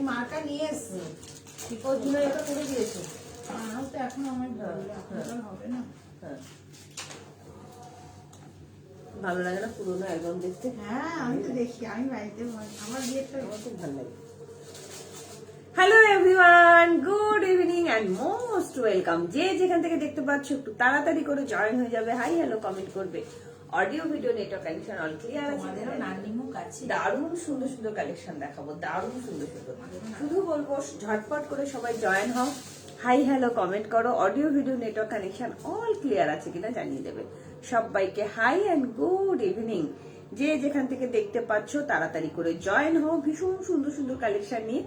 মার্কা নিয়ে এসছি করে দিয়েছে এখন আমার হবে না। ভালো লাগে না পুরোনো অ্যালবাম দেখতে? হ্যাঁ আমি তো দেখি, আমি বাড়িতে আমার বিয়েটা আমার খুব ভালো লাগে। Hello everyone, good evening and most welcome. যে যেখান থেকে দেখতে পাচ্ছ একটু তাড়াতাড়ি করে জয়েন হয়ে যাবে, হাই হ্যালো কমেন্ট করবে। Audio video network connection all clear আছে। দারুণ সুন্দর সুন্দর কালেকশন দেখাবো, দারুণ সুন্দর সুন্দর। শুধু বলবো ঝটপট করে সবাই জয়েন হও, হাই হ্যালো কমেন্ট করো। Audio video network connection all clear আছে কিনা জানিয়ে দেবে। সবাইকে হাই এন্ড গুড ইভিনিং। যে যেখান থেকে দেখতে পাচ্ছ তাড়াতাড়ি করে জয়েন হও। ভীষণ সুন্দর সুন্দর কালেকশন নিয়ে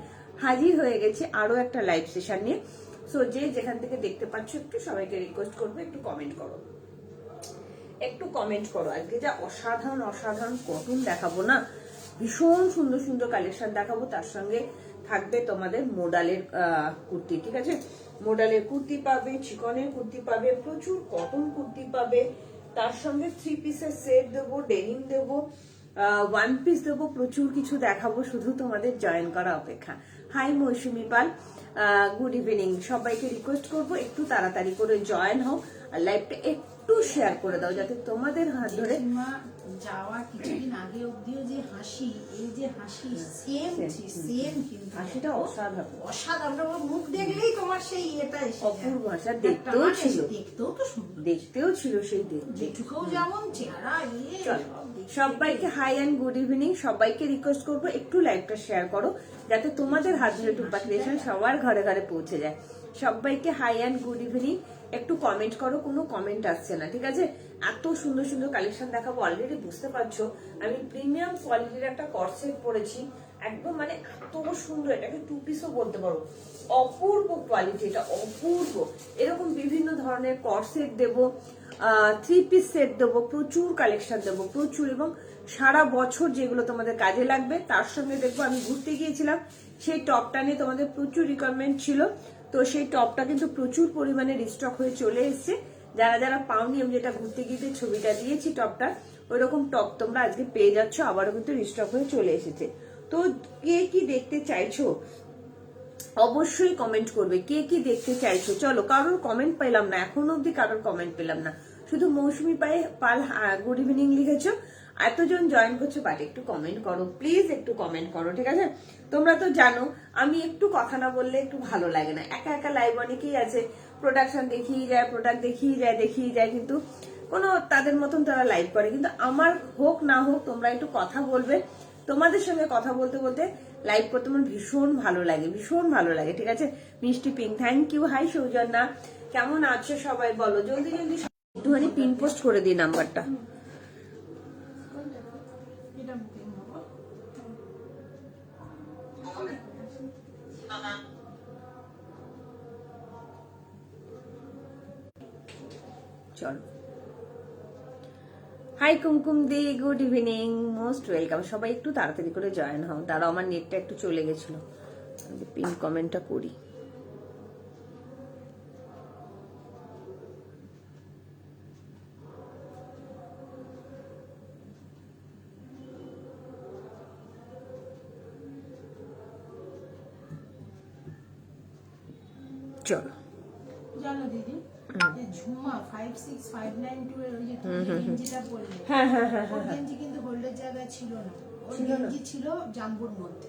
হাজির হয়ে গেছে আরো একটা লাইভ সেশন নিয়ে। সো যে যেখান থেকে দেখতে পাচ্ছ একটু সবাইকে রিকোয়েস্ট করবো একটু কমেন্ট করো, একটু কমেন্ট করো। আজকে যা অসাধারণ অসাধারণ কটন দেখাবো না, ভীষণ সুন্দর সুন্দর কালেকশন দেখাবো। তার সঙ্গে থাকবে তোমাদের মোডালের কুর্তি, ঠিক আছে? মোডালের কুর্তি পাবে, চিকনের কুর্তি পাবে, প্রচুর কটন কুর্তি পাবে। তার সঙ্গে 3 পিসের সেট দেবো, ডেনিম দেবো, 1 পিস দেবো, প্রচুর কিছু দেখাবো। শুধু তোমাদের জয়েন করা অপেক্ষা। হাই মৌসুমি পাল, গুড ইভিনিং। সবাইকে রিকোয়েস্ট করবো একটু তাড়াতাড়ি করে জয়েন হও আর লাইভটা একটু শেয়ার করে দাও যাতে তোমাদের হাত ধরে যাওয়া কিছুদিন আগে অব্দিও যে হাসি, এই যে হাসি সেম সেম, কিন্তু হাসিটা অসাধারণ অসাধারণ। মুখ দেখলেই তোমার সেই এটা অপূর্ব ভাষা, দেখতেও ছিল, দেখতেও তো সুন্দর, দেখতেও ছিল সেই যেটুকুও যেমন চেহারা। সবাইকে হাই এন্ড গুড ইভিনিং। সবাইকে রিকোয়েস্ট করবো একটু লাইভটা শেয়ার করো যাতে তোমাদের হাত ধরে টুম্পা ক্রিয়েশন সবার ঘরে ঘরে পৌঁছে যায়। সবাইকে হাই এন্ড গুড ইভিনিং। একটু কমেন্ট করো, কোনো কমেন্ট আসছে না, ঠিক আছে? এত সুন্দর সুন্দর কালেকশন দেখাবো। অলরেডি বুঝতে পারছো আমি প্রিমিয়াম কোয়ালিটির একটা কর্সেট পরেছি, একদম মানে এত সুন্দর, এটাকে 2 পিসও বলতে পারো। অপূর্ব কোয়ালিটি, এটা অপূর্ব। এরকম বিভিন্ন ধরনের কর্সেট দেবো, 3 পিস সেট দেবো, প্রচুর কালেকশন দেবো, প্রচুর। এবং সারা বছর যেগুলো তোমাদের কাজে লাগবে। তার সঙ্গে দেখবো আমি ঘুরতে গিয়েছিলাম, সেই টপটা নিয়ে তোমাদের প্রচুর রিকোয়ারমেন্ট ছিল, তো সেই টপটা কিন্তু প্রচুর পরিমাণে রিস্টক হয়ে চলে এসছে। যারা যারা পাওনি, আমি যেটা ঘুরতে গিয়ে ছবিটা দিয়েছি টপটা, ওই রকম টপ তোমরা আজকে পেয়ে যাচ্ছ, আবারও কিন্তু রিস্টক হয়ে চলে এসেছে। তো কে কি দেখতে চাইছো অবশ্যই কমেন্ট করবে, কে কি দেখতে চাইছো। চলো, কারোর কমেন্ট পেলাম না এখনো অব্দি, কারোর কমেন্ট পেলাম না, শুধু মৌসুমি পাল গুড ইভিনিং লিখেছো। এতজন জয়েন করছো, বাট একটু কমেন্ট করো প্লিজ, একটু কমেন্ট করো, ঠিক আছে? তোমরা তো জানো আমি একটু কথা না বললে একটু ভালো লাগে না। একা একা লাইভ অনেকেই আছে, প্রোডাকশন দেখিয়ে যায়, প্রোডাক্ট দেখিয়ে যায়, কিন্তু কোনো তাদের মতন তারা লাইভ করে। কিন্তু আমার হোক না হোক তোমরা একটু কথা বলবে। তোমাদের সঙ্গে কথা বলতে বলতে লাইভ করতে আমার ভীষণ ভালো লাগে, ভীষণ ভালো লাগে, ঠিক আছে? মিষ্টি পিং, থ্যাংক ইউ। হাই সৌজন্যা, কেমন আছো সবাই বলো? জলদি জলদি একটুখানি পিন পোস্ট করে দিই নাম্বারটা। চলো, হাই কুমকুম দি, গুড ইভিনিং, মোস্ট ওয়েলকাম। সবাই একটু তাড়াতাড়ি করে জয়েন হও। দাঁড়াও, আমার নেটটা একটু চলে গেছিল, পিন কমেন্টটা করি। চলো, জানো দিদি ঝুমা 56592 এর ওই যে গেঞ্জিটা পরলে, হ্যাঁ, ওর গেঞ্জি কিন্তু হোল্ডের জায়গায় ছিল না, ওর গেঞ্জি ছিল জাম্বুর মধ্যে।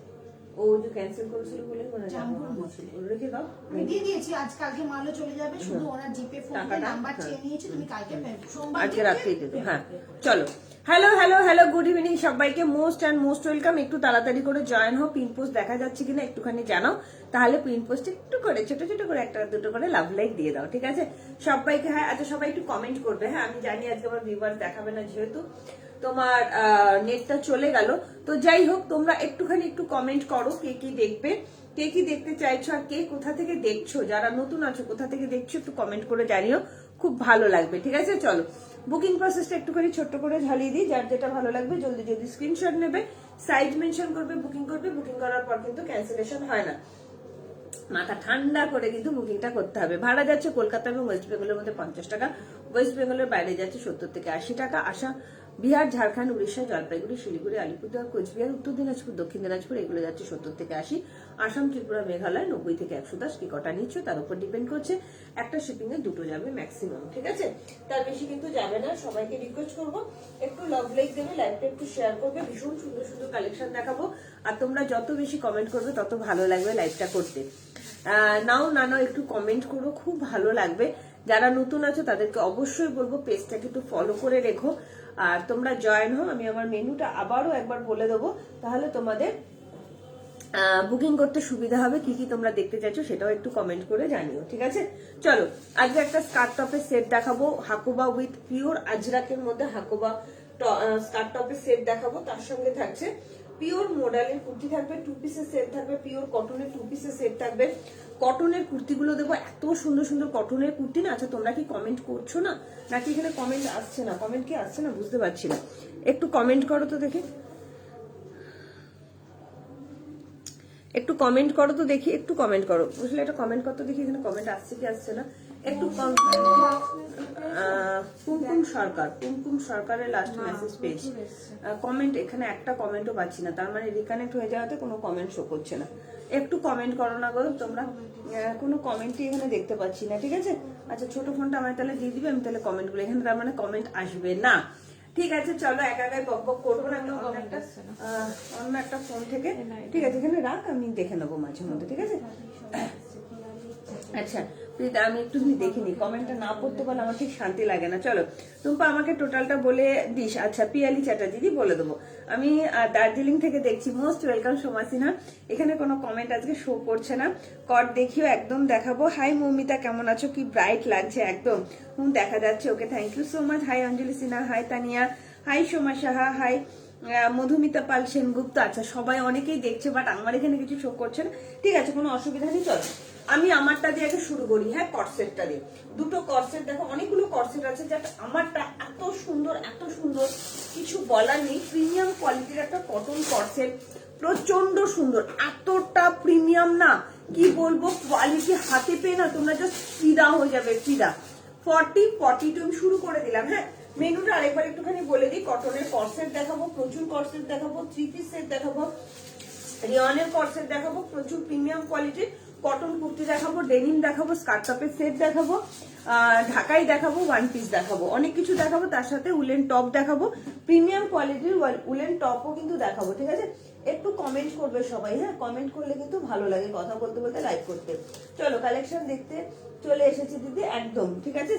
ও যে ক্যান্সেল করেছিল বলে মনে জাম্বুর মধ্যে রেখে দাও, আমি দিয়ে দিয়েছি। আজ কালকে মালও চলে যাবে, শুধু ওনার জিপে ফোন করে নাম্বার চেয়ে নিয়েছি, তুমি কালকে সোমবার আজকে রাতেই দেবো। হ্যাঁ, চলো, hello hello hello, good evening সবাইকে, মোস্ট অ্যান্ড মোস্ট ওয়েলকাম। একটু তাড়াতাড়ি করে জয়েন হও। পিন পোস্ট দেখা যাচ্ছে কিনা একটুখানি জানাও, তাহলে পিন পোস্ট একটু করে ছোট ছোট করে একটা দুটো করে লাভ লাইক দিয়ে দাও, ঠিক আছে? সবাইকে হ্যাঁ, আচ্ছা সবাই একটু কমেন্ট করবে। হ্যাঁ, আমি জানি আজকে আমার ভিউয়ার্স দেখাবে না, যেহেতু তোমার নেটটা চলে গেল। তো যাই হোক, তোমরা একটুখানি একটু কমেন্ট করো, কে কি দেখবে, কে কি দেখতে চাইছো, আর কে কোথা থেকে দেখছো, যারা নতুন আছো কোথা থেকে দেখছো একটু কমেন্ট করে জানিও, খুব ভালো লাগবে, ঠিক আছে? চলো, বুকিং প্রসেসটা একটুখানি ছোট্ট করে ঝালিয়ে দিই। যার যেটা ভালো লাগবে জলদি জলদি স্ক্রিনশট নেবে, সাইজ মেনশন করবে, বুকিং করবে। বুকিং করার পর কিন্তু ক্যান্সেলেশন হয় না, মাথা ঠান্ডা করে কিন্তু বুকিংটা করতে হবে। ভাড়া যাচ্ছে কলকাতা এবং ওয়েস্ট বেঙ্গলের মধ্যে 50 টাকা, ওয়েস্ট বেঙ্গলের বাইরে যাচ্ছে 70 থেকে 80 টাকা। আসা বিহার, ঝাড়খণ্ড, উড়িষ্যা, জলপাইগুড়ি, শিলিগুড়ি, আলিপুরদুয়ার, কোচবিহার, উত্তর দিনাজপুর, দক্ষিণ দিনাজপুর এগুলো যাচ্ছে 70 থেকে 80। আসাম, ত্রিপুরা, মেঘালয় 90 থেকে 110। কি কটা নিচ্ছ তার উপর ডিপেন্ড করছে। একটা শিপিং এ 2টো যাবে ম্যাক্সিমাম, ঠিক আছে? তার বেশি কিন্তু যাবে না। সবাইকে রিকোয়েস্ট করবো একটু লাভ লাইক দেবে, লাইভটা একটু শেয়ার করবে। ভীষণ সুন্দর সুন্দর কালেকশন দেখাবো, আর তোমরা যত বেশি কমেন্ট করবে তত ভালো লাগবে লাইভটা করতে। নাও একটু কমেন্ট করো, খুব ভালো লাগবে। যারা নতুন আছো তাদেরকে অবশ্যই বলবো পেজটাকে একটু ফলো করে রেখো, আর তোমরা জয়েন হও। আমি আমার মেনুটা আবারও একবার বলে দেবো, তাহলে তোমাদের বুকিং করতে সুবিধা হবে। কি কি তোমরা দেখতে চাইছো সেটাও একটু কমেন্ট করে জানিও, ঠিক আছে? চলো, আজকে একটা স্কার্ট টপের সেট দেখাবো, হাকোবা উইথ পিওর আজরাকের মধ্যে হাকোবা স্কার্ট টপের সেট দেখাবো। তার সঙ্গে থাকছে পিওর মডেলের কুর্তি থাকবে, 2 পিসের সেট থাকবে, পিওর কটনের 2 পিসের সেট থাকবে। কটনের কুর্তিগুলো দেবো, এত সুন্দর সুন্দর কটনের কুর্তি না। আচ্ছা, তোমরা কি কমেন্ট করছো না, নাকি এখানে কমেন্ট আসছে না? কমেন্ট কি আসছে না বুঝতে পারছি না, একটু কমেন্ট করো তো দেখি, একটু কমেন্ট করো তো দেখি, একটু কমেন্ট করো। বুঝলে, এটা কমেন্ট করতে দেখি এখানে কমেন্ট আসছে কি আসছে না। একটু কুমকুম সরকারের লাস্ট মেসেজ পেয়েছি, কমেন্ট এখানে একটা কমেন্টও পাচ্ছি না, তার মানে রিকানেক্ট হয়ে যাওয়াতে কোনো কমেন্ট শো করছে না। একটু কমেন্ট করো না গো তোমরা, কোনো কমেন্টই এখানে দেখতে পাচ্ছি না, ঠিক আছে? আচ্ছা, ছোট ফোনটা আমার তাহলে দিয়ে দিবে, আমি তাহলে কমেন্টগুলো এখানে, তার মানে কমেন্ট আসবে না, ঠিক আছে? চলো, একা একাই বক বক করবো না, অন্য একটা ফোন থেকে, ঠিক আছে? এখানে রাখ, আমি দেখে নেবো মাঝে মধ্যে, ঠিক আছে? আচ্ছা, আমি একটু দেখিনি, কমেন্টটা না পড়তে পারলে আমার ঠিক শান্তি লাগে না। চলো টুম্পা, আমাকে টোটালটা বলে দিস। আচ্ছা, পিয়ালি চ্যাটার্জি বলে দেবো। আমি দার্জিলিং থেকে দেখছি, মোস্ট ওয়েলকাম সোমাসিনা। এখানে কোনো কমেন্ট আজকে শো করছে না। কট দেখিও, একদম দেখাবো। হাই মৌমিতা, কেমন আছো? কি ব্রাইট লাগছে একদম, দেখা যাচ্ছে। Okay, thank you so much. Hi Anjali Sinha, hi Tania, hi Soma Saha, hi Madhumita Pal Sengupta. আচ্ছা, সবাই অনেকেই দেখছে, বাট আমার এখানে কিছু শো করছে না, ঠিক আছে? কোনো অসুবিধা নেই। চলো, আমি আমারটা দিয়ে আগে শুরু করি। হ্যাঁ, কটসেটটা দিয়ে। দুটো কটসেট দেখো, অনেকগুলো কটসেট আছে, যেটা আমারটা এত সুন্দর, এত সুন্দর, কিছু বলার নেই। প্রিমিয়াম কোয়ালিটির একটা কটন কটসেট, প্রচন্ড সুন্দর, এতটা প্রিমিয়াম না কি বলবো, কোয়ালিটি হাতে পেয়ে না তোমরা জাস্ট ফিদা হয়ে যাবে, ফিদা। 40-42 আমি শুরু করে দিলাম। হ্যাঁ, মেনুটা আরেকবার একটুখানি বলে দিই। কটনের কটসেট দেখাবো, প্রচুর কটসেট দেখাবো, 3 পিস সেট দেখাবো, রিয়নের কটসেট দেখাবো, প্রচুর প্রিমিয়াম কোয়ালিটির কটন কুর্তি দেখাবো, ডেনিম দেখাবো, স্কার্ট টপের সেট দেখাবো, ঢাকাই দেখাবো, 1 পিস দেখাবো, অনেক কিছু দেখাবো। তার সাথে উলেন টপ দেখাবো, প্রিমিয়াম কোয়ালিটির উলেন টপও কিন্তু দেখাবো, ঠিক আছে? একটু কমেন্ট করবে সবাই, হ্যাঁ? কমেন্ট করলে কিন্তু ভালো লাগে কথা বলতে বলতে, লাইক করতে। চলো, কালেকশন দেখতে চলে এসেছি দিদি, একদম ঠিক আছে।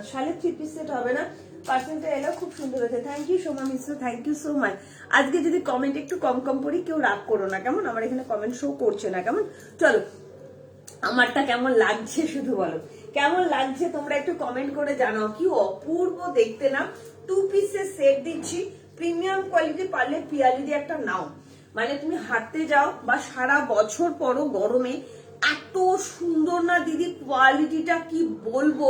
শালের 3 পিস সেট হবে না, পার্সেন্টটা এলো, খুব সুন্দর হয়েছে। Thank you Soma Mishra, thank you so much. আজকে যদি কমেন্ট একটু কম কম পড়ি, কেউ রাগ করো না, কেমন? আমার এখানে কমেন্ট শো করছে না, কেমন? চলো, আমারটা কেমন লাগছে শুধু বলো, কেমন লাগছে তোমরা একটু কমেন্ট করে জানাও। কি অপূর্ব দেখতে না, 2 পিসের সেট দিচ্ছি, প্রিমিয়াম কোয়ালিটি। পারলে পিয়ালি দিয়ে একটা নাও, মানে তুমি হাঁটতে যাও বা সারা বছর পরও গরমে, এত সুন্দর না দিদি কোয়ালিটিটা, কি বলবো,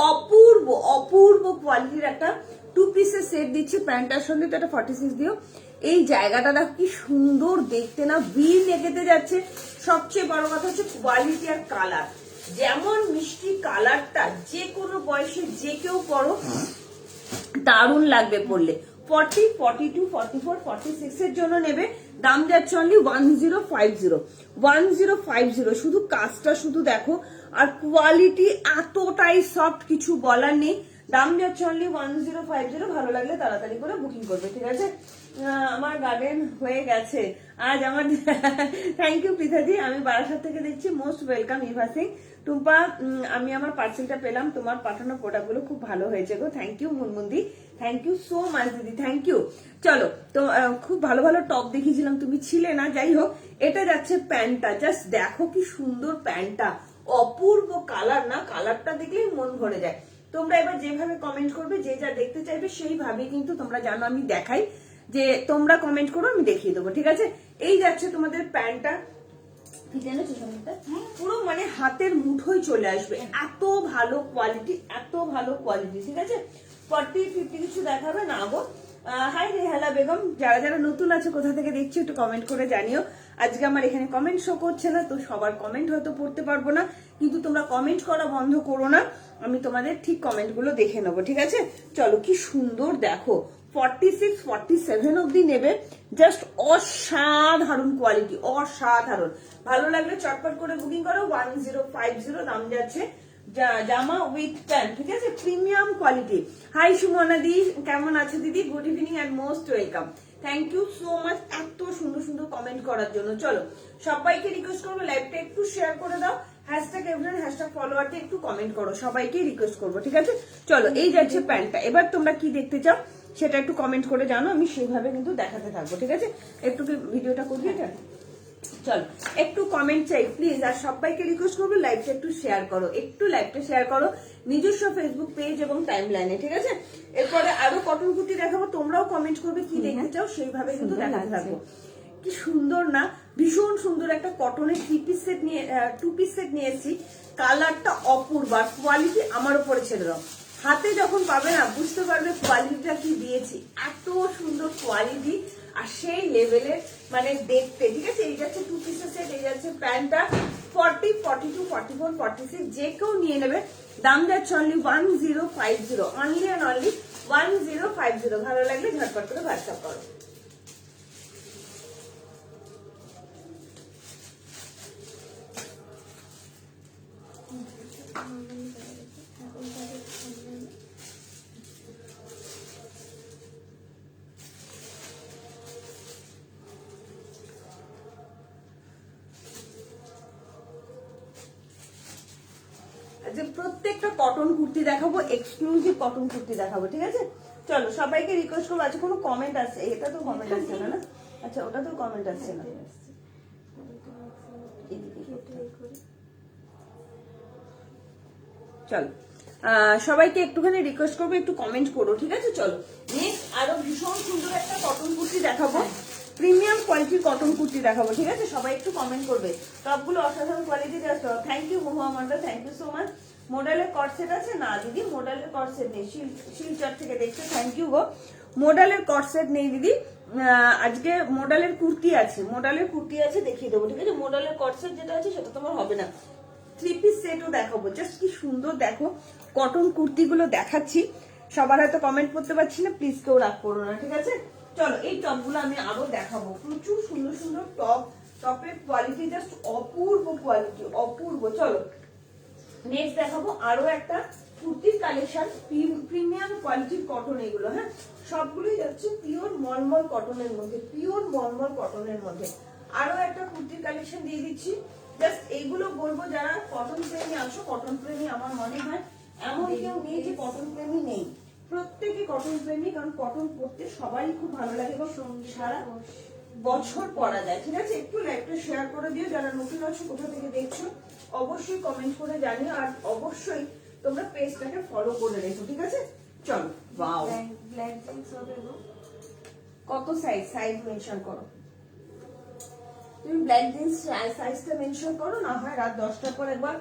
অপূর্ব অপূর্ব কোয়ালিটির একটা 2 পিসের সেট দিচ্ছি। প্যান্টার সঙ্গে তো একটা 46 দিও। এই জায়গাটা দেখো কি সুন্দর দেখতে না, ভিড় লেগেতে যাচ্ছে। সবচেয়ে বড় কথা হচ্ছে কোয়ালিটি আর কালার, যেমন মিষ্টি কালারটা, যে কোনো বয়সে যে কেউ পরো দারুণ লাগবে পরলে। 40, 42, 44, 46 এর জন্য নেবে, দাম যাচ্ছে অনলি 1050। শুধু কাজটা শুধু দেখো, আর কোয়ালিটি এতটাই সফট, কিছু বলার নেই। দাম যাচ্ছে অনলি 1050। ভালো লাগলে তাড়াতাড়ি করে বুকিং করবে, ঠিক আছে? আমার গার্ডেন হয়ে গেছে আজ আমার। থ্যাংক ইউ পৃথাদি, আমি বারাসাত থেকে দেখছি, মোস্ট ওয়েলকাম ইভা সিং। টুম্পা, আমি আমার পার্সেলটা পেলাম, তোমার পাঠানো প্রোডাক্টগুলো খুব ভালো হয়েছে গো, থ্যাংক ইউ মুনমুন্দি, থ্যাংক ইউ সো মাচ দিদি, থ্যাংক ইউ। চলো, তো খুব ভালো ভালো টপ দেখিয়েছিলাম, তুমি ছিলে না, যাই হোক। এটা যাচ্ছে প্যান্টটা, জাস্ট দেখো কি সুন্দর প্যান্টটা, অপূর্ব কালার না, কালারটা দেখলেই মন ভরে যায়। তোমরা এবার যেভাবে কমেন্ট করবে, যে যা দেখতে চাইবে সেইভাবে কিন্তু তোমরা জানো আমি দেখাই, যে তোমরা কমেন্ট করো, আমি দেখিয়ে দেবো, ঠিক আছে? এই যাচ্ছে তোমাদের প্যান্টটা, পুরো মানে হাতের মুঠোয় চলে আসবে, এত ভালো কোয়ালিটি, এত ভালো কোয়ালিটি, ঠিক আছে? 40-50 কিছু দেখাবে না গো। হাই রেহালা বেগম, যারা যারা নতুন আছে কোথা থেকে দেখছো একটু কমেন্ট করে জানিও। আজকে আমার এখানে কমেন্ট শো করছে না, তো সবার কমেন্ট হয়তো পড়তে পারবো না, কিন্তু তোমরা কমেন্ট করা বন্ধ করো না, আমি তোমাদের ঠিক কমেন্ট গুলো দেখে নেবো, ঠিক আছে? চলো, কি সুন্দর দেখো, 46 47 অব্দি নেবে। জাস্ট অসাধারণ কোয়ালিটি, অসাধারণ। ভালো লাগলে চটপট করে বুকিং করো। 1050 দাম যাচ্ছে জামা উইথ প্যান্ট, ঠিক আছে, প্রিমিয়াম কোয়ালিটি। হাই সুমনা দি, কেমন আছে দিদি? Good evening and most welcome. Thank you so much এত সুন্দর সুন্দর কমেন্ট করার জন্য। চলো সবাইকে রিকোয়েস্ট করবো লাইভটা একটু শেয়ার করে দাও, হ্যাশট্যাগ এভরিওয়ান হ্যাশট্যাগ ফলোয়ারটা একটু কমেন্ট করো, সবাইকে রিকোয়েস্ট করবো, ঠিক আছে। চলো এই যাচ্ছে প্যান্টটা। এবার তোমরা কি দেখতে চাও সেটা একটু কমেন্ট করে জানো, আমি সেইভাবে কিন্তু দেখাতে থাকবো, ঠিক আছে। একটু কি ভিডিওটা করবি এটা? চলো একটু কমেন্ট চাই প্লিজ, আর সবাইকে রিকোয়েস্ট করবো লাইভটা একটু শেয়ার করো, একটু লাইভটা শেয়ার করো নিজস্ব ফেসবুক পেজ এবং টাইম লাইনে, ঠিক আছে। এরপরে আরো কটন কুর্তি দেখাবো, তোমরাও কমেন্ট করবে কি দেখতে চাও, সেইভাবে কিন্তু দেখাতে থাকবো। কি সুন্দর না, ভীষণ সুন্দর একটা কটনের টু পিস সেট নিয়ে এসেছি। কালারটা অপূর্ব, আর কোয়ালিটি আমার উপরে ছেড়ে দাও। হাতে যখন পাবে না বুঝতে পারবে কোয়ালিটিটা কি দিয়েছি, এত সুন্দর কোয়ালিটি আর সেই লেভেলের মানে দেখতে, ঠিক আছে। এই যাচ্ছে টু পিসের সেট, এই যাচ্ছে প্যান্টটা 40 42 44 46 যে কেউ নিয়ে নেবে। দাম যাচ্ছে অনলি 1050, অনলি অ্যান্ড অনলি 1050। ভালো লাগলে ঝটপট করে হোয়াটসঅ্যাপ করো। যে প্রত্যেকটা কটন কুর্তি দেখাবো, এক্সক্লুসিভ কটন কুর্তি দেখাবো, ঠিক আছে। চলো সবাইকে রিকোয়েস্ট করবো। আচ্ছা কোনো কমেন্ট আসছে? এটা তো কমেন্ট আসছে না, না আচ্ছা ওটা তো কমেন্ট আসছে না। চলো সবাইকে একটুখানি রিকোয়েস্ট করবো একটু কমেন্ট করো, ঠিক আছে। চলো নেক্সট আরো ভীষণ সুন্দর একটা কটন কুর্তি দেখাবো, প্রিমিয়াম কোয়ালিটির কটন কুর্তি দেখাবো, ঠিক আছে। সবাই একটু কমেন্ট করবে, সবগুলো অসাধারণ quality. Thank you Mohammada, thank you so much. মডেলের কটসেট আছে না দিদি? মডেলের কটসেট নেই, শিলচর থেকে দেখছো, থ্যাংক ইউ গো। মডেলের কটসেট নেই দিদি, আজকে মডেলের কুর্তি আছে, মডেলের কুর্তি আছে দেখিয়ে দেবো, ঠিক আছে। মডেলের কটসেট যেটা আছে সেটা তোমার হবে না। থ্রি পিস সেটও দেখাবো, জাস্ট কি সুন্দর দেখো কটন কুর্তিগুলো দেখাচ্ছি। সবার হয়তো কমেন্ট করতে পারছি না, প্লিজ কেউ রাগ করো না, ঠিক আছে। চলো এই টপগুলো আমি আরো দেখাবো, প্রচুর সুন্দর সুন্দর টপ, টপের কোয়ালিটি জাস্ট অপূর্ব কোয়ালিটি, অপূর্ব। চলো নেক্সট দেখাবো আরো একটা কুর্তির কালেকশন, প্রিমিয়াম কোয়ালিটির কটন এগুলো, হ্যাঁ সবগুলোই যাচ্ছে পিওর মলমল কটনের মধ্যে, পিওর মলমল কটনের মধ্যে। আরো একটা কুর্তির কালেকশন দিয়ে দিচ্ছি। জাস্ট এইগুলো বলবো যারা কটন প্রেমী আছো, কটন প্রেমী আমার মনে হয় এমন কেউ নেই যে কটন প্রেমী নেই, প্রত্যেকে কটন প্রেমী, কারণ কটন পরতে সবাই খুব ভালো লাগে এবং সারা বছর পরা যায়, ঠিক আছে। একটু লাইভটা শেয়ার করে দিও, যারা নতুন আছো কোথা থেকে দেখছো অবশ্যই কমেন্ট করে জানিও, আর অবশ্যই তোমরা পেজটাকে ফলো করে রেখো, ঠিক আছে। চলো ওয়াও, কত সাইজ মেনশন করো তুমি, ব্ল্যাক জিন্স সাইজটা মেনশন করো, না হয় রাত 10টার পর একবার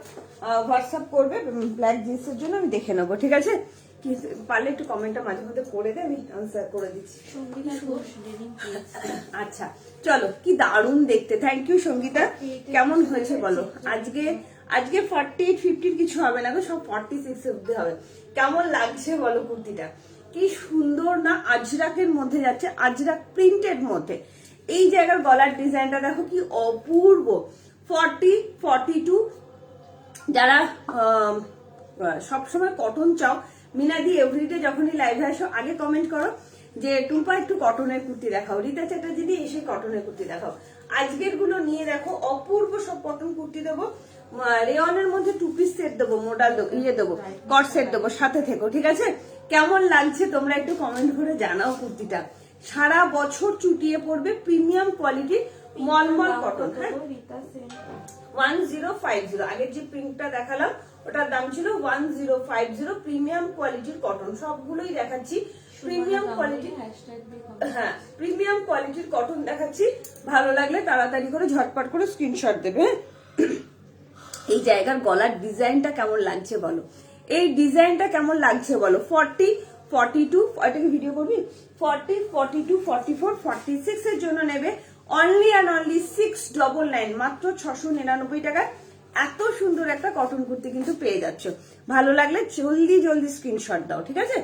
হোয়াটসঅ্যাপ করবে ব্ল্যাক জিন্সের জন্য, আমি দেখে নেবো, ঠিক আছে। কি পারলে একটু কমেন্টটা মাঝে মধ্যে করে দে, আমি আনসার করে দিচ্ছি। আচ্ছা চলো, কি দারুণ দেখতে, থ্যাংক ইউ সঙ্গীতা। কেমন হয়েছে বলো? আজকে 48 50 কিছু হবে না গো, সব 46 অব্দি হবে। কেমন লাগছে বলো কুর্তিটা? কি সুন্দর না, আজরাকের মধ্যে যাচ্ছে, আজরাক প্রিন্টেড মধ্যে। এই জায়গার গলার ডিজাইনটা দেখো কি অপূর্ব। 40 42 যারা সবসময় কটন চাও, মিনাদি এভরিডে যখনই লাইভে আসো আগে কমেন্ট করো যে টুম্পা একটু কটনের কুর্তি দেখাও, রীতা চ্যাটার্জি এসে কটনের কুর্তি দেখাও। আজকের গুলো নিয়ে দেখো অপূর্ব সব কটন কুর্তি দেবো, রেয়নের মধ্যে টু পিস সেট দেবো, মডেল দেবো, কট সেট দেবো, সাথে থেকো, ঠিক আছে। কেমন লাগছে তোমরা একটু কমেন্ট করে জানাও কুর্তিটা। সারা বছর চুটিয়ে পড়বে, প্রিমিয়াম কোয়ালিটির মলমল কটন, হ্যাঁ 1050। আগের যে প্রিন্টটা দেখালাম ওটার দাম ছিল 1050, প্রিমিয়াম কোয়ালিটির কটন, সবগুলোই দেখাচ্ছি প্রিমিয়াম কোয়ালিটির, হ্যাঁ প্রিমিয়াম কোয়ালিটির কটন দেখাচ্ছি। ভালো লাগলে তাড়াতাড়ি করে ঝটপট করে স্ক্রিনশট দেবে। এই জায়গার গলার ডিজাইনটা কেমন লাগছে বলো, এই ডিজাইনটা কেমন লাগছে বলো। 40 42 এটাকে ভিডিও করবি, 40 42 44 46 এর জন্য নেবে অনলি অ্যান্ড অনলি 699, মাত্র 699 টাকায় এত সুন্দর একটা কটন কুর্তি কিন্তু পেয়ে যাচ্ছ। ভালো লাগলে জলদি জলদি স্ক্রিনশট দাও, ঠিক আছে।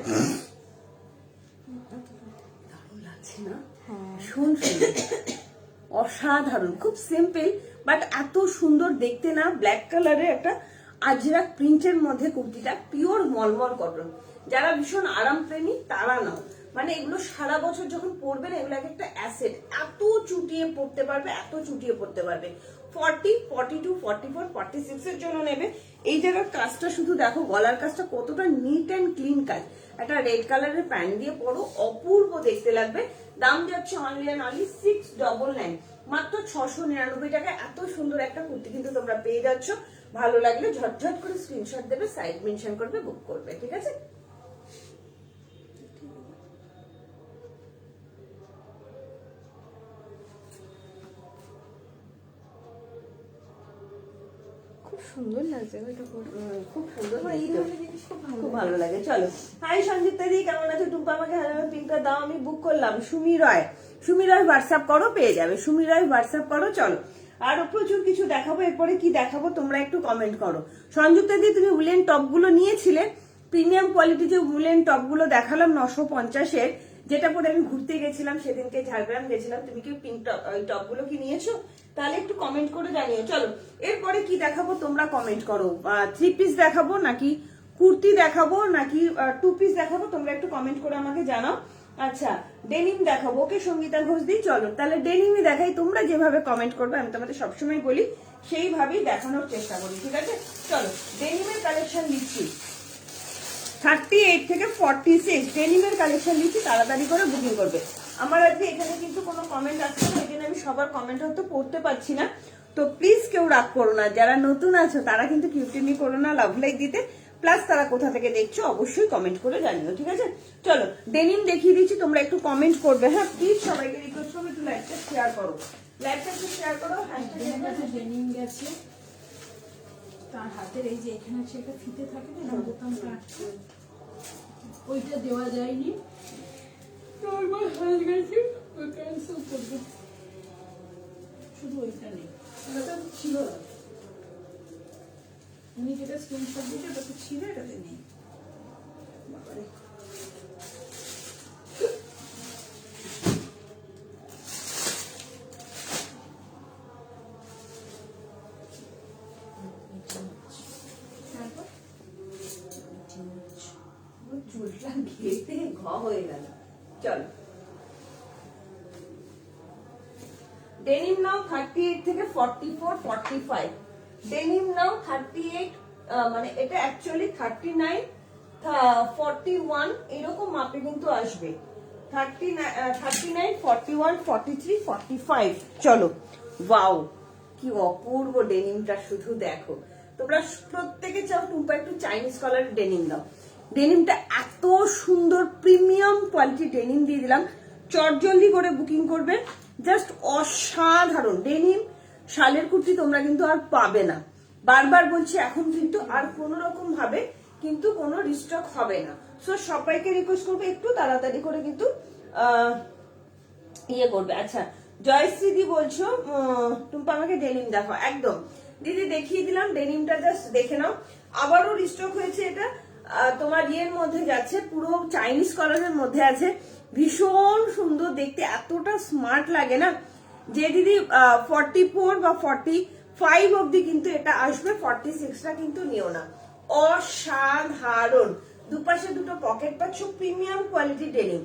লাগছে না? হ্যাঁ ভীষণ সুন্দর, অসাধারণ, খুব সিম্পল বাট এত সুন্দর দেখতে না। ব্ল্যাক কালারের একটা আজরাক প্রিন্টের মধ্যে কুর্তিটা, পিওর মলমল কটন। যারা ভীষণ আরাম প্রেমী তারা নাও, মানে এগুলো সারা বছর যখন পরবেন এগুলো একটা অ্যাসেট। এত চুটিয়ে পড়তে পারবে, এত চুটিয়ে পড়তে পারবে। 40, 42, 44, 46 এর জন্য নেবে। এই জায়গার কাজটা শুধু দেখো, গলার কাজটা কতটা নিট অ্যান্ড ক্লিন কাজ। একটা রেড কালারের প্যান্ট দিয়ে পরো, অপূর্ব দেখতে লাগবে। দাম যাচ্ছে অনলি অ্যান্ড অনলি 699, মাত্র 699 টাকা। এত সুন্দর একটা কুর্তি কিন্তু তোমরা পেয়ে যাচ্ছ। ভালো লাগলে ঝটঝট করে স্ক্রিনশট দেবে, সাইড মেনশন করবে, বুক করবে, ঠিক আছে? খুব সুন্দর লাগছে ওইটা পরে। খুব সুন্দর, আমার এই ধরনের জিনিস খুব ভালো খুব লাগে। ভালো লাগে। চলো, হাই সঞ্জিতা দি, কেমন আছো? টুম্পা আমাকে হাজার পিঙ্কটা দাও, আমি বুক করলাম। সুমি রয়, সুমি রয় হোয়াটসঅ্যাপ করো, পেয়ে যাবে। সুমি রয় হোয়াটসঅ্যাপ করো। চলো, আরো প্রচুর কিছু দেখাবো। এরপরে কি দেখাবো তোমরা একটু কমেন্ট করো। সঞ্যুক্তা দি, তুমি উলেন টপ গুলো নিয়েছিলে, প্রিমিয়াম কোয়ালিটি যে উলেন টপ গুলো দেখালাম 950-এর, যেটা পরে আমি ঘুরতে গেছিলাম সেদিনকে, ঝাড়গ্রাম গেছিলাম। তুমি কি পিঙ্ক টপ, ওই টপ গুলো কি নিয়েছো? তাহলে একটু কমেন্ট করে জানিও। চলো, এরপরে কি দেখাবো তোমরা কমেন্ট করো। 3 পিস দেখাবো নাকি কুর্তি দেখাবো নাকি 2 পিস দেখাবো, তোমরা একটু কমেন্ট করে আমাকে জানাও। আচ্ছা, ডেনিম দেখাবো। ওকে সঙ্গীতা ঘোষ দি, চলো তাহলে ডেনিমই দেখাই। তোমরা যেভাবে কমেন্ট করবে আমি তোমাদের সবসময় বলি সেইভাবেই দেখানোর চেষ্টা করি, ঠিক আছে? চলো, ডেনিমের কালেকশন দিচ্ছি 38 থেকে 46 ডেনিমের কালেকশন দিচ্ছি। তাড়াতাড়ি করে বুকিং করবে। আমার আজকে এখানে কিন্তু কোনো কমেন্ট আসছে না, এখানে আমি সবার কমেন্ট হয়তো পড়তে পারছি না, তো প্লিজ কেউ রাগ করো না। যারা নতুন আছো তারা কিন্তু কিউটিমি করো না লাভ লাইক দিতে। প্লাস তারা কোথা থেকে দেখছো অবশ্যই কমেন্ট করে জানিও, ঠিক আছে? চলো, ডেনিম দেখিয়ে দিচ্ছি, তোমরা একটু কমেন্ট করবে। হ্যাঁ প্লিজ, সবাইকে রিকোয়েস্ট করবে একটু লাইভটা শেয়ার করো, লাইভটা একটু শেয়ার করো। ডেনিম গেছে, ডেনিম গেছে। তার হাতের এই যে এখানে হচ্ছে একটা ফিতে থাকে না, বোতামটা আটকে, ওইটা দেওয়া যায়নি। তো আমার হাত গেছে, ওই ক্যান্সেল করবে। শুধু ওইটা নেই, ওটা ছিল না। উনি যেটা স্ক্রিনশট দিয়েছে ওটা তো ছিল, এটাতে নেই। বাবারে, চুলটা ঘেটে ঘ হয়ে গেল। চলো, ডেনিম নাও 38 থেকে 44, 45। ডেনিম নাও 38, মানে এটা অ্যাকচুয়ালি 39, 41 এরকম মাপে কিন্তু আসবে। 39, 41, 43, 45। চলো, ওয়াও কি অপূর্ব ডেনিমটা, শুধু দেখো। তোমরা প্রত্যেকে চাও টুম্পা একটু চাইনিজ কালারের ডেনিম দাও। ডেনিমটা এত সুন্দর, প্রিমিয়াম কোয়ালিটি ডেনিম দিয়ে দিলাম। চটজলদি করে বুকিং করবে, জাস্ট অসাধারণ ডেনিম। শালের কুর্তি তোমরা কিন্তু আর পাবে না, বারবার বলছি। এখন কিন্তু আর কোনো রকম ভাবে কিন্তু কোনো রিস্টক হবে না। সো সবাইকে রিকোয়েস্ট করবো একটু তাড়াতাড়ি করে কিন্তু ইয়ে করবে। আচ্ছা, জয়শ্রী দি বলছো টুম্পা আমাকে ডেনিম দেখো। একদম দিদি, দেখিয়ে দিলাম ডেনিমটা, জাস্ট দেখে নাও। আবারও রিস্টক হয়েছে এটা, তোমার ইয়ের মধ্যে যাচ্ছে, পুরো চাইনিজ কালারের মধ্যে আছে। ভীষণ সুন্দর দেখতে, এতটা স্মার্ট লাগে না। যে দিদি 44 বা 45 অব্দি কিন্তু এটা আসবে, 46টা কিন্তু নিও না। অসাধারণ, দুপাশে দুটো পকেট পাচ্ছ, প্রিমিয়াম কোয়ালিটি ডেনিম।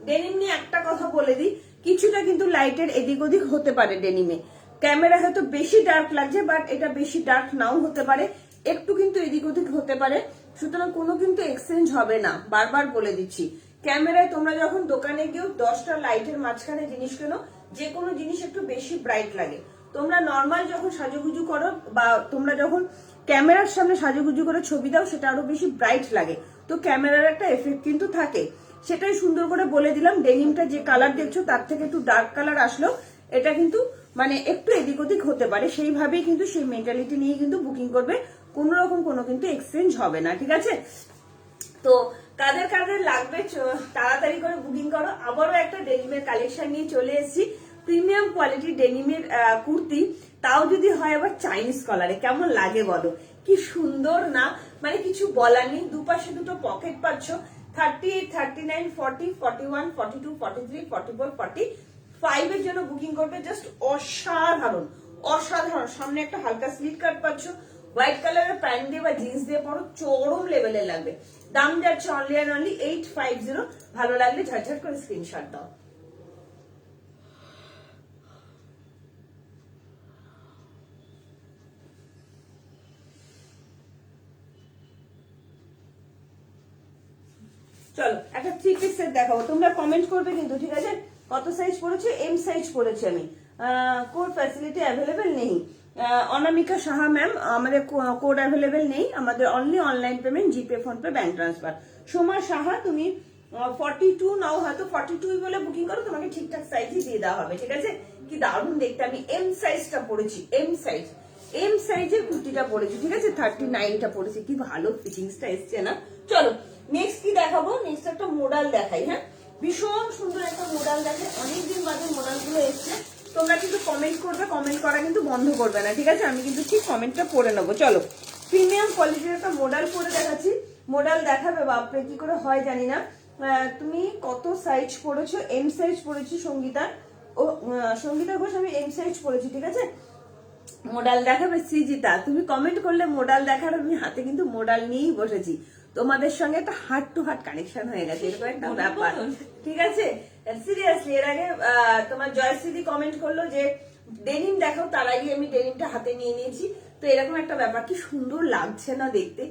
ডেনিম নিয়ে একটা কথা বলে দিই, কিছুটা কিন্তু লাইটের এদিক ওদিক হতে পারে ডেনিমে। ক্যামেরা হয়তো বেশি ডার্ক লাগছে, বাট এটা বেশি ডার্ক নাও হতে পারে, একটু কিন্তু এদিক ওদিক হতে পারে। সুতরাং কোনো কিন্তু এক্সচেঞ্জ হবে না, বারবার বলে দিচ্ছি। ক্যামেরায় তোমরা যখন দোকানে গিয়েও 10টা লাইটের মাঝখানে জিনিস কেনো, যে কোনো জিনিস একটু বেশি ব্রাইট লাগে। তোমরা নর্মাল যখন সাজুগুজু করো বা তোমরা যখন ক্যামেরার সামনে সাজুগুজু করে ছবি দাও, সেটা আরো বেশি ব্রাইট লাগে। তো ক্যামেরার একটা এফেক্ট কিন্তু থাকে, সেটাই সুন্দর করে বলে দিলাম। ডেনিমটা যে কালার দেখছো তার থেকে একটু ডার্ক কালার আসলো, এটা কিন্তু মানে একটু এদিক ওদিক হতে পারে, সেইভাবেই কিন্তু সেই মেন্টালিটি নিয়ে কিন্তু বুকিং করবে। কোন রকম কোনো কিন্তু এক্সচেঞ্জ হবে না, ঠিক আছে? তো কাদের কাদের লাগবে তাড়াতাড়ি করে বুকিং করো। আবারও একটা ডেনিমের কালেকশন নিয়ে চলে এসেছি, প্রিমিয়াম কোয়ালিটি ডেনিমের কুর্তি, তাও যদি হয় আবার চাইনিজ কালারে। কেমন লাগে বলো? কি সুন্দর না, মানে কিছু বলার নেই। দুপাশে দুটো পকেট পাচ্ছ, 38, 39, 40, 41, 42, 43, 44, 45 এর জন্য বুকিং করবে। জাস্ট অসাধারণ অসাধারণ। সামনে একটা হালকা স্লিট কাট পাচ্ছ, হোয়াইট কালারের প্যান্ট দিয়ে বা জিন্স দিয়ে পরো, চরম লেভেলের লাগবে। দাম যাচ্ছে অনলি অ্যান্ড অনলি 850। ভালো লাগলে ঝটঝট করে স্ক্রিনশট দাও। চলো একটা 3 পিস সেট দেখাবো, তোমরা কমেন্ট করবে কিন্তু, ঠিক আছে? কত সাইজ পড়েছে? এম সাইজ পড়েছে আমি। কোড ফ্যাসিলিটি অ্যাভেলেবেল নেই। অনামিকা সাহা ম্যাম, আমাদের কোড অ্যাভেলেবেল নেই, আমাদের only online payment, GPay, PhonePe, bank transfer. Soma Saha, তুমি 42 নাও, হয়তো 42 বলে বুকিং করো, তোমাকে ঠিকঠাক সাইজই দিয়ে দেওয়া হবে, ঠিক আছে? কি দারুণ দেখতে। আমি এম সাইজটা পড়েছি, এম সাইজ, এম সাইজের কুর্তিটা পড়েছি, ঠিক আছে? 39টা পড়েছি, কি ভালো ফিটিংসটা এসছে না? চলো নেক্সট কি দেখাবো? নেক্সট একটা মোডাল দেখাই। হ্যাঁ, ভীষণ সুন্দর একটা মোডাল দেখাই, অনেকদিন বাদে মোডাল গুলো এসছে। তোমরা কিন্তু কমেন্ট করবে, কমেন্ট করা কিন্তু বন্ধ করবে না, ঠিক আছে? আমি কিন্তু ঠিক কমেন্টটা পড়ে নেবো। চলো প্রিমিয়াম কোয়ালিটির একটা মোডাল পরে দেখাচ্ছি। মোডাল দেখাবে বাপরে কি করে হয় জানি না। তুমি কত সাইজ পড়েছো? এম সাইজ পড়েছি সঙ্গীতা, ও সঙ্গীতা ঘোষ, আমি এম সাইজ পড়েছি, ঠিক আছে? মোডাল দেখাবে সৃজিতা, তুমি কমেন্ট করলে মোডাল দেখার, আমি হাতে কিন্তু মোডাল নিয়েই বসেছি। তোমাদের সঙ্গে একটা হার্ট টু হার্ট কানেকশন হয়ে গেছে, এরকম একটা ব্যাপার, ঠিক আছে? সিরিয়াসলি এর আগে তোমার জয়শ্রী কমেন্ট করলো যে ডেনিম দেখাও, তার আগে আমি ডেনিমটা হাতে নিয়ে নিয়েছি। তো এরকম একটা ব্যাপার, কি সুন্দর লাগছে না দেখতে,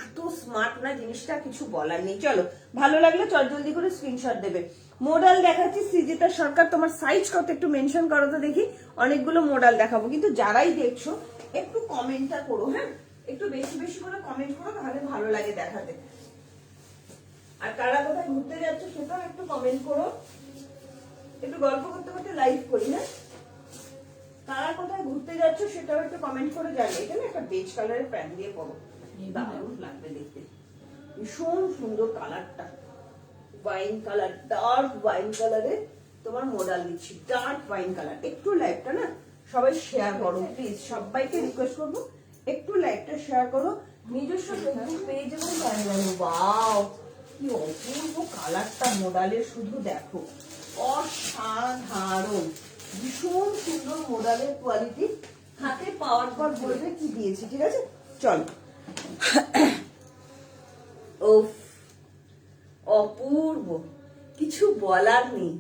এত স্মার্ট না জিনিসটা, কিছু বলার নেই। চলো ভালো লাগলে চটজলদি করে স্ক্রিনশট দেবে। মোডাল দেখাচ্ছি সৃজিতা সরকার, তোমার সাইজ কত একটু মেনশন করো তো দেখি। অনেকগুলো মোডাল দেখাবো, কিন্তু যারাই দেখছো একটু কমেন্টটা করো, হ্যাঁ একটু বেশি বেশি করে কমেন্ট করো, তাহলে ভালো লাগে দেখাতে। আর কারা কোথায় ঘুরতে যাচ্ছ সেটাও একটু কমেন্ট করো, একটু গল্প করতে করতে লাইভ করি। হ্যাঁ, কারা কোথায় ঘুরতে যাচ্ছ সেটাও একটু কমেন্ট করে জানিয়ে। এটা না একটা বেজ কালারের প্যান্ট দিয়ে পরো, দারুণ লাগবে দেখতে, ভীষণ সুন্দর কালারটা, ওয়াইন কালার, ডার্ক ওয়াইন কালারে তোমার মোডাল দিচ্ছি, ডার্ক ওয়াইন কালার। একটু লাইভটা না সবাই শেয়ার করো প্লিজ, সবাইকে রিকোয়েস্ট করবো একটু লাইভটা শেয়ার করো, নিজস্ব ফেসবুক পেজ এবং চ্যানেলে। ওয়াও কি অপূর্ব কালারটা মোডালের, শুধু দেখো, অসাধারণ, ভীষণ সুন্দর মোডালের কোয়ালিটি। হাতে পাওয়ার পর বলবে কি দিয়েছি, ঠিক আছে? চল ও অপূর্ব, কিছু বলার নেই,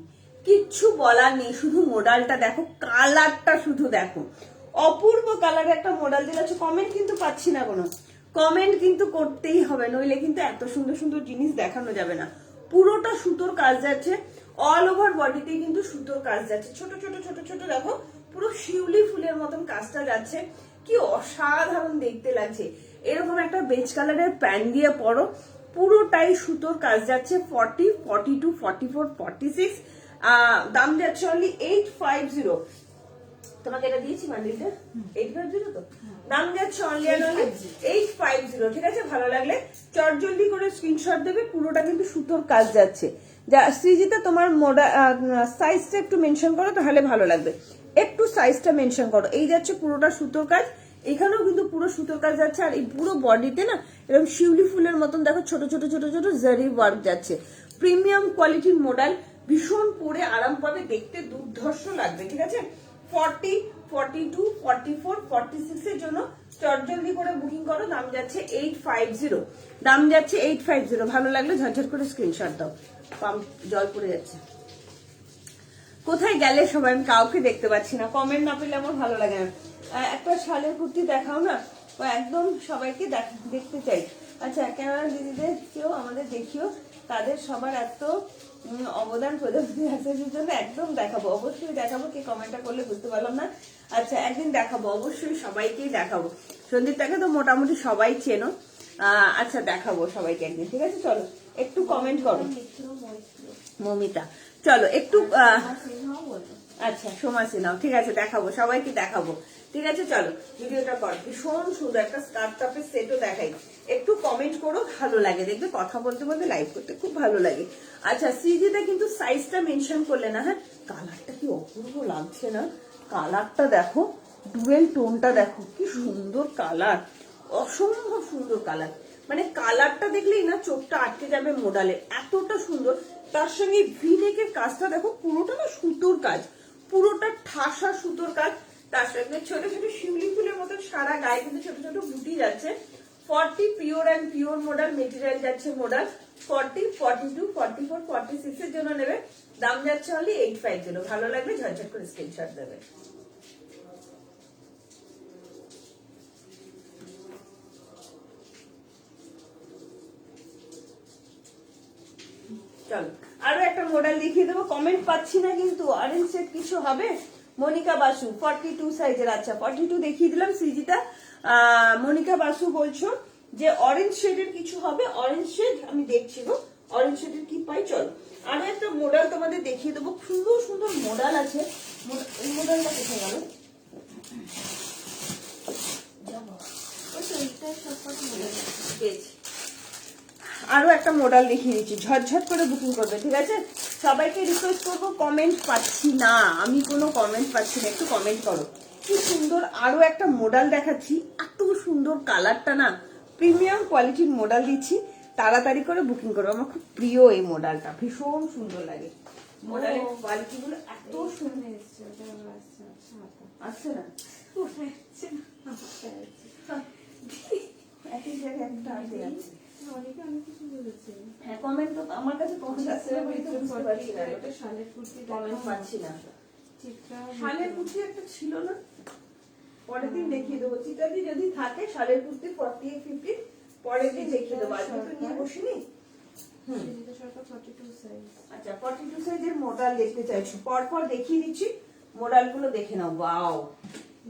কিচ্ছু বলার নেই, শুধু মোডালটা দেখো, কালারটা শুধু দেখো, অপূর্ব কালার একটা মোডাল দিয়েছে। কমেন্ট কিন্তু পাচ্ছি না কোনো, কমেন্ট কিন্তু করতেই হবে, নইলে কিন্তু এত সুন্দর সুন্দর জিনিস দেখানো যাবে না। পুরোটা সুতোর কাজ যাচ্ছে, অল ওভার বডিতে কিন্তু সুতোর কাজ যাচ্ছে, ছোট ছোট ছোট ছোট দেখো, পুরো শিউলি ফুলের মতন কাজটা যাচ্ছে, কি অসাধারণ দেখতে লাগছে। এরকম একটা বেজ কালারের প্যান্ট দিয়ে পরো, পুরোটাই সুতোর কাজ যাচ্ছে। 40, 42, 44, 46 দাম যাচ্ছে অনলি 850। তোমাকে এটা দিয়েছি বান্ডিলটা 850, তো দাম যাচ্ছে অনলি 850, ঠিক আছে? ভালো লাগলে চটজলদি করে স্ক্রিনশট দেবে, পুরোটা কিন্তু সুতোর কাজ যাচ্ছে। যা সৃজিতা তোমার সাইজটা একটু মেনশন করো, তাহলে ভালো লাগবে, একটু সাইজটা মেনশন করো। এই যাচ্ছে পুরোটা সুতোর কাজ, এখানেও কিন্তু পুরো সুতোর কাজ যাচ্ছে, আর এই পুরো বডিতে না এরকম শিউলি ফুলের মতন দেখো ছোট ছোট ছোট ছোট জারি ওয়ার্ক যাচ্ছে। প্রিমিয়াম কোয়ালিটির মডেল, ভীষণ পরে আরাম পাবে, দেখতে দুর্ধর্ষ লাগবে, ঠিক আছে? 40, 42, 44, 46 এর জন্য চটজলদি করে বুকিং করো। দাম যাচ্ছে 850, দাম যাচ্ছে 850। ভালো লাগলে ঝটঝট করে স্ক্রিনশট দাও। পাম্প জল পড়ে যাচ্ছে, কোথায় গেলে সবাই? আমি কাউকে দেখতে পাচ্ছি না, কমেন্ট না পেলে আমার ভালো লাগে না। একটা শালের কুর্তি দেখাও না, একদম সবাইকে দেখতে চাই। আচ্ছা, ক্যামেরা দিদিদের কেউ আমাদের দেখিও, তাদের সবার এত অবদান প্রজাপতি আসার জন্য একদম দেখাবো, অবশ্যই দেখাবো। কে কমেন্টটা করলে বুঝতে পারলাম না। আচ্ছা, একদিন দেখাবো, অবশ্যই সবাইকেই দেখাবো। সন্দীপটাকে তো মোটামুটি সবাই চেনো, আচ্ছা দেখাবো সবাইকে একদিন, ঠিক আছে? চলো একটু কমেন্ট করো। মমিতা, চলো একটু আচ্ছা সোমাসি নাও, ঠিক আছে? দেখাবো, সবাইকে দেখাবো, ঠিক আছে? চলো ভিডিওটা কর। ভীষণ সুন্দর একটা স্কার্ট টপের সেটও দেখাই, একটু কমেন্ট করো, ভালো লাগে দেখবে, কথা বলতে বলতে লাইভ করতে খুব ভালো লাগে। আচ্ছা, সিজিতে কিন্তু সাইজটা মেনশন করলে না। হ্যাঁ, কালারটা কি অপূর্ব লাগছে না? কালারটা দেখো, ডুয়েল টোনটা দেখো, কি সুন্দর কালার, অসম্ভব সুন্দর কালার। মানে কালারটা দেখলেই না চোখটা আটকে যাবে মোডালে, এতটা সুন্দর। তার সঙ্গে ভিনেকের কাজটা দেখো, পুরোটা না সুতোর কাজ, পুরোটা ঠাসা সুতোর কাজ। তার সঙ্গে ছোট ছোট শিউলি ফুলের মতন সারা গায়ে কিন্তু ছোট ছোট বুটি যাচ্ছে। 40 pure and pure modal material যাচ্ছে। মডাল 40, 42, 44, 46 এর জন্য নেবে। দাম যাচ্ছে অনলি 850। ভালো লাগলে ঝটঝট করে স্ক্রিনশট দেবে। চলো আরো একটা মডেল দেখিয়ে দেবো। কমেন্ট পাচ্ছি না কিন্তু। অরেঞ্জ সেট কিছু হবে? মনিকা বাসু 42 সাইজের। আচ্ছা 42 দেখিয়ে দিলাম সৃজিতা। মনিকা বাসু বলছো যে অরেঞ্জ শেডের কিছু হবে। অরেঞ্জ শেড আমি দেখছি গো, অরেঞ্জ শেডের কি পাই। চলো আরো একটা মডেল তোমাদের দেখিয়ে দেবো। সুন্দর সুন্দর মডেল আছে। এই মডেলটা কোথায় গেল? পেয়েছি। আরো একটা মডেল দেখিয়ে দিচ্ছি, ঝটঝট করে বুকিং করবে, ঠিক আছে? সবাইকে রিকোয়েস্ট করবো, কমেন্ট পাচ্ছি না, আমি কোনো কমেন্ট পাচ্ছি না, একটু কমেন্ট করো। কি সুন্দর আরো একটা মডেল দেখাচ্ছি, এত সুন্দর কালারটা না, প্রিমিয়াম কোয়ালিটির মডেল দিচ্ছি, তাড়াতাড়ি করে বুকিং করো। আমার খুব প্রিয় এই মডেলটা, ভীষণ সুন্দর লাগে। মডেলের কোয়ালিটি গুলো এত সুন্দর আসছে না, একই জায়গায় একটা আছে। হ্যাঁ কমেন্ট তো আমার কাছে কমেন্ট আসছে, আমি তো বুঝতে পারছি না, এটা শালের কুর্তি কমেন্ট পাচ্ছি না। শালের কুর্তি একটা ছিল না, পরের দিন দেখিয়ে দেবো। চিতাদি যদি থাকে শালের কুর্তি 48, 50 পরের দিন দেখিয়ে দেবো, আজকে তো নিয়ে বসিনি। আচ্ছা 42 সাইজের মডেল দেখতে চাইছো, পরপর দেখিয়ে দিচ্ছি, মডেল গুলো দেখে নাও। ওয়াও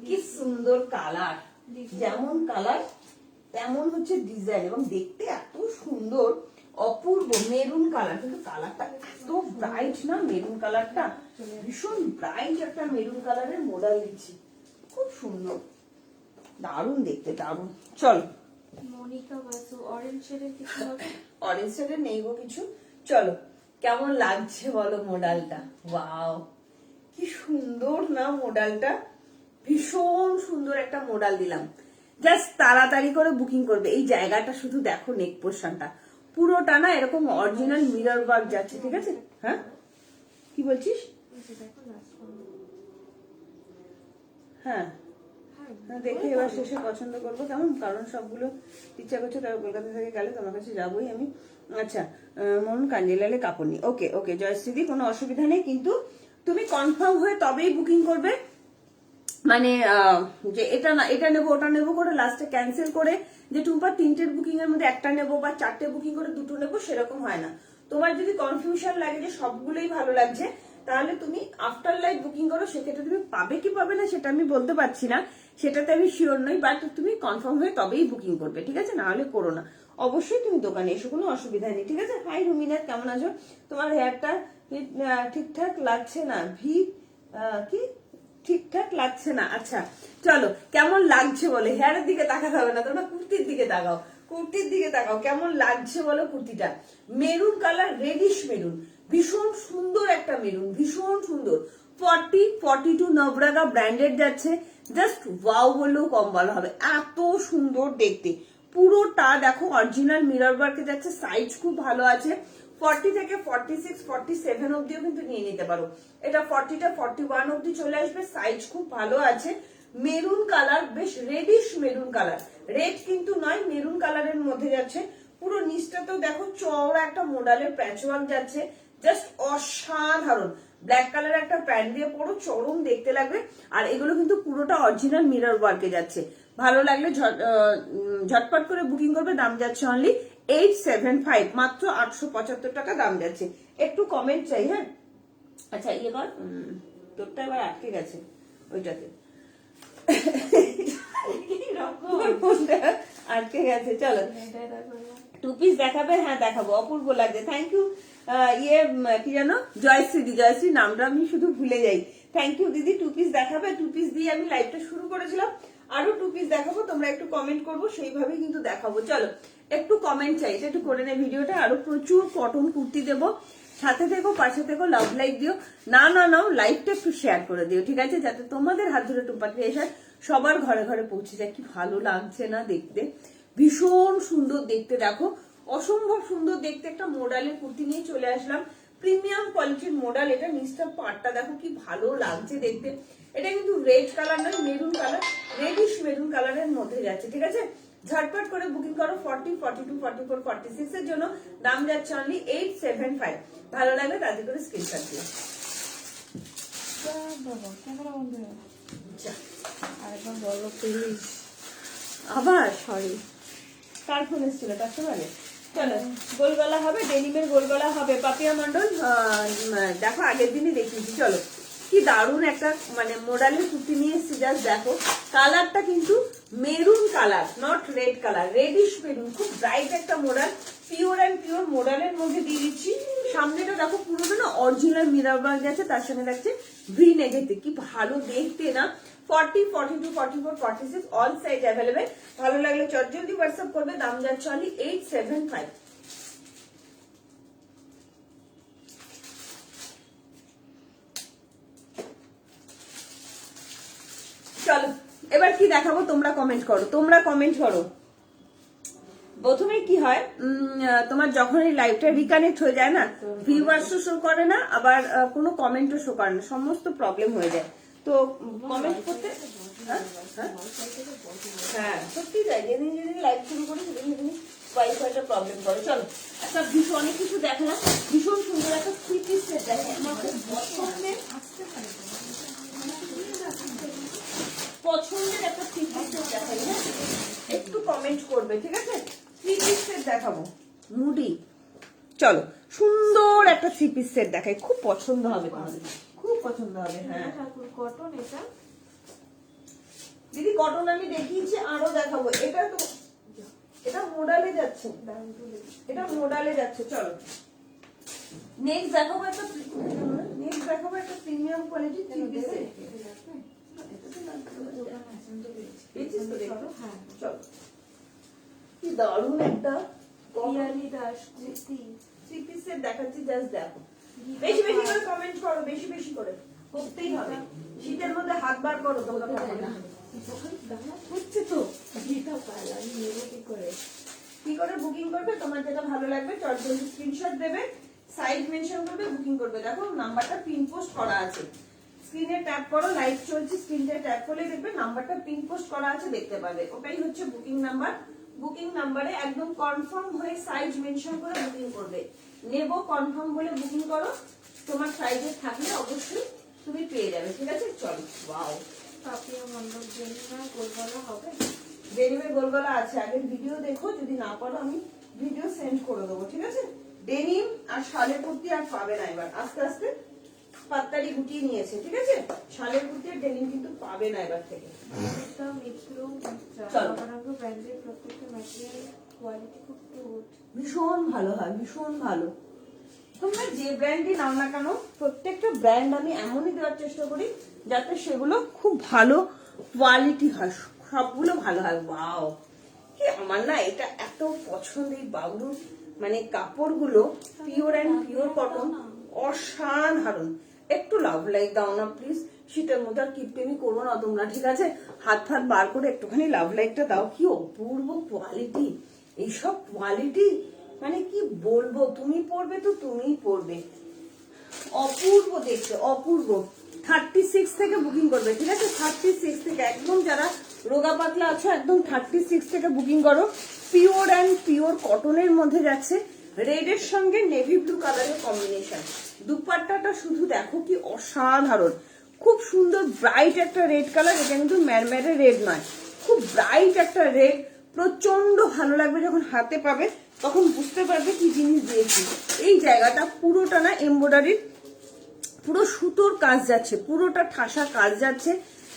কি সুন্দর কালার, যেমন কালার তেমন হচ্ছে ডিজাইন, এবং দেখতে এত সুন্দর, অপূর্ব মেরুন কালার। কিন্তু কালারটা এত ব্রাইট না, মেরুন কালারটা ভীষণ ব্রাইট একটা মেরুন কালারের মডেল দিচ্ছি, খুব সুন্দর, দারুণ দেখতে, দারুণ। চল মনিকা বাসু অরেঞ্জ শেডের কিছু হবে? অরেঞ্জ শেডের নেই গো কিছু। চলো কেমন লাগছে বলো মডেলটা? ওয়াও কি সুন্দর না মডেলটা, ভীষণ সুন্দর একটা মডেল দিলাম। জাস্ট তাড়াতাড়ি করে বুকিং করবে। এই জায়গাটা শুধু দেখো, নেক পোর্শনটা পুরোটা না এরকম অরিজিনাল মিরর ওয়ার্ক যাচ্ছে, ঠিক আছে? হ্যাঁ কি বলছিস? হ্যাঁ দেখে এবার শেষে পছন্দ করবো কেমন, কারণ সবগুলো ইচ্ছা করছে, তবে কলকাতা থেকে গেলে তোমার কাছে যাবোই আমি। আচ্ছা মন কাঞ্জিলালে কাপড় নি, ওকে ওকে জয়শ্রীদি, কোনো অসুবিধা নেই, কিন্তু তুমি কনফার্ম হয়ে তবেই বুকিং করবে। মানে যে এটা না এটা নেবো ওটা নেবো করে লাস্টে ক্যান্সেল করে যে টুম্পা 3টের বুকিং এর মধ্যে একটা নেবো বা 4টে বুকিং করে 2টো নেবো, সেরকম হয় না। তোমার যদি কনফিউশন লাগে যে সবগুলোই ভালো লাগছে, তাহলে তুমি আফটার লাইফ বুকিং করো, সেক্ষেত্রে তুমি পাবে কি পাবে না সেটা আমি বলতে পারছি না, সেটাতে আমি শিওর নই, বাট তুমি কনফার্ম হয়ে তবেই বুকিং করবে, ঠিক আছে? না হলে করো না। অবশ্যই তুমি দোকানে এসো, কোনো অসুবিধা নেই, ঠিক আছে? হাই রুমিনা, কেমন আছো? তোমার হেয়ারটা ঠিকঠাক লাগছে না, কি ঠিকঠাক লাগছে না। আচ্ছা চলো কেমন লাগছে বলে, হেয়ারের দিকে তাকাতে হবে না, তোমরা কুর্তির দিকে তাকাও, কুর্তির দিকে তাকাও, কেমন লাগছে বলো কুর্তিটা। মেরুন কালার, রেডিশ মেরুন, ভীষণ সুন্দর একটা মেরুন, ভীষণ সুন্দর। 40, 42 নবরাগা ব্র্যান্ডেড যাচ্ছে, জাস্ট ওয়াও বললেও কম বলা হবে, এত সুন্দর দেখতে। পুরোটা দেখো অরিজিনাল মিরর ওয়ার্কে যাচ্ছে, সাইজ খুব ভালো আছে। 40 থেকে 46, 47 অব্দিও কিন্তু নিয়ে নিতে পারো। এটা 40টা 41 অব্দি চলে আসবে, সাইজ খুব ভালো আছে। মেরুন কালার, বেশ রেডিশ মেরুন কালার, রেড কিন্তু নয়, মেরুন কালারের মধ্যে যাচ্ছে। পুরো নিচটাতেও দেখো চওড়া একটা মডেলের প্যাচওয়ার্ক যাচ্ছে, জাস্ট অসাধারণ। ব্ল্যাক কালার একটা প্যান্ট দিয়ে পরো, চরম দেখতে লাগবে। আর এগুলো কিন্তু পুরোটা অরিজিনাল মিরর ওয়ার্কে যাচ্ছে। ভালো লাগলে ঝটপট করে বুকিং করবে। দাম যাচ্ছে অনলি 875, মাত্র 875 টাকা দাম যাচ্ছে। একটু কমেন্ট চাই, হ্যাঁ? আচ্ছা ইয়ে কর, তোরটা এবার আটকে গেছে ওইটাতে, আটকে গেছে। চলো 2 পিস দেখাবে? হ্যাঁ দেখাবো, অপূর্ব লাগছে, থ্যাংক ইউ। ইয়ে কি জানো, জয়শ্রী, জয়শ্রী নামটা আমি শুধু ভুলে যাই। থ্যাংক ইউ দিদি, 2 পিস দেখাবে। 2 পিস দিয়ে আমি লাইভটা শুরু করেছিলাম, আরো 2 পিস দেখাবো, তোমরা একটু কমেন্ট করবো, সেইভাবেই কিন্তু দেখাবো। চলো একটু কমেন্ট চাই, একটু করে নে ভিডিওটা। আরো প্রচুর কটন কুর্তি দেবো, সাথে থেকো, পাশে থেকো, লাভ লাইক দিও। না লাইভটা একটু শেয়ার করে দিও, ঠিক আছে? যাতে তোমাদের হাত ধরে টুম্পা ক্রিয়েশন সবার ঘরে ঘরে পৌঁছে যায়। কি ভালো লাগছে না দেখতে, ভীষণ সুন্দর দেখতে, দেখো অসম্ভব সুন্দর দেখতে একটা মোডালের কুর্তি নিয়ে চলে আসলাম। প্রিমিয়াম কোয়ালিটির মোডাল, এটা নিচটা পাটটা দেখো কি ভালো লাগছে দেখতে। এটা কিন্তু রেড কালার নয়, মেরুন কালার, রেডিশ মেরুন কালারের মধ্যে যাচ্ছে, ঠিক আছে। ঝটপট করে বুকিং করো 40, 42, 44, 46 এর জন্য। দাম যাচ্ছে অনলি 875। ভালো লাগলে তাদের করে স্ক্রিনশট দিও। বাবা ক্যামেরা বন্ধ হয়ে গেল। যা। আরেকবার বলো প্লিজ। আবার সরি। কার ফোন এসেছিল কাস্টমারে? চলো, গোলগলা হবে, ডেনিমের গোলগলা হবে। পাপিয়া মন্ডল দেখো আগের দিনই দেখিয়েছি। চলো, কি দারুণ একটা মানে মোডালের কুর্তি নিয়ে এসেছি, জাস্ট দেখো। কালারটা কিন্তু maroon colour, not red colour, radish maroon, খুব ব্রাইট একটা মোডাল। পিওর অ্যান্ড পিওর মোডালের মধ্যে দিয়ে দিচ্ছি। সামনেটা দেখো পুরোটা না অরিজিনাল মিরর ওয়ার্ক আছে, তার সঙ্গে দেখছে ভি নেগেতে, কি ভালো দেখতে না। 40, 42, 44, 46 অল সাইজ অ্যাভেলেবেল। ভালো লাগলে চটজলদি হোয়াটসঅ্যাপ করবে। দাম যাচ্ছে অনলি 875। চলো এবার কি দেখাবো তোমরা কমেন্ট করো, তোমরা কমেন্ট করো। প্রথমে কি হয়, তোমার যখন এই লাইভটা রিকানেক্ট হয়ে যায় না, ভিউয়ার্সও শো করে না, আবার কোনো কমেন্টও শো করে না, সমস্ত প্রবলেম হয়ে যায়। তো কমেন্ট করতে হ্যাঁ সত্যি তাই, যেদিন যেদিন লাইভ শুরু করি সেদিন সেদিন ওয়াইফাইটা প্রবলেম করে। চলো একটা ভীষণ অনেক কিছু দেখলাম, ভীষণ সুন্দর একটা থ্রি পিস সেট দেখে আমার খুব পছন্দের পছন্দের একটা থ্রি পিস সেট দেখাই। হ্যাঁ একটু কমেন্ট করবে, ঠিক আছে। থ্রি পিস সেট দেখাবো মুডি। চলো সুন্দর একটা থ্রি পিস সেট দেখাই, খুব পছন্দ হবে তোমাদের, খুব পছন্দ হবে। হ্যাঁ ঠাকুর কটন এটা। দিদি কটন আমি দেখিয়েছি, আরো দেখাবো। এটা তো এটা মোডালে যাচ্ছে, এটা মোডালে যাচ্ছে। চলো নেক্সট দেখাবো একটা, নেক্সট দেখাবো একটা premium quality three piece set. চলো কি দারুণ একটা Piyali Das kurti. Three piece set দেখাচ্ছি, জাস্ট দেখো। বেশি বেশি করে কমেন্ট করো, বেশি বেশি করে করতেই হবে। শীতের মধ্যে হাত বার করো তোমরা, হচ্ছে তো গীতা পাল আমি নেবো কি করে। কি করে বুকিং করবে, তোমার যেটা ভালো লাগবে চটজলদি স্ক্রিনশট দেবে, সাইজ মেনশন করবে, বুকিং করবে। দেখো নাম্বারটা পিন পোস্ট করা আছে, স্ক্রিনে ট্যাপ করো, লাইভ চলছে, স্ক্রিনে ট্যাপ করলে দেখবে নাম্বারটা পিন পোস্ট করা আছে, দেখতে পাবে। ওটাই হচ্ছে বুকিং নাম্বার। বুকিং নাম্বারে একদম কনফার্ম হয়ে সাইজ মেনশন করে বুকিং করবে। নেব কনফার্ম বলে বুকিং করো, তোমার সাইজে থাকলে অবশ্যই তুমি পেয়ে যাবে, ঠিক আছে। চলো ওয়াও, পাপিয়া মন্ডল জেনিমা গোলগলা হবে। ডেনিমের গোলগলা আছে, আগের ভিডিও দেখো, যদি না পারো আমি ভিডিও সেন্ড করে দেবো, ঠিক আছে। ডেনিম আর শালের কুর্তি আর পাবে না, এবার আস্তে আস্তে পাত্তারি গুটিয়ে নিয়েছে, ঠিক আছে। শালের কুর্তি আর ডেনিম কিন্তু পাবে না এবার থেকে। এটা মিত্র জামাকাপড় ব্র্যান্ডের প্রত্যেকটা ম্যাটেরিয়াল কোয়ালিটি খুব গুড। ভীষণ ভালো হয়, ভীষণ ভালো। তোমরা যে ব্র্যান্ডই নাও না কেন, প্রত্যেকটা ব্র্যান্ড আমি এমনই দেওয়ার চেষ্টা করি যাতে সেগুলো খুব ভালো কোয়ালিটি হয়, সবগুলো ভালো হয়। ওয়াও, কি আমার না এটা এত পছন্দের বাবুর মানে কাপড়গুলো, পিওর অ্যান্ড পিওর কটন, অসাধারণ। একটু লাভ লাইক দাও না প্লিজ, শীতের মধ্যে আর কিপটেমি করবো না তোমরা, ঠিক আছে। হাত ফাত বার করে একটুখানি লাভ লাইকটা দাও, কি অপূর্ব কোয়ালিটি। এইসব কোয়ালিটি মানে কি বলবো, তুমি পরবে তো তুমিই পরবে, অপূর্ব দেখতে, অপূর্ব। 36 থেকে বুকিং করবে, ঠিক আছে। 36 থেকে, একদম যারা রোগা পাতলা আছো একদম 36 থেকে বুকিং করো। পিওর অ্যান্ড পিওর কটনের মধ্যে যাচ্ছে, রেড এর সঙ্গে নেভি ব্লু কালারের কম্বিনেশন। দুপাট্টাটা শুধু দেখো কি অসাধারণ, খুব সুন্দর ব্রাইট একটা রেড কালার। এটা কিন্তু ম্যারম্যারে রেড নয়, খুব ব্রাইট একটা রেড, প্রচন্ড ভালো লাগবে যখন হাতে পাবে, তখন বুঝতে পারবে কি জিনিস দিয়েছি। এই জায়গাটা পুরোটা না এমব্রয়ডারির, পুরো সুতোর কাজ যাচ্ছে, পুরোটা ঠাসা কাজ যাচ্ছে,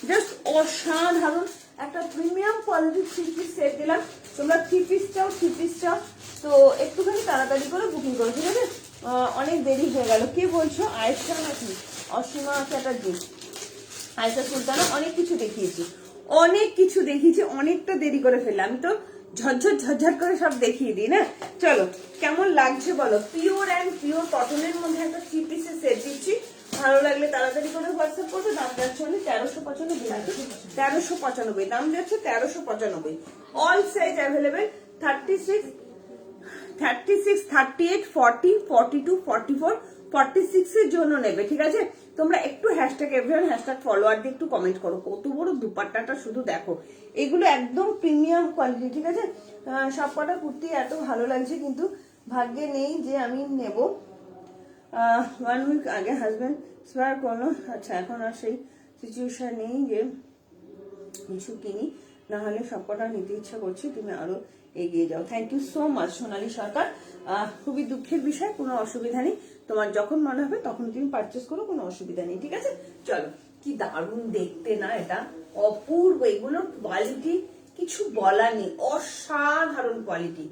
জাস্ট অসাধারণ একটা প্রিমিয়াম কোয়ালিটির থ্রি পিস সেট দিলাম। তোমরা থ্রি পিস চাও, থ্রি পিস চাও তো একটুখানি তাড়াতাড়ি করে বুকিং করো, ঠিক আছে। অনেক দেরি হয়ে গেল। কে বলছো? আয়েশা নাকি অসীমা চ্যাটার্জি? আয়েশা সুলতানা। অনেক কিছু দেখিয়েছি, অনেক কিছু দেখিয়েছি, অনেকটা দেরি করে ফেললাম। আমি তো ঝরঝর ঝরঝর করে সব দেখিয়ে দিই না। চলো কেমন লাগছে বলো। পিওর অ্যান্ড পিওর কটনের মধ্যে একটা থ্রি পিসের সেট দিচ্ছি, ভালো লাগলে তাড়াতাড়ি করে হোয়াটসঅ্যাপ করবে। দাম যাচ্ছে হলে 1395, 1395 দাম যাচ্ছে 1395। অল সাইজ অ্যাভেলেবেল, 36, 38, 40, 42, 44, 46 এর জন্য নেবে, ঠিক আছে? তোমরা একটু হ্যাশট্যাগ এভরিওয়ান হ্যাশট্যাগ ফলোয়ার দিয়ে একটু কমেন্ট করো। কত বড় দুপাট্টাটা শুধু দেখো, এগুলো একদম প্রিমিয়াম কোয়ালিটি, ঠিক আছে? সবকটা কুর্তি এত ভালো লাগছে, কিন্তু ভাগ্যে নেই যে আমি নেব। 1 উইক আগে হাজব্যান্ড স্পার করলো। আচ্ছা, এখন আর সেই সিচুয়েশন নেই যে কিছু কিনি, না হলে সবকটা নিতে ইচ্ছা করছে। তুমি আরো এগিয়ে যাও। থ্যাংক ইউ সো মাচ সোনালী সরকার। খুবই দুঃখের বিষয়, কোনো অসুবিধা নেই, তোমার যখন মনে হবে তখন তুমি পারচেস করো, কোনো অসুবিধা নেই, ঠিক আছে? চলো, কি দারুণ দেখতে না, এটা অপূর্ব। এগুলোর কোয়ালিটি কিছু বলার নেই, অসাধারণ কোয়ালিটি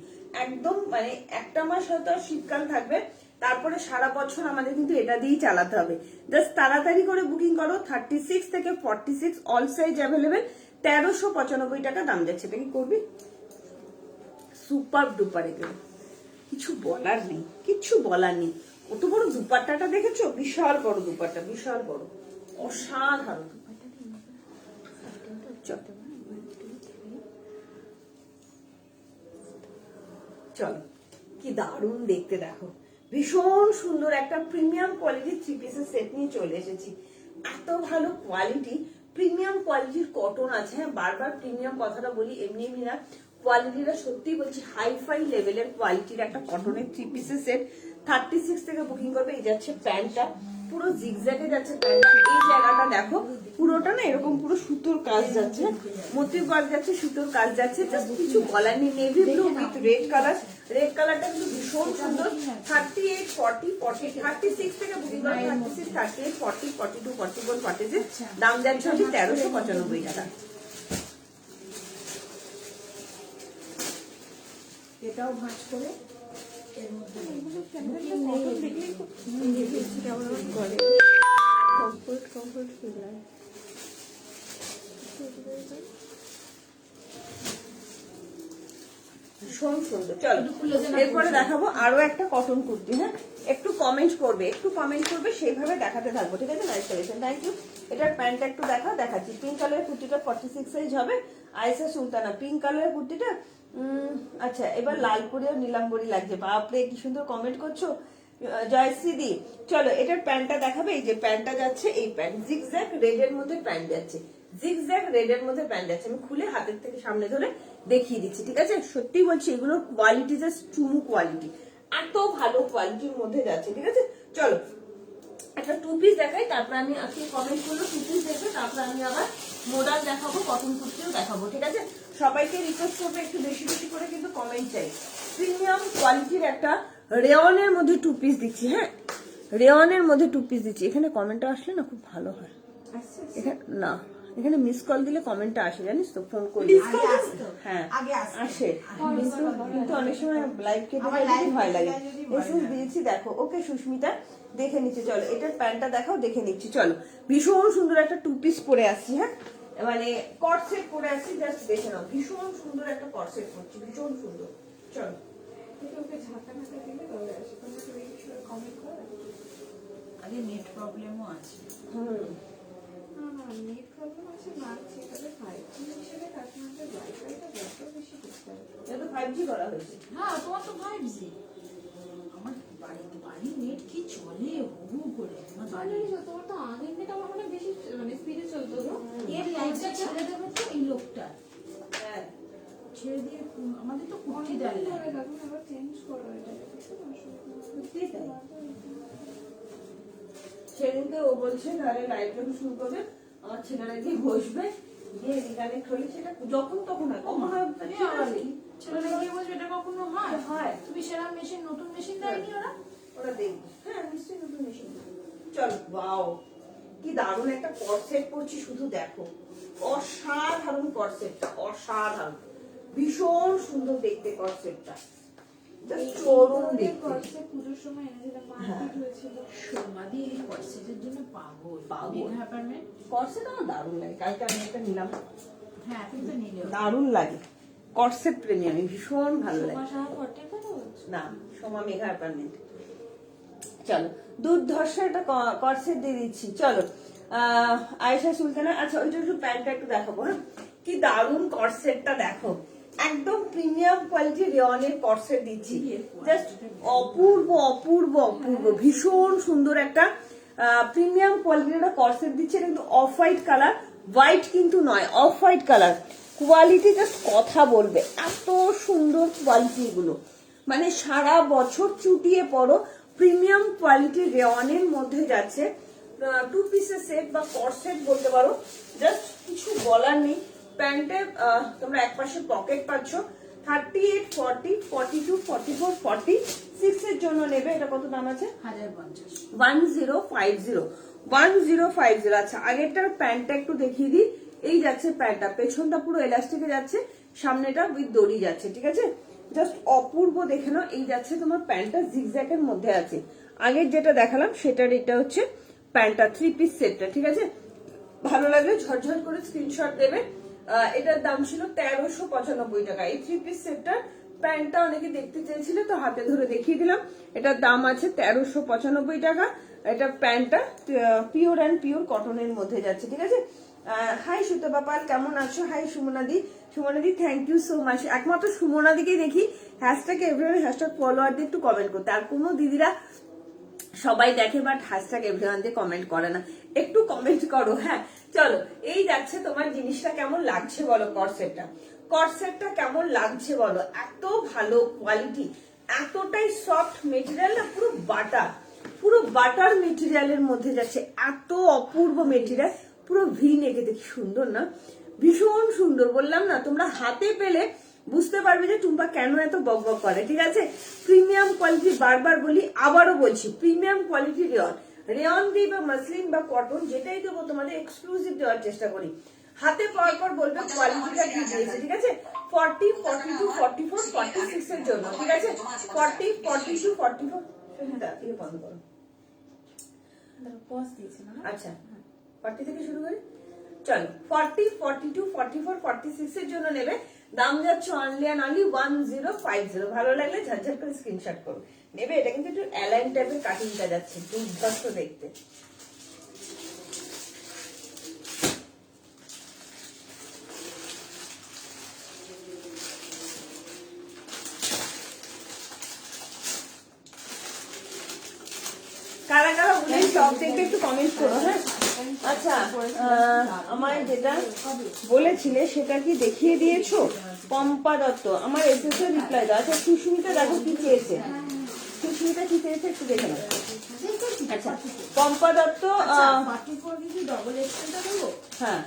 একদম। মানে একটা মাস হয়তো শীতকাল থাকবে, তারপরে সারা বছর আমাদের কিন্তু এটা দিয়েই চালাতে হবে। জাস্ট তাড়াতাড়ি করে বুকিং করো। 36 থেকে 46 অল সাইজ অ্যাভেলেবেল, 1395 টাকা দাম যাচ্ছে। এটা কি করবি? সুপার ডুপার, এগুলো কিছু বলার নেই, কিছু বলার নেই। কত বড় দুপাট্টাটা দেখেছো? বিশাল বড় দুপাট্টা, বিশাল বড়, অসাধারণ। চলো, কি দারুণ দেখতে দেখো, ভীষণ সুন্দর একটা প্রিমিয়াম কোয়ালিটির 3 পিসের সেট নিয়ে চলে এসেছি। এত ভালো কোয়ালিটি, প্রিমিয়াম কোয়ালিটির কটন আছে। হ্যাঁ, বারবার প্রিমিয়াম কথাটা বলি, এমনি এমনি না, কোয়ালিটিটা সত্যি বলছি হাইফাই লেভেলের কোয়ালিটির একটা কটনের 3 পিসের সেট। 36 থেকে বুকিং করবে। এই যাচ্ছে প্যান্টটা, পুরো জিগজ্যাগে যাচ্ছে প্যান্টটা। এই জায়গাটা দেখো, পুরোটা না এরকম পুরো সুতোর কাজ যাচ্ছে, মোটিভ ওয়ার্ক যাচ্ছে, সুতোর কাজ যাচ্ছে। জাস্ট কিছু বলার নেই। Navy blue with red colour, red কালারটা কিন্তু ভীষণ সুন্দর। 38, 40, 40, 36 থেকে বুকিং করবে। 36, 38, 40, 42, 41, 46 দাম যাচ্ছে হচ্ছে 1395 টাকা। এটাও ভাঁজ করে এর মধ্যে কমফোর্ট ফিল হয়। ভীষণ সুন্দর। চলো, এরপরে দেখাবো আরো একটা কটন কুর্তি। হ্যাঁ, একটু কমেন্ট করবে, একটু কমেন্ট করবে, সেইভাবে দেখাতে থাকবো, ঠিক আছে? Nice collection, thank you. এটার প্যান্টটা একটু দেখাচ্ছি। পিঙ্ক কালারের কুর্তিটা 46 সাইজ হবে। আইসা সুলতানা পিঙ্ক কালারের কুর্তিটা। আচ্ছা, এবার লালপুরেও নীলাম্বরী লাগছে। বাপরে, কি সুন্দর কমেন্ট করছো জয়শ্রী দি। চলো, এটার প্যান্টটা দেখাবে। এই যে প্যান্টটা যাচ্ছে, এই প্যান্ট জিগজ্যাগ রেড এর মধ্যে প্যান্ট যাচ্ছে, জিগজ্যাগ রেড এর মধ্যে প্যান্ট যাচ্ছে। আমি খুলে হাতের থেকে সামনে ধরে দেখিয়ে দিচ্ছি, ঠিক আছে? সত্যি বলছি, এগুলোর কোয়ালিটি জাস্ট চুমু কোয়ালিটি, এত ভালো কোয়ালিটির মধ্যে যাচ্ছে, ঠিক আছে? চলো, একটা 2 পিস দেখাই, তারপর আমি আজকে কমেন্ট করলো 2 পিস দেখবে, তারপর আমি আবার মোডাল দেখাবো, কটন কুর্তিও দেখাবো, ঠিক আছে? সবাইকে রিকোয়েস্ট করবে একটু বেশি বেশি করে কিন্তু কমেন্ট চাই। প্রিমিয়াম কোয়ালিটির একটা রেওনের মধ্যে 2 পিস দিচ্ছি। হ্যাঁ, রেওনের মধ্যে 2 পিস দিচ্ছি। এখানে কমেন্টটা আসলে না খুব ভালো হয়। এখানে না, এখানে মিস কল দিলে কমেন্টটা আসে, জানিস তো? ফোন করলে হ্যাঁ আসে, কিন্তু অনেক সময় লাইভ কেটে ভয় লাগে। এসএস দিয়েছি, দেখো। ওকে সুস্মিতা, দেখে নিচ্ছি। চলো, এটার প্যান্টটা দেখাও, দেখে নিচ্ছি। চলো, ভীষণ সুন্দর একটা 2 পিস পরে আসছি। হ্যাঁ, মানে কটসেট পরে আসছি, জাস্ট দেখে নাও। ভীষণ সুন্দর একটা কটসেট পরছি, ভীষণ সুন্দর। চলো, আগে নেট প্রবলেমও আছে। নেট প্রবলেম আছে মানছি, তবে 5G হিসেবে কাস্টমারদের ওয়াইফাইটা যত বেশি ডিস্টার্ব। এটা তো 5G করা হয়েছে। হ্যাঁ, তোমার তো 5G। আমার বাড়ির নেট কি চলে হু করে। আমার বাড়ি তোমার তো আগের নেট আমার মনে হয় বেশি মানে স্পিডে চলতো গো। এর লাইটটা ছেড়ে দেবে তো, এই লোকটা হ্যাঁ, ছেড়ে দিয়ে আমাদের তো কুর্তি দেয় না। তখন আবার চেঞ্জ করো এটা, কিছু সত্যি তাই। সেদিনকে ও বলছে তাহলে লাইভ যখন শুরু করবে, আমার ছেলেরা গিয়ে বসবে, গিয়ে রিকানেক্ট হলে সেটা যখন তখন হয়, কখন হয় ছেলেরা গিয়ে বলছে এটা কখনো হয়? হয়। তুমি সেরা মেশিন, নতুন মেশিন দেয়নি ওরা? ওরা দেখবে। হ্যাঁ, নিশ্চয়ই নতুন মেশিন। চল, ওয়াও, কি দারুণ একটা কর্সেট পরছি, শুধু দেখো। অসাধারণ কর্সেটটা, অসাধারণ, ভীষণ সুন্দর দেখতে কর্সেটটা। চরম দেখতে। পুজোর সময় এনেছিলাম, মার্কেট হয়েছিল। সোমাদি এই কর্সেটের জন্য পাগল। পাগল। অ্যাপার্টমেন্ট কর্সেট আমার দারুণ লাগে। কালকে আমি একটা নিলাম, হ্যাঁ, তুমি তো নিলে। দারুণ লাগে। কর্সেট প্রেমী আমি, ভীষণ ভালো লাগে। তোমার সাহা 40 কথা বলছো? না, সোমা মেঘা অ্যাপার্টমেন্ট। চলো, দুর্ধর্ষ একটা কর্সেট দিয়ে দিচ্ছি। চলো আয়েশা সুলতানা, আচ্ছা ওইটা একটু প্যান্টটা একটু দেখাবো। হ্যাঁ, কি দারুন কর্সেটটা দেখো, একদম প্রিমিয়াম কোয়ালিটি রেয়নের কর্সেট দিচ্ছি, জাস্ট অপূর্ব অপূর্ব অপূর্ব, ভীষণ সুন্দর একটা প্রিমিয়াম কোয়ালিটির একটা কর্সেট দিচ্ছে। এটা কিন্তু অফ হোয়াইট কালার, হোয়াইট কিন্তু নয়, off white colour. Quality just কথা বলবে, এত সুন্দর কোয়ালিটি এগুলো, মানে সারা বছর চুটিয়ে পড়ো, প্রিমিয়াম কোয়ালিটি রেওয়ানের মধ্যে যাচ্ছে। 2 পিসের সেট বা কট সেট বলতে পারো, জাস্ট কিছু বলার নেই। প্যান্টে তোমরা এক পাশে পকেট পাচ্ছ। 38, 40, 42, 44, 46 এর জন্য নেবে। এটা কত দাম আছে? 1050 1050। আচ্ছা আগেরটার প্যান্টটা একটু দেখিয়ে দিই। এই যাচ্ছে প্যান্টটা, পেছনটা পুরো এলাস্টিকে যাচ্ছে, সামনেটা উইথ দড়ি যাচ্ছে, ঠিক আছে, জাস্ট অপূর্ব দেখে নাও। এই যাচ্ছে তোমার প্যান্টটা জিগজ্যাগের মধ্যে আছে। আগের যেটা দেখালাম সেটার এটা হচ্ছে প্যান্টটা, 3 পিস সেটটা, ঠিক আছে। ভালো লাগলে ঝরঝর করে স্ক্রিনশট দেবে। এটার দাম ছিল 1395 টাকা। এই 3 পিস সেটটার প্যান্টটা অনেকে দেখতে চেয়েছিল, তো হাতে ধরে দেখিয়ে দিলাম। এটার দাম আছে 1395 টাকা। এটা প্যান্টটা পিওর অ্যান্ড পিওর কটনের মধ্যে যাচ্ছে, ঠিক আছে। হাই সুতপা পাল, কেমন আছো? হাই সুমনাদি, সুমনাদি থ্যাংক ইউ সো মাচ। একমাত্র সুমনাদিকে দেখি হ্যাশট্যাগ এভরিওয়ান, হ্যাশট্যাগ ফলোয়ার দিয়ে একটু কমেন্ট করতে, আর কোনো দিদিরা সবাই দেখে বাট হ্যাশট্যাগ এভরিওয়ান দিয়ে কমেন্ট করে না, একটু কমেন্ট করো। হ্যাঁ চলো, এই যাচ্ছে তোমার জিনিসটা কেমন লাগছে বলো, কর্সেটটা, কর্সেটটা কেমন লাগছে বলো, এত ভালো কোয়ালিটি, এতটাই সফট মেটেরিয়াল না, পুরো বাটার মেটেরিয়ালের মধ্যে যাচ্ছে, এত অপূর্ব মেটেরিয়াল, পুরো ভি নেকে, দেখি সুন্দর না, ভীষণ সুন্দর। বললাম না, তোমরা হাতে পেলে বুঝতে পারবে যে টুম্পা কেন এত বক বক করে, ঠিক আছে। প্রিমিয়াম কোয়ালিটি, বারবার বলি, আবারও বলছি, প্রিমিয়াম কোয়ালিটি রেয়ন দিই বা মাসলিন বা কটন, যেটাই দেবো তোমাদের এক্সক্লুসিভ দেওয়ার চেষ্টা করি। হাতে পাওয়ার পর বলবে কোয়ালিটিটা কি দিয়েছে, ঠিক আছে। 40, 42, 44, 46 এর জন্য, ঠিক আছে। 40, 42, 44 বন্ধ করো। আচ্ছা 40 থেকে শুরু করি, চলো। 40, 42, 44, 46 এর জন্য নেবে। দাম যাচ্ছে অনলি অ্যান্ড অনলি 1050। ভালো লাগলে ঝরঝর করে স্ক্রিনশট করো, নেবে। এটা কিন্তু একটু অ্যালাইন টাইপের কাটিংটা যাচ্ছে, দুর্ধর্ষ দেখতে। কারা কারা বলে সব দেখে একটু কমেন্ট করো। হ্যাঁ আচ্ছা, আমার যেটা বলেছিলে সেটা কি দেখিয়ে দিয়েছো? পম্পা দত্ত আমার এসএস এর রিপ্লাই দাও। আচ্ছা সুস্মিতা দেখো কি চেয়েছে, সুস্মিতা কি চেয়েছে একটু দেখে নাও। আচ্ছা পম্পা দত্ত, হ্যাঁ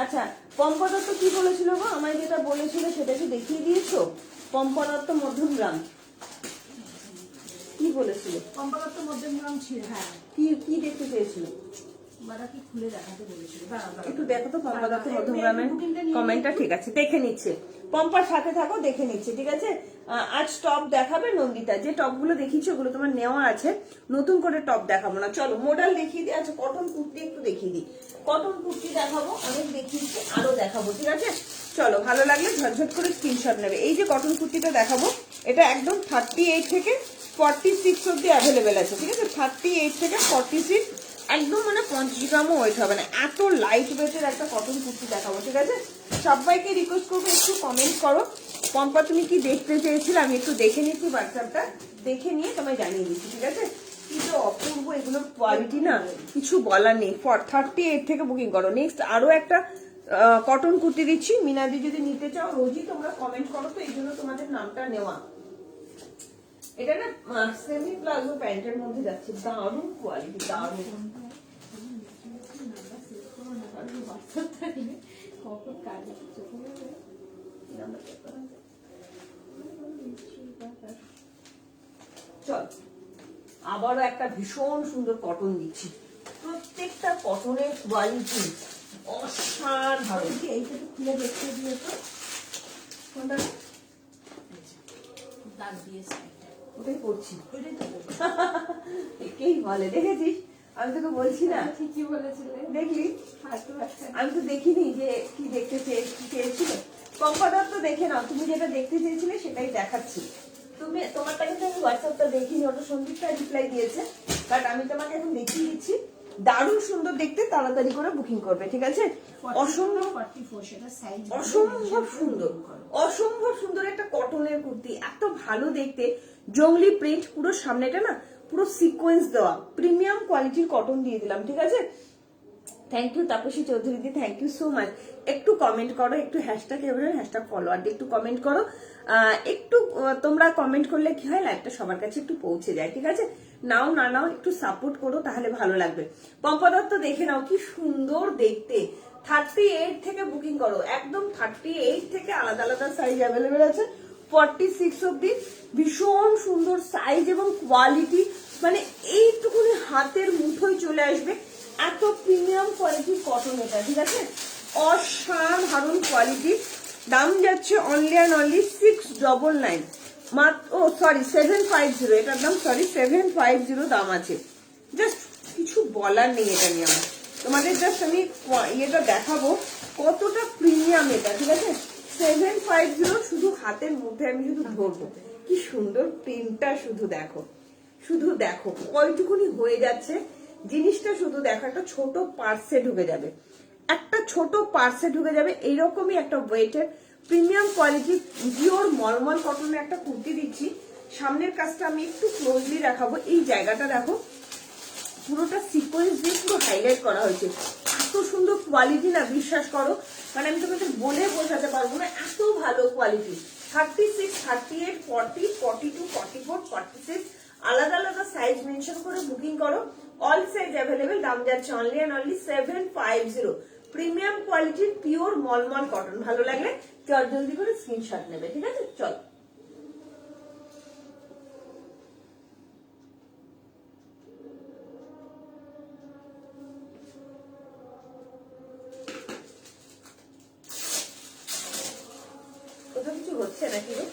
আচ্ছা পম্পা দত্ত কি বলেছিল গো? আমায় যেটা বলেছিল সেটা কি দেখিয়ে দিয়েছো? পম্পা দত্ত মধ্যমগ্রাম কি বলেছিল? পম্পা দত্ত মধ্যমগ্রাম ছিল, হ্যাঁ। কি দেখতে চেয়েছিল? কি খুলে দেখাতে বলেছিল, একটু দেখো তো পম্পা দত্ত মধ্যমগ্রামের কমেন্টটা, ঠিক আছে দেখে নিচ্ছে। পম্পার সাথে থাকো, দেখে নিচ্ছে, ঠিক আছে। আজ টপ দেখাবে নন্দিতা, যে টপগুলো দেখিয়েছো ওগুলো তোমার নেওয়া আছে, নতুন করে টপ দেখাবো না। চলো মডেল দেখিয়ে দিই। আচ্ছা কটন কুর্তি একটু দেখিয়ে দিই, কটন কুর্তি দেখাবো, অনেক দেখিয়েছি, আরো দেখাবো, ঠিক আছে। চলো ভালো লাগলে ঝটঝট করে স্ক্রিনশট নেবে। এই যে কটন কুর্তিটা দেখাবো, এটা একদম 38 থেকে 46 অব্দি অ্যাভেলেবেল আছে, ঠিক আছে। 38 থেকে 46, একদম মানে 50 গ্রামও ওয়েট হবে না, এত লাইট ওয়েটের একটা কটন কুর্তি দেখাবো, ঠিক আছে। সবাইকে রিকোয়েস্ট করবো একটু কমেন্ট করো, পম্পা তুমি কি দেখতে চেয়েছিলে, আমি একটু দেখে নিচ্ছি হোয়াটসঅ্যাপটা, দেখে নিয়ে তোমায় জানিয়ে দিচ্ছি, ঠিক আছে। কিন্তু অপূর্ব এগুলোর কোয়ালিটি না, কিছু বলার নেই। 38 থেকে বুকিং করো। নেক্সট আরো একটা কটন কুর্তি দিচ্ছি, মিনাদি যদি নিতে চাও রোজই তোমরা কমেন্ট করো, তো এই জন্য তোমাদের নামটা নেওয়া। এটা না সেমি প্লাজো প্যান্টের মধ্যে যাচ্ছে, দারুণ কোয়ালিটি, দারুণ। চল আবারও একটা ভীষণ সুন্দর কটন দিচ্ছি, প্রত্যেকটা কটনের কোয়ালিটি অসাধারণ। এইটা তো খুলে দেখতে দিয়ে তো কোনটা দাগ দিয়েছে, ওটাই করছি, ওইটাই তো একেই বলে, দেখেছিস? আমি তোকে বলছি না, ঠিকই বলেছিলে, দেখলি? আমি তো দেখিনি যে কি দেখতে চেয়েছিল। পম্পা দত্ত দেখে নাও, তুমি যেটা দেখতে চেয়েছিলে সেটাই দেখাচ্ছি। তোমারটা কিন্তু আমি হোয়াটসঅ্যাপটা দেখিনি, ওটা সন্দীপটা রিপ্লাই দিয়েছে, বাট আমি তোমাকে এখন দেখিয়ে দিচ্ছি। দারুণ সুন্দর দেখতে, তাড়াতাড়ি করে বুকিং করবে, ঠিক আছে? অসম্ভব অসম্ভব সুন্দর, অসম্ভব সুন্দর একটা কটনের কুর্তি, এত ভালো দেখতে, জংলি প্রিন্ট, পুরো সামনেটা না পুরো সিকোয়েন্স দেওয়া, প্রিমিয়াম কোয়ালিটির কটন দিয়ে দিলাম, ঠিক আছে? থ্যাংক ইউ তাপসী চৌধুরী দি, থ্যাংক ইউ সো মাচ। একটু কমেন্ট করো, একটু হ্যাশট্যাগ এভাবে হ্যাশট্যাগ ফলোয়ার দিয়ে একটু কমেন্ট করো। একটু তোমরা কমেন্ট করলে কি হয়, লাইভটা সবার কাছে একটু পৌঁছে যায়, ঠিক আছে? নাও না নাও, একটু সাপোর্ট করো, তাহলে ভালো লাগবে। পম্পা দত্ত দেখে নাও, কি সুন্দর দেখতে। 38 থেকে বুকিং করো, একদম 38 থেকে আলাদা আলাদা সাইজ অ্যাভেলেবেল আছে, 46 অব্দি। ভীষণ সুন্দর সাইজ এবং কোয়ালিটি, মানে এইটুকুনি হাতের মুঠোয় চলে আসবে, এত প্রিমিয়াম কোয়ালিটির কটন এটা, ঠিক আছে? অসাধারণ কোয়ালিটি। দাম যাচ্ছে অনলি অ্যান্ড অনলি 699 মাত্র, ও সরি 750, এটার দাম সরি 750 দাম আছে। জাস্ট কিছু বলার নেই এটা নিয়ে আমার, তোমাদের জাস্ট আমি ইয়েটা দেখাবো কতটা প্রিমিয়াম এটা, ঠিক আছে? 750, শুধু হাতের মুঠে আমি শুধু ধরবো, কি সুন্দর প্রিন্টটা, শুধু দেখো, শুধু দেখো কয়টুকুনি হয়ে যাচ্ছে জিনিসটা, শুধু দেখো। একটা ছোট পার্সে ঢুকে যাবে, একটা ছোট পার্সে ঢুকে যাবে, এইরকমই একটা ওয়েটের প্রিমিয়াম কোয়ালিটি পিওর মলমল কটনের একটা কুর্তি দিচ্ছি। সামনের কাজটা আমি একটু ক্লোজলি দেখাবো, এই জায়গাটা দেখো, পুরোটা সিকোয়েন্স দিয়ে পুরো হাইলাইট করা হয়েছে, এত সুন্দর কোয়ালিটি না, বিশ্বাস করো, মানে আমি তোমাদের বলে বোঝাতে পারবো না, এত ভালো কোয়ালিটি। 36, 38, 40, 42, 44, 46 আলাদা আলাদা সাইজ মেনশন করে বুকিং করো, অল সাইজ অ্যাভেলেবেল। দাম যাচ্ছে অনলি অ্যান্ড অনলি 750, প্রিমিয়াম কোয়ালিটির পিওর মলমল কটন। ভালো লাগলে জলদি করে স্ক্রিনশট নেবে, ঠিক আছে? চল কোথাও কিছু হচ্ছে নাকি রে?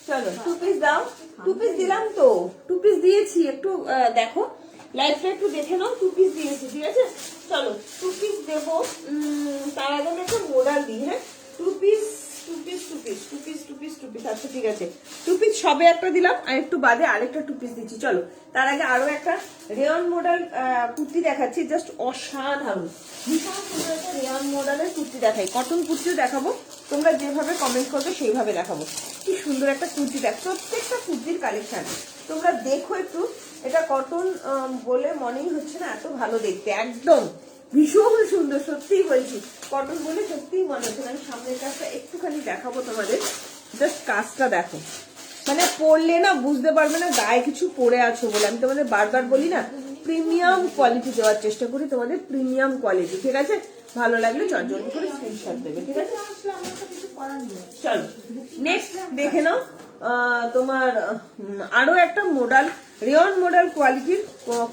চলো 2 পিস দাও, 2 পিস দিলাম তো, 2 পিস দিয়েছি, একটু দেখো লাইভটা একটু দেখে নাও, 2 পিস দিয়েছি, ঠিক আছে? চলো 2 পিস দেবো, তার আগে আমি একটা মোডাল দিই, হ্যাঁ? 2 piece, 2 piece, 2 piece, 2 piece, 2 piece, 2 piece, আচ্ছা ঠিক আছে, 2 পিস সবে একটা দিলাম, আর একটু বাদে আরেকটা 2 পিস দিচ্ছি। চলো তার আগে আরো একটা রেয়ন মডেল কুর্তি দেখাচ্ছি, জাস্ট অসাধারণ, ভীষণ সুন্দর একটা রেয়ন মডেলের কুর্তি দেখাই, কটন কুর্তিও দেখাবো, তোমরা যেভাবে কমেন্ট করবে সেইভাবে দেখাবো। কি সুন্দর একটা কুর্তি দেখ, প্রত্যেকটা কুর্তির কালেকশন তোমরা দেখো একটু, এটা কটন বলে মনেই হচ্ছে না, এত ভালো দেখতে, একদম ভীষণ সুন্দর, সত্যিই বলছি, কটন বলে সত্যিই মনে হচ্ছে। আমি সামনের কাজটা একটুখানি দেখাবো তোমাদের, জাস্ট কাজটা দেখো, মানে পরলে না বুঝতে পারবে না গায়ে কিছু পরে আছো বলে। আমি তোমাদের বারবার বলি না, প্রিমিয়াম কোয়ালিটি দেওয়ার চেষ্টা করি তোমাদের, প্রিমিয়াম কোয়ালিটি, ঠিক আছে? ভালো লাগলে জলদি করে স্ক্রিনশট দেবে, ঠিক আছে? চলো নেক্সট দেখে নাও, তোমার আরো একটা মডেল রেয়ন মডেল কোয়ালিটির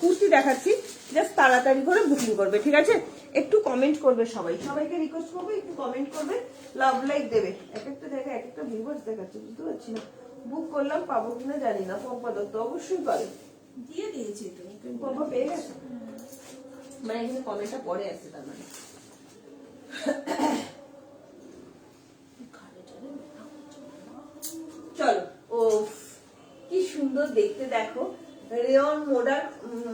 কুর্তি দেখাচ্ছি, জাস্ট তাড়াতাড়ি করে বুকিং করবে, ঠিক আছে? একটু কমেন্ট করবে, সবাইকে রিকোয়েস্ট করবে একটু কমেন্ট করবে, লাভ লাইক দেবে। এক একটা জায়গায় এক একটা ভিউয়ার্স দেখাচ্ছে, বুঝতে পারছি না, বুক করলাম পাবো কিনা জানি না। পম্পা দত্ত অবশ্যই পাবে, দিয়ে দিয়েছি তো, পম্পা পেয়ে গেছে, মানে এখানে কমেন্টটা পরে আসছে, তার মানে চলো। ও কি সুন্দর দেখতে দেখো, রেয়ন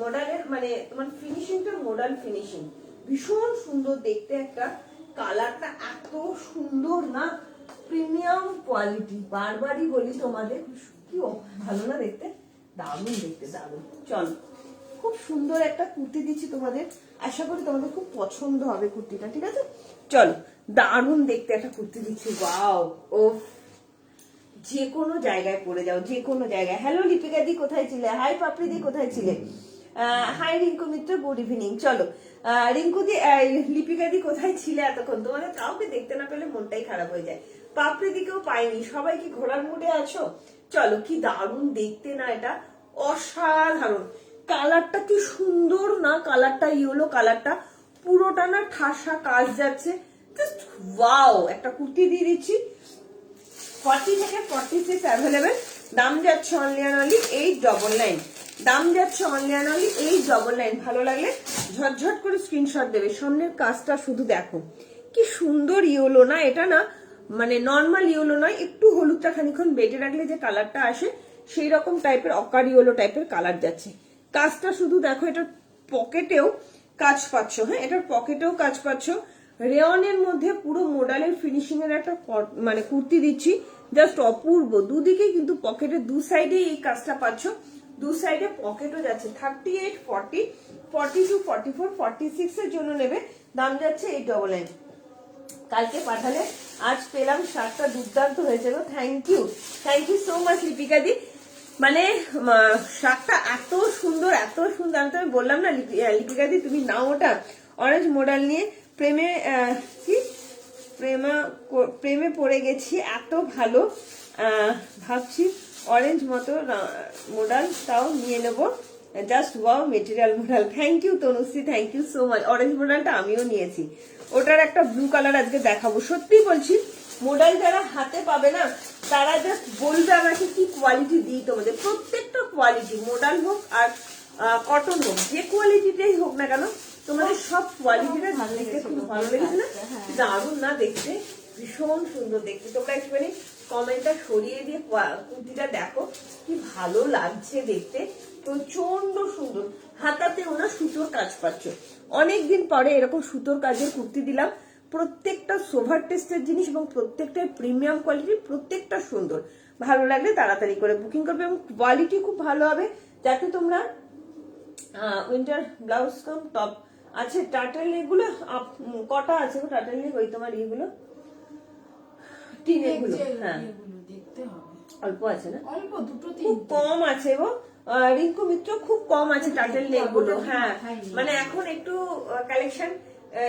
মডেলের মানে তোমার ফিনিশিংটা মডার্ন ফিনিশিং, ভীষণ সুন্দর দেখতে, একটা কালারটা এত সুন্দর না, প্রিমিয়াম কোয়ালিটি, বারবারই বলি তোমাদের, কি ভালো না দেখতে, দারুণ দেখতে, দারুণ। চলো খুব সুন্দর একটা কুর্তি দিচ্ছি তোমাদের, আশা করি তোমাদের খুব পছন্দ হবে কুর্তিটা, ঠিক আছে? চলো দারুণ দেখতে একটা কুর্তি দিচ্ছি, ওয়াও, ও যে কোনো জায়গায় পরে যাও, যে কোনো জায়গায়। হ্যালো লিপিকা দি কোথায় ছিলে, হাই পাপড়ি দি কোথায় ছিলে, হাই রিঙ্কু মিত্র, গুড ইভিনিং। চলো রিঙ্কু দি, লিপিকা দি কোথায় ছিলে এতক্ষণ, তোমাদের কাউকে দেখতে না পেলে মনটাই খারাপ হয়ে যায়, পাপড়ি দিকেও পাইনি, সবাই কি ঘোরার মুডে আছো? চলো কি দারুণ দেখতে না এটা, অসাধারণ, কালারটা কি সুন্দর না, কালারটা ইয়েলো কালারটা, পুরোটা না ঠাসা কাজ যাচ্ছে, জাস্ট ওয়াও, একটা কুর্তি দিয়ে দিচ্ছি, 40 থেকে 46 অ্যাভেলেবেল। দাম যাচ্ছে অনলি অ্যান্ড অনলি 899, দাম যাচ্ছে অনলি অ্যান্ড অনলি 899। ভালো লাগলে ঝটঝট করে স্ক্রিনশট দেবে। সামনের কাজটা শুধু দেখো, কি সুন্দর ইয়েলো না, এটা না মানে নর্মাল ইয়েলো নয়, একটু হলুদটা খানিক্ষণ বেটে রাখলে যে কালারটা আসে সেই রকম টাইপের অকার ইয়েলো টাইপের কালার যাচ্ছে। কাজটা শুধু দেখো, এটার পকেটেও কাজ পাচ্ছ, হ্যাঁ এটার পকেটেও কাজ পাচ্ছ। রেয়নের মধ্যে পুরো মোডালের ফিনিশিং এর একটা মানে কুর্তি দিচ্ছি, জাস্ট অপূর্ব। দুদিকে কিন্তু পকেটের দু সাইডে এই কাজটা পাচ্ছ, দু সাইডে পকেটও যাচ্ছে। 38, 40, 42, 44, 46 এর জন্য নেবে, দাম যাচ্ছে 899। কালকে পাঠালে আজ পেলাম, শার্টটা দুর্দান্ত হয়েছে গো। Thank you so much Lipika দি। মানে শার্টটা এত সুন্দর আমি তো বললাম না লিপিকা দি তুমি নাও ওটা। অরেঞ্জ মডেল নিয়ে প্রেমে পড়ে গেছি, এত ভালো। ভাবছি অরেঞ্জ মতো মডেল তাও নিয়ে নেবো, just wow material model. Thank you Tanushree, thank you so much. Orange মডেলটা আমিও নিয়েছি, ওটার একটা ব্লু কালার আজকে দেখাবো। সত্যি বলছি, মডেল যারা হাতে পাবে না তারা জাস্ট বলবে আমাকে কি কোয়ালিটি দিই তোমাদের। প্রত্যেকটা কোয়ালিটি, মডেল হোক আর কটন হোক, যে কোয়ালিটিটাই হোক না কেন, তোমাদের সব কোয়ালিটিটা দেখতে খুব ভালো লেগেছে না? দারুণ না দেখতে, ভীষণ সুন্দর দেখতে। তোমরা একটুখানি কমেন্টটা সরিয়ে দিয়ে কুর্তিটা দেখো কি ভালো লাগছে দেখতে, প্রচন্ড সুন্দর। হাতাতে ওনা সুতোর কাজ পাচ্ছ, অনেকদিন পরে এরকম সুতোর কাজের কুর্তি দিলাম। প্রত্যেকটা সোভার টেস্টের জিনিস এবং প্রত্যেকটা প্রিমিয়াম কোয়ালিটি, প্রত্যেকটা সুন্দর। ভালো লাগলে তাড়াতাড়ি করে বুকিং করবে এবং কোয়ালিটি খুব ভালো হবে, যাতে তোমরা উইন্টার ব্লাউজ কাম টপ আছে। টার্টেল নেকগুলো কটা আছে গো? টার্টেল নেক ওই তোমার ইয়েগুলো টিনেগুলো, হ্যাঁ দেখতে হবে, অল্প আছে না? অল্প, দুটো খুব কম আছে গো রিঙ্কু মিত্র, খুব কম আছে টার্টেল নেক গুলো। হ্যাঁ মানে এখন একটু কালেকশন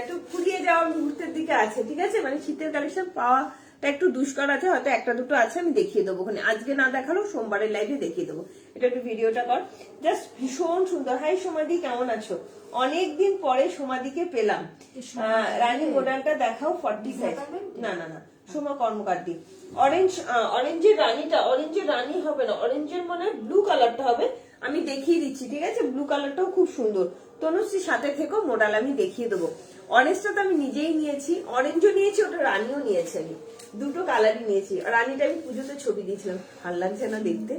একটু ফুরিয়ে যাওয়ার মুহূর্তের দিকে আছে, ঠিক আছে? মানে শীতের কালেকশন পাওয়াটা একটু দুষ্কর আছে, হয়তো একটা দুটো আছে, আমি দেখিয়ে দেবো ওখানে। আজকে না দেখালেও সোমবারের লাইভে দেখিয়ে দেবো। এটা একটু ভিডিওটা কর, জাস্ট ভীষণ সুন্দর। হাই সমাধি, কেমন আছো? অনেকদিন পরে সমাধিকে পেলাম। রানী মডেলটা দেখাও, 40 সাইজ। না না না, সোমা কর্মকার দি। অরেঞ্জের রানী হবে না, অরেঞ্জের মনে ব্লু কালারটা হবে, আমি দেখিয়ে দিচ্ছি, ঠিক আছে? ব্লু কালারটাও খুব সুন্দর। তনুশ্রী সাথে থেকেও, মডেল আমি দেখিয়ে দেবো। অরেঞ্জটা তো আমি নিজেই নিয়েছি, অরেঞ্জও নিয়েছি, ওটা রানীও নিয়েছি, আমি দুটো কালারই নিয়েছি। রানীটা আমি পুজোতে ছবি দিয়েছিলাম, ভালো লাগছে না দেখতে?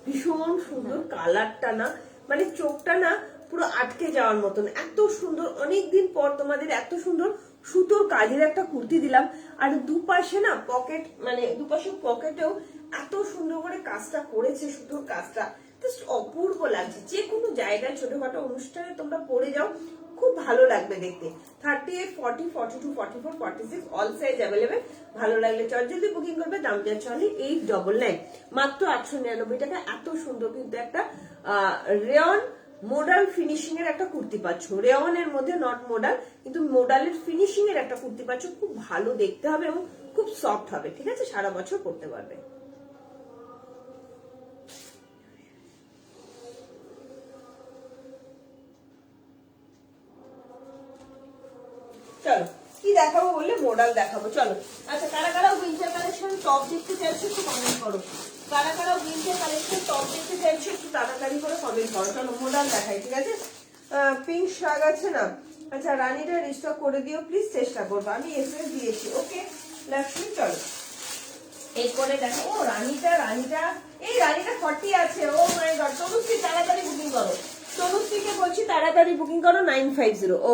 ভীষণ সুন্দর কালারটা না, মানে চোখটা না পুরো আটকে যাওয়ার মতন, এত সুন্দর। অনেকদিন পর তোমাদের এত সুন্দর সুতোর কাজের একটা কুর্তি দিলাম। আর দুপাশে না পকেট, মানে দুপাশে পকেটেও এত সুন্দর করে কাজটা করেছে, সুতোর কাজটা জাস্ট অপূর্ব লাগছে। যে কোনো জায়গায় ছোটখাটো অনুষ্ঠানে তোমরা পরে যাও, খুব ভালো লাগবে দেখতে। 38, 40, 42, 44, 46 অল সাইজ অ্যাভেলেবেল। ভালো লাগলে জলদি বুকিং করবে। দাম যাচ্ছে অনলি 899, মাত্র 899 টাকা। এত সুন্দর কিন্তু একটা রেয়ন মোডাল ফিনিশিং এর একটা কুর্তি পাচ্ছ, রেওয়ানের মধ্যে, নট মোডাল কিন্তু মোডালের ফিনিশিং এর একটা কুর্তি পাচ্ছ। খুব ভালো দেখতে হবে এবং খুব সফট হবে, ঠিক আছে? সারা বছর পরতে পারবে। চলো কি দেখাবো বললে, মোডাল দেখাবো, চলো। আচ্ছা, কারা কারা উইন্টার কালেকশন টপ দেখতে চাইছো একটু কমেন্ট করো। কারা কারা উইন্টার কালেকশন টপ দেখতে চাইছো একটু তাড়াতাড়ি করে কমেন্ট করো। চলো মোডাল দেখাই, ঠিক আছে? পিঙ্ক শাগ আছে না? আচ্ছা, রানীটা রিস্টক করে দিও প্লিজ, চেষ্টা করবো। আমি এসএস দিয়েছি, ওকে লক্ষ্মী। চলো এরপরে দেখো, ও রানীটা এই রানীটা 40 আছে। ও মাই গড, তনুশ্রী তাড়াতাড়ি বুকিং করো। তনুশ্রীকে বলছি তাড়াতাড়ি বুকিং করো, 950। ও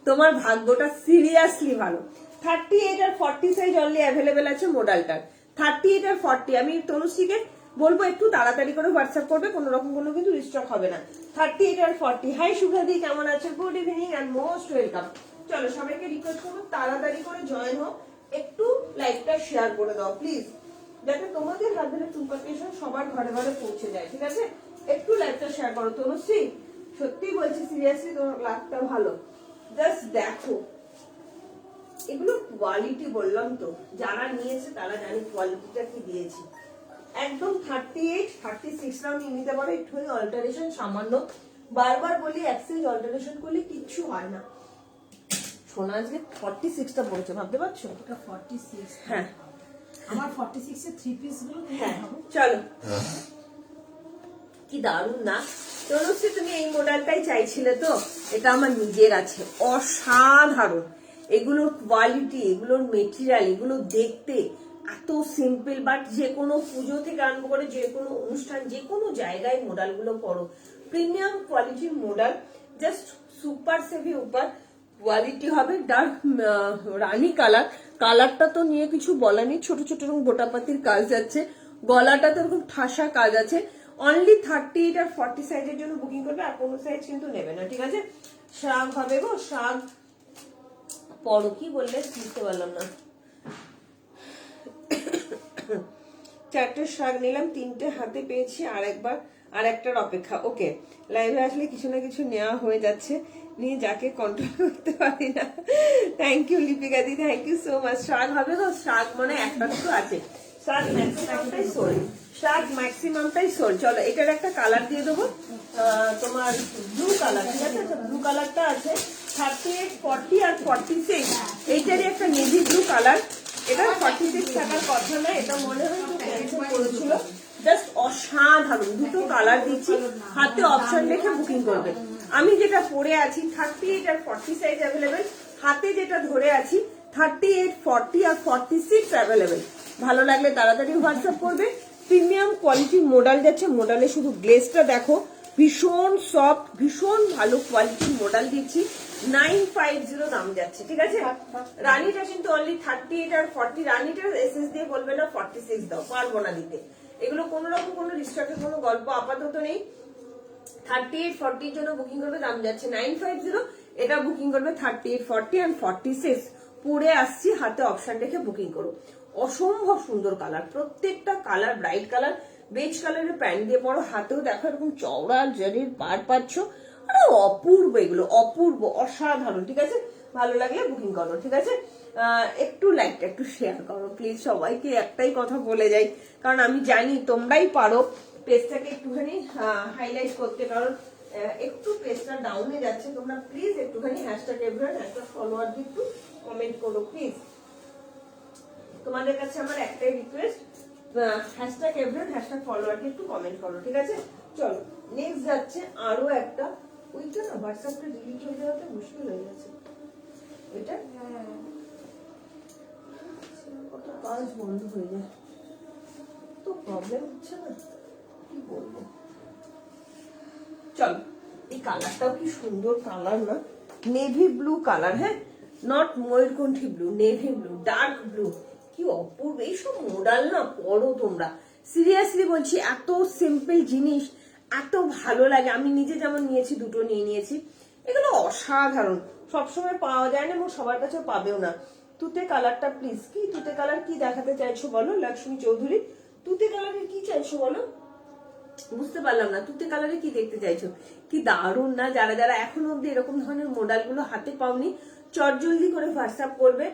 তোমার ভাগ্যটা সিরিয়াসলি ভালো। 38 আর 40 সাইজ অনলি অ্যাভেলেবেল আছে মোডালটার। 38 আর 40 আমি তনুশ্রীকে বলবো একটু তাড়াতাড়ি করে হোয়াটসঅ্যাপ করবে, কোনো রকম কোনো কিন্তু রিস্টক হবে না। 38 আর 40। হাই শুভ্রাদি, কেমন আছো? Good evening and most welcome. চলো সবাইকে রিকোয়েস্ট করবো তাড়াতাড়ি করে জয়েন হোক, একটু লাইভটা শেয়ার করে দাও প্লিজ, যাতে তোমাদের হাত ধরে টুম্পাকেশন সবার ঘরে ঘরে পৌঁছে যায়, ঠিক আছে? একটু লাইভটা শেয়ার করো। তনুশ্রী সত্যি বলছি, সিরিয়াসলি তোমার লাভটা ভালো। জাস্ট দেখো, এগুলো কোয়ালিটি বললাম তো, যারা নিয়েছে তারা জানে কোয়ালিটিটা কি দিয়েছি। একদম 38, 36 নিয়ে নিতে পারো, একটুখানি অল্টারেশন সামান্য। বারবার বলি এক্সচেঞ্জ অল্টারেশন করলে কিচ্ছু হয় না। সোনা আজকে 46টা পড়েছে, ভাবতে পারছো? এটা 46। হ্যাঁ, আমার 46 এর 3 পিস গুলো হ্যাঁ। চলো, কি দারুণ না? তনুশ্রী তুমি এই মডেলটাই চাইছিলে তো? এটা আমার নিজের আছে, অসাধারণ। এগুলোর কোয়ালিটি, এগুলোর মেটেরিয়াল, এগুলো দেখতে এত সিম্পল, বাট যে কোনো পুজো থেকে আরম্ভ করে যে কোনো অনুষ্ঠান, যে কোনো জায়গায় মোডালগুলো পরো, প্রিমিয়াম কোয়ালিটির মোডাল, জাস্ট সুপার সেভি উপর কোয়ালিটি হবে। ডার্ক রানী কালার, কালারটা তো নিয়ে কিছু বলা নেই, ছোট ছোট রকম গোটাপাতির কাজ যাচ্ছে, গলাটা তো এরকম ঠাসা কাজ আছে। অনলি 38 আর 40 সাইজের জন্য বুকিং করবে, আর কোনো সাইজ কিন্তু নেবে না, ঠিক আছে। শাগ হবে গো, শাগ পরো, কি বললে বুঝতে পারলাম না। 4টে শাক নিলাম, 3টে হাতে পেয়েছি, আর একটার অপেক্ষা। ওকে, লাইভে আসলে কিছু না কিছু নেওয়া হয়ে যাচ্ছে, নিয়ে যাকে কন্ট্রোল করতে পারি না। থ্যাংক ইউ লিপিকা দি, থ্যাংক ইউ সো মাচ। শাক হবে তো, শাক মানে একটা দুটো আছে, শাক ম্যাক্সিমামটাই সোল্ড, শাক ম্যাক্সিমামটাই সোল্ড। চলো এটার একটা কালার দিয়ে দেবো, তোমার ব্লু কালার, ঠিক আছে। ব্লু কালারটা আছে 38, 40 আর 46, এইটারই একটা নেভি ব্লু কালার। এটা 46 থাকার কথা না, এটা মনে হয় তো ক্যান্সেল করেছিল। জাস্ট অসাধারণ, দুটো কালার দিচ্ছি, হাতে অপশন রেখে বুকিং করবে। আমি যেটা পরে আছি 38 আর 40 সাইজ অ্যাভেলেবেল, হাতে যেটা ধরে আছি 38, 40 আর 46 অ্যাভেলেবেল। ভালো লাগলে তাড়াতাড়ি হোয়াটসঅ্যাপ করবে। প্রিমিয়াম কোয়ালিটির মোডাল যাচ্ছে, মোডালে শুধু গ্লেজটা দেখো, ভীষণ সফট, ভীষণ ভালো কোয়ালিটির মোডাল দিচ্ছি। 950 দাম যাচ্ছে, ঠিক আছে। রানীটা কিন্তু অনলি 38 আর 40, রানীটা এসএস দিয়ে বলবে না 46 দাও, পারবো না দিতে। এগুলো কোন রকম কোনো রিস্টকের কোনো গল্প আপাতত নেই। 38, 40 জন্য বুকিং করবে, দাম যাচ্ছে 950। এটা বুকিং করবে 38, 40 and 46। পরে আসছি, হাতে অপশন রেখে বুকিং করো। অসম্ভব সুন্দর কালার, প্রত্যেকটা কালার ব্রাইট কালার। বেজ কালারের প্যান্ট দিয়ে পরো, হাতেও দেখো এরকম চওড়া জারির পার পাচ্ছ, আরে অপূর্ব, এগুলো অপূর্ব, অসাধারণ, ঠিক আছে। ভালো লাগলে বুকিং করো, ঠিক আছে। একটু লাইকটা একটু শেয়ার করো প্লিজ, সবাইকে একটাই কথা বলে যাই, কারণ আমি জানি তোমরাই পারো পেজটাকে একটুখানি হাইলাইট করতে, কারণ একটু পেজটা ডাউনে যাচ্ছে। তোমরা প্লিজ একটুখানি হ্যাশট্যাগ এভরিওয়ান, হ্যাশট্যাগ ফলোয়ার দিয়ে একটু কমেন্ট করো প্লিজ। তোমাদের কাছে আমার একটাই request, hashtag everyone, hashtag follower দিয়ে একটু কমেন্ট করো, ঠিক আছে। চলো নেক্সট যাচ্ছে আরো একটা, ওইটা না হোয়াটসঅ্যাপটা ডিলিট হয়ে যাওয়াতে মুশকিল হয়ে গেছে, এটা কত কাজ বন্ধ হয়ে যায়, তো প্রবলেম হচ্ছে না, কি বলবো। চলো, এই কালারটাও কি সুন্দর কালার না, নেভি ব্লু কালার, হ্যাঁ, নট ময়ূরকণ্ঠী blue, navy blue, dark blue, কি অপূর্ব। এইসব মোডাল না পরো তোমরা, সিরিয়াসলি বলছি, এত সিম্পল জিনিস এত ভালো লাগে। আমি নিজে যেমন নিয়েছি, দুটো নিয়েছি, এগুলো অসাধারণ, সবসময় পাওয়া যায় না এবং সবার কাছেও পাবেও না। তুতে কালারটা প্লিজ, কি তুতে কালার কি দেখাতে চাইছো বলো লক্ষ্মী চৌধুরী, তুতে কালারের কি চাইছো বলো, বুঝতে পারলাম না, তুতে কালারে কি দেখতে চাইছো। কি দারুণ না, যারা যারা এখনো অব্দি এরকম ধরনের মোডাল গুলো হাতে পাওনি, চটজলদি করে হোয়াটসঅ্যাপ করবে।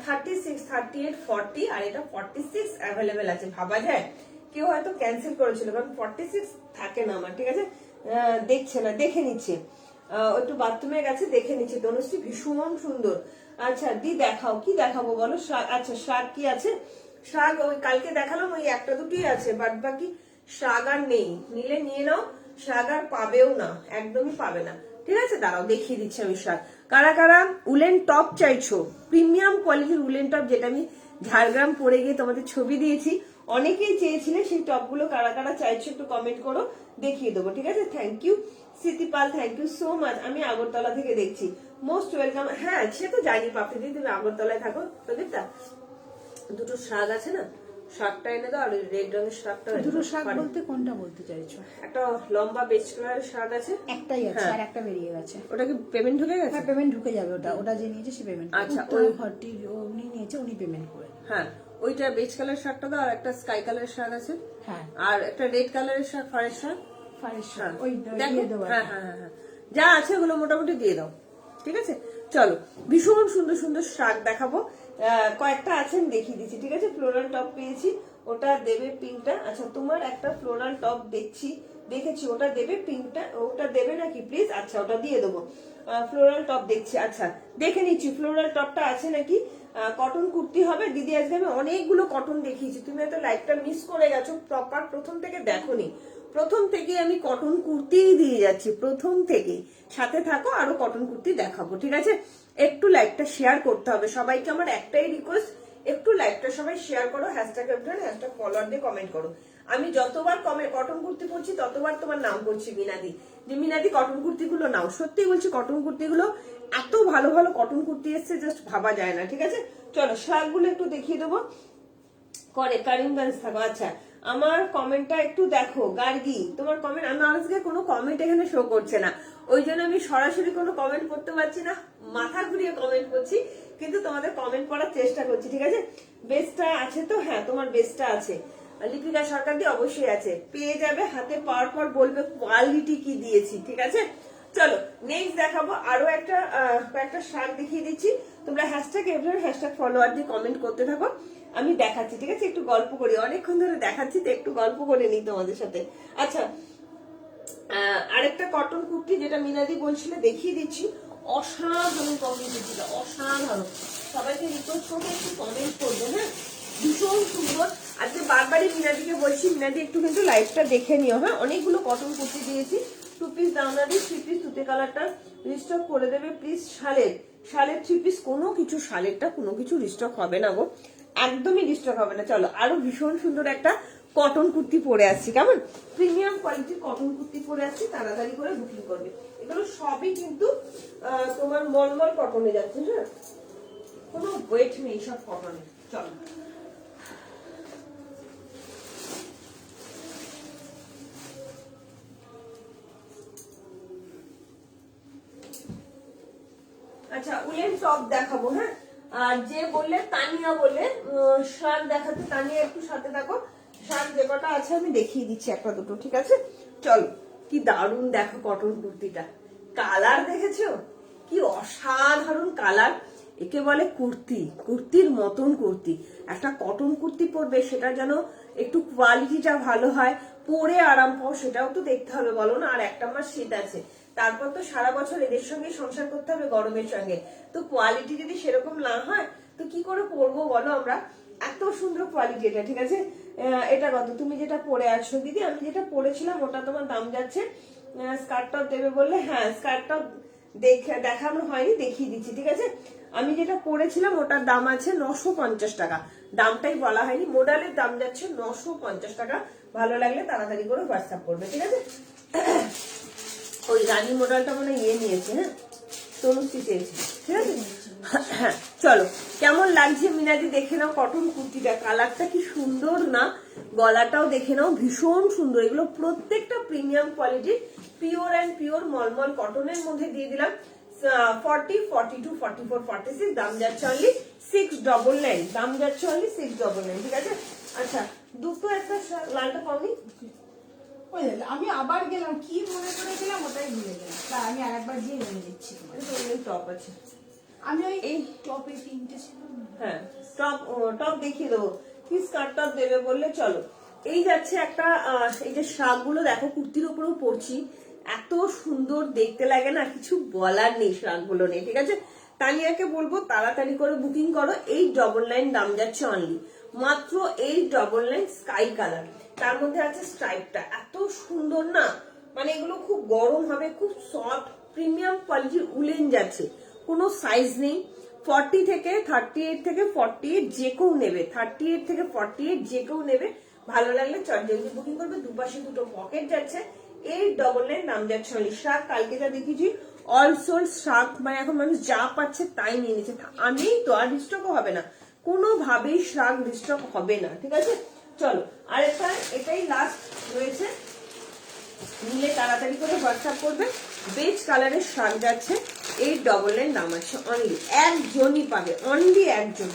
36, 38, 40 আর এটা 46 অ্যাভেলেবেল আছে। ভাবা যায় কেউ হয়তো ক্যান্সেল করেছিল, কারণ 46 থাকে না আমার, ঠিক আছে। দেখছে না, দেখে নিচ্ছে, একটু বাথরুমে গেছে, দেখে নিচ্ছে। তনুশ্রী ভীষণ সুন্দর। আচ্ছা দি দেখাও, কি দেখাবো বলো। আচ্ছা শাক কি আছে, শাক ওই কালকে দেখালাম, ওই একটা দুটোই আছে, বাদ বাকি শাক আর নেই। নিলে নিয়ে নাও, শাক আর পাবেও না, একদমই পাবে না, ঠিক আছে। দাঁড়াও দেখিয়ে দিচ্ছি আমি শাক। কারা কারা উলেন টপ চাইছো, প্রিমিয়াম কোয়ালিটির উলেন টপ, যেটা আমি ঝাড়গ্রাম পরে গিয়ে তোমাদের ছবি দিয়েছি, অনেকেই চেয়েছিলে, সেই টপগুলো কারা কারা চাইছো একটু কমেন্ট করো, দেখিয়ে দেবো, ঠিক আছে। Thank you Smritipal, thank you so much. আমি আগরতলা থেকে দেখছি, মোস্ট ওয়েলকাম। হ্যাঁ সে তো জানি পাপড়ি, তুমি আগরতলায় থাকো। তোদেরটা দুটো শাক আছে না, শাকটা এনে দাও, আর রেড রঙের শাকটা। দুটো শাক বলতে কোনটা বলতে চাইছো? একটা লম্বা বেজ কালারের শাক আছে, একটাই আছে, আর একটা বেরিয়ে গেছে। ওটা কি পেমেন্ট ঢুকে গেছে? হ্যাঁ পেমেন্ট ঢুকে যাবে, ওটা যে নিয়েছে সে পেমেন্ট। আচ্ছা, ওই ওই ঘরটি উনি নিয়েছে, উনি পেমেন্ট করে। হ্যাঁ ওইটা বেজ কালার শাকটা দাও, আর একটা স্কাই কালারের শাক আছে, হ্যাঁ, আর একটা রেড কালারের শাক, ফারের শাক। ফারের শাক, হ্যাঁ, ওই দেখো, দিয়ে দেবো। হ্যাঁ হ্যাঁ হ্যাঁ, যা আছে ওগুলো মোটামুটি দিয়ে দাও, ঠিক আছে। চলো ভীষণ সুন্দর সুন্দর শাক দেখাবো, কয়েকটা আছেন দেখিয়ে দিচ্ছি, ঠিক আছে। ফ্লোরাল টপ পেয়েছি, ওটা দেবে পিঙ্কটা। আচ্ছা তোমার একটা ফ্লোরাল টপ দেখেছি, ওটা দেবে পিঙ্কটা, ওটা দেবে নাকি প্লিজ? আচ্ছা ওটা দিয়ে দেবো। ফ্লোরাল টপ দেখছি, আচ্ছা দেখে নিচ্ছি ফ্লোরাল টপটা আছে নাকি। কটন কুর্তি হবে দিদি, আজকে আমি অনেকগুলো কটন দেখিয়েছি, তুমি হয়তো লাইভটা মিস করে গেছো, প্রপার প্রথম থেকে দেখোনি। প্রথম থেকে আমি কটন কুর্তি দিয়ে যাচ্ছি, প্রথম থেকে সাথে থাকো, আরো কটন কুর্তি দেখাবো, ঠিক আছে। একটু লাইকটা শেয়ার করতে হবে সবাইকে। আমার একটাই রিকোয়েস্ট, একটু লাইকটা সবাই শেয়ার করো, হ্যাশট্যাগ এভরিওয়ান, হ্যাশট্যাগ ফলোয়ার দিয়ে কমেন্ট করো। আমি যতবার কটন কুর্তি পরছি ততবার তোমার নাম করছি মিনাদি, যে মিনাদি কটন কুর্তিগুলো নাও। সত্যি বলছি কটন কুর্তিগুলো এত ভালো ভালো কটন কুর্তি এসছে, জাস্ট ভাবা যায় না। ঠিক আছে, চলো শার্টগুলো একটু দেখিয়ে দেবো। কারিমগঞ্জ থাকো। আচ্ছা, আমার কমেন্টটা একটু দেখো। গার্গি, তোমার কমেন্ট, আমি আজকে কোনো কমেন্ট এখানে শো করছে না, ওই জন্য আমি সরাসরি কোনো কমেন্ট করতে পারছি না, মাথা ঘুরিয়ে কমেন্ট করছি, কিন্তু তোমাদের কমেন্ট পড়ার চেষ্টা করছি। ঠিক আছে, বেস্টটা আছে তো? হ্যাঁ, তোমার বেস্টটা আছে। লিপিকা সরকার দিয়ে অবশ্যই আছে, পেয়ে যাবে, হাতে পাওয়ার পর বলবে কোয়ালিটি কি দিয়েছি। ঠিক আছে, চলো নেক্সট দেখাবো আরো কয়েকটা শার্ট দেখিয়ে দিচ্ছি। তোমরা হ্যাশট্যাগ এভরিওয়ান, হ্যাশট্যাগ ফলোয়ার দিয়ে কমেন্ট করতে থাকো, আমি দেখাচ্ছি। ঠিক আছে, একটু গল্প করি, অনেকক্ষণ ধরে দেখাচ্ছি তো একটু গল্প করে নিই তোমাদের সাথে। আচ্ছা, আরেকটা কটন কুর্তি যেটা মিনাদি বলছিল দেখিয়ে দিচ্ছি। অসাধারণ কটন কুর্তিটা, অসাধারণ। সবাইকে রিকোয়েস্ট করবো একটু কমেন্ট করবে, হ্যাঁ, ভীষণ সুন্দর। আজকে বারবারই মিনাদিকে বলছি, মিনাদি একটু কিন্তু লাইভটা দেখে নিও। হ্যাঁ, অনেকগুলো কটন কুর্তি দিয়েছি, 2 পিস দাওনারি, 3 পিস সুতি কালারটা রিস্টক করে দেবে প্লিজ। শালের 3 পিস, কোনো কিছু শালেরটা কোনো কিছু রিস্টক হবে না গো, একদমই রিস্টক হবে না। চলো আরো ভীষণ সুন্দর একটা কটন কুর্তি পরে আসছি, কেমন প্রিমিয়াম কোয়ালিটির কটন কুর্তি পরে আসছি, তাড়াতাড়ি করে বুকিং করবে। এগুলো সবই কিন্তু তোমার মলমল কটনে যাচ্ছে, হ্যাঁ, কোনো ওয়েট নেই সব কটনে। চলো আচ্ছা, উলেন টপ দেখাবো। হ্যাঁ, আর যে বললে তানিয়া বলে শার্ট দেখাতে, তানিয়া একটু সাথে থাকো, শার্ট যে কটা আছে আমি দেখিয়ে দিচ্ছি একটা দুটো। ঠিক আছে, চলো। কি দারুণ দেখো কটন কুর্তিটা, কালার দেখেছো কি অসাধারণ কালার। একে বলে কুর্তি, কুর্তির মতন কুর্তি। একটা কটন কুর্তি পরবে, সেটা যেন একটু কোয়ালিটিটা ভালো হয়, পরে আরাম পাও, সেটাও তো দেখতে হবে বলো না। আর একটা মাস শীত আছে, তারপর তো সারা বছর এদের সঙ্গে সংসার করতে হবে গরমের সঙ্গে, তো কোয়ালিটি যদি সেরকম না হয় তো কি করে পরবো বলো আমরা। এত সুন্দর কোয়ালিটি এটা। ঠিক আছে, এটা কত? তুমি যেটা পরে আছো দিদি, আমি যেটা পরেছিলাম ওটা তোমার দাম যাচ্ছে, স্কার্টটাও দেবে বললে, হ্যাঁ স্কার্টটাও দেখানো হয়নি, দেখিয়ে দিচ্ছি। ঠিক আছে, আমি যেটা পরেছিলাম ওটার দাম আছে 950 টাকা, দামটাই বলা হয়নি। মোডালের দাম যাচ্ছে 950 টাকা। ভালো লাগলে তাড়াতাড়ি করে হোয়াটসঅ্যাপ করবে। ঠিক আছে, ওই রানী মডেলটা মানে নিয়েছে, হ্যাঁ, তনুশ্রী চেয়েছে। ঠিক আছে, হ্যাঁ, চলো কেমন লাগছে মিনাদি দেখে নাও কটন কুর্তিটা, কালারটা কি সুন্দর না, গলাটাও দেখে নাও ভীষণ সুন্দর। এগুলো প্রত্যেকটা প্রিমিয়াম কোয়ালিটির, পিওর অ্যান্ড পিওর মলমল কটনের মধ্যে দিয়ে দিলাম। 40, 42, 44, 46, দাম যাচ্ছে অনলি 699, দাম যাচ্ছে অনলি 699। ঠিক আছে, আচ্ছা দুটো একটা লালটা পাওনি, আমি আবার গেলাম, কি মনে করে গেলাম ওটাই ভুলে গেলাম, তা আমি আরেকবার গিয়ে এনে দিচ্ছি। টপ আছে, আমি ওই এই টপে 3টে ছিল, হ্যাঁ টপ দেখিয়ে দেবো। কি স্কার্ট টপ দেবে বললে, চলো। এই যাচ্ছে একটা, এই যে শাকগুলো দেখো কুর্তির উপরেও পরছি, এত সুন্দর দেখতে লাগে না, কিছু বলার নেই শাকগুলো নেই। ঠিক আছে, তানিয়াকে বলবো তাড়াতাড়ি করে বুকিং করো। 899 দাম যাচ্ছে অনলি, মাত্র 899, স্কাই কালার, তার মধ্যে আছে স্ট্রাইপটা, এত সুন্দর না, মানে এগুলো খুব গরম হবে, খুব সফট প্রিমিয়াম কোয়ালিটির উলেন যাচ্ছে, কোনো সাইজ নেই। 40 থেকে 38 থেকে 48 যে কেউ নেবে, 38 থেকে 48 যে কেউ নেবে। ভালো লাগলে চট জলদি বুকিং করবে। দুপাশে দুটো পকেট যাচ্ছে, 899 নাম যাচ্ছে অনলি। শাক কালকে যা দেখেছি অল সোল শাক, মানে এখন মানুষ যা পাচ্ছে তাই নিয়ে নিচ্ছে, আমি তো আর রিস্টকও হবে না, কোনোভাবেই শাক রিস্টক হবে না। ঠিক আছে, চলো আরেকটা, এটাই লাস্ট রয়েছে, নিলে তাড়াতাড়ি করে হোয়াটসঅ্যাপ করবে। বেজ কালারের শাক যাচ্ছে 899, নাম আছে অনলি, একজনই পাবে, অনলি একজন।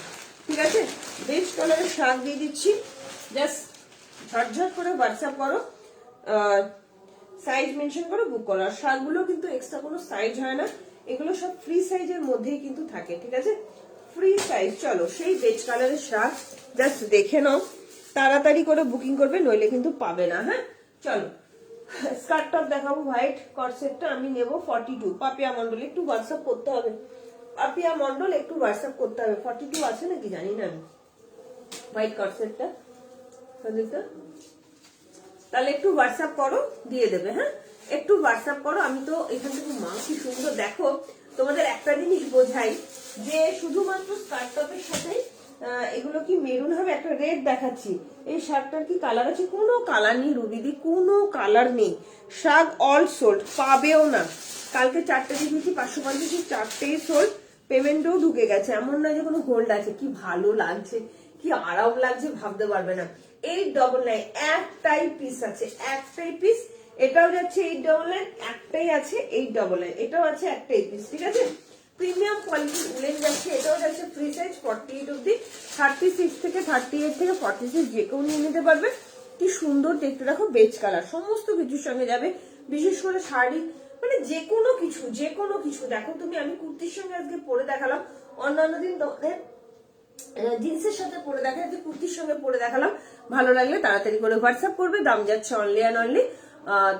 ঠিক আছে, বেজ কালারের শাক দিয়ে দিচ্ছি, জাস্ট ঝটঝট করে হোয়াটসঅ্যাপ করো, সাইজ মেনশন করে বুক করো। আর শাকগুলো কিন্তু এক্সট্রা কোনো সাইজ হয় না, এগুলো সব ফ্রি সাইজের মধ্যেই কিন্তু থাকে। ঠিক আছে, ফ্রি সাইজ। চলো সেই বেজ কালারের শাক জাস্ট দেখে নাও, তাড়াতাড়ি করে বুকিং করবে, নইলে কিন্তু পাবে না। হ্যাঁ, চলো স্কার্ট টপ দেখাবো, হোয়াইট কর্সেটটা আমি নেব 42। পাপিয়া মন্ডল একটু হোয়াটসঅ্যাপ করতে হবে, পাপিয়া মন্ডল একটু হোয়াটসঅ্যাপ করতে হবে। 42 আছে নাকি জানি না আমি, হোয়াইট কর্সেটটা তাহলে একটু হোয়াটসঅ্যাপ করো, দিয়ে দেবে। হ্যাঁ, একটু হোয়াটসঅ্যাপ করো। আমি তো এখান থেকে মা কি সুন্দর দেখো, তোমাদের একটা জিনিস বোঝাই যে শুধুমাত্র স্কার্ট টপের সাথে এগুলো কি মেরুন হবে, একটা রেড দেখাচ্ছি, এই শার্টটার কি কালার আছে? কোনো কালার নেই রুবিদি, কোনো কালার নেই। শার্ট অল সোল্ড, পাবেও না। কালকে 4টে দিয়েছি 550, 4টেই সোল্ড, পেমেন্টও ঢুকে গেছে, এমন নয় যে কোনো হোল্ড আছে। কি ভালো লাগছে, কি আরাম লাগছে ভাবতে পারবে না। 899, একটাই পিস আছে, একটাই পিস। এটাও যাচ্ছে 899, একটাই আছে 899, এটাও আছে একটাই পিস, ঠিক আছে। প্রিমিয়াম কোয়ালিটি উলেন যাচ্ছে, এটাও যাচ্ছে ফ্রি সাইজ 48 অব্দি, 36 থেকে 38 থেকে 46 যে কেউ নিয়ে নিতে পারবে। কি সুন্দর দেখতে দেখো, বেজ কালার, সমস্ত কিছুর সঙ্গে যাবে। বিশেষ করে শাড়ি মানে যে কোনো কিছু দেখো তুমি। আমি কুর্তির সঙ্গে আজকে পরে দেখালাম, অন্যান্য দিন তোমাদের জিন্সের সাথে পরে দেখা, যে কুর্তির সঙ্গে পরে দেখালাম। ভালো লাগলে তাড়াতাড়ি করে হোয়াটসঅ্যাপ করবে। দাম যাচ্ছে অনলি অ্যান্ড অনলি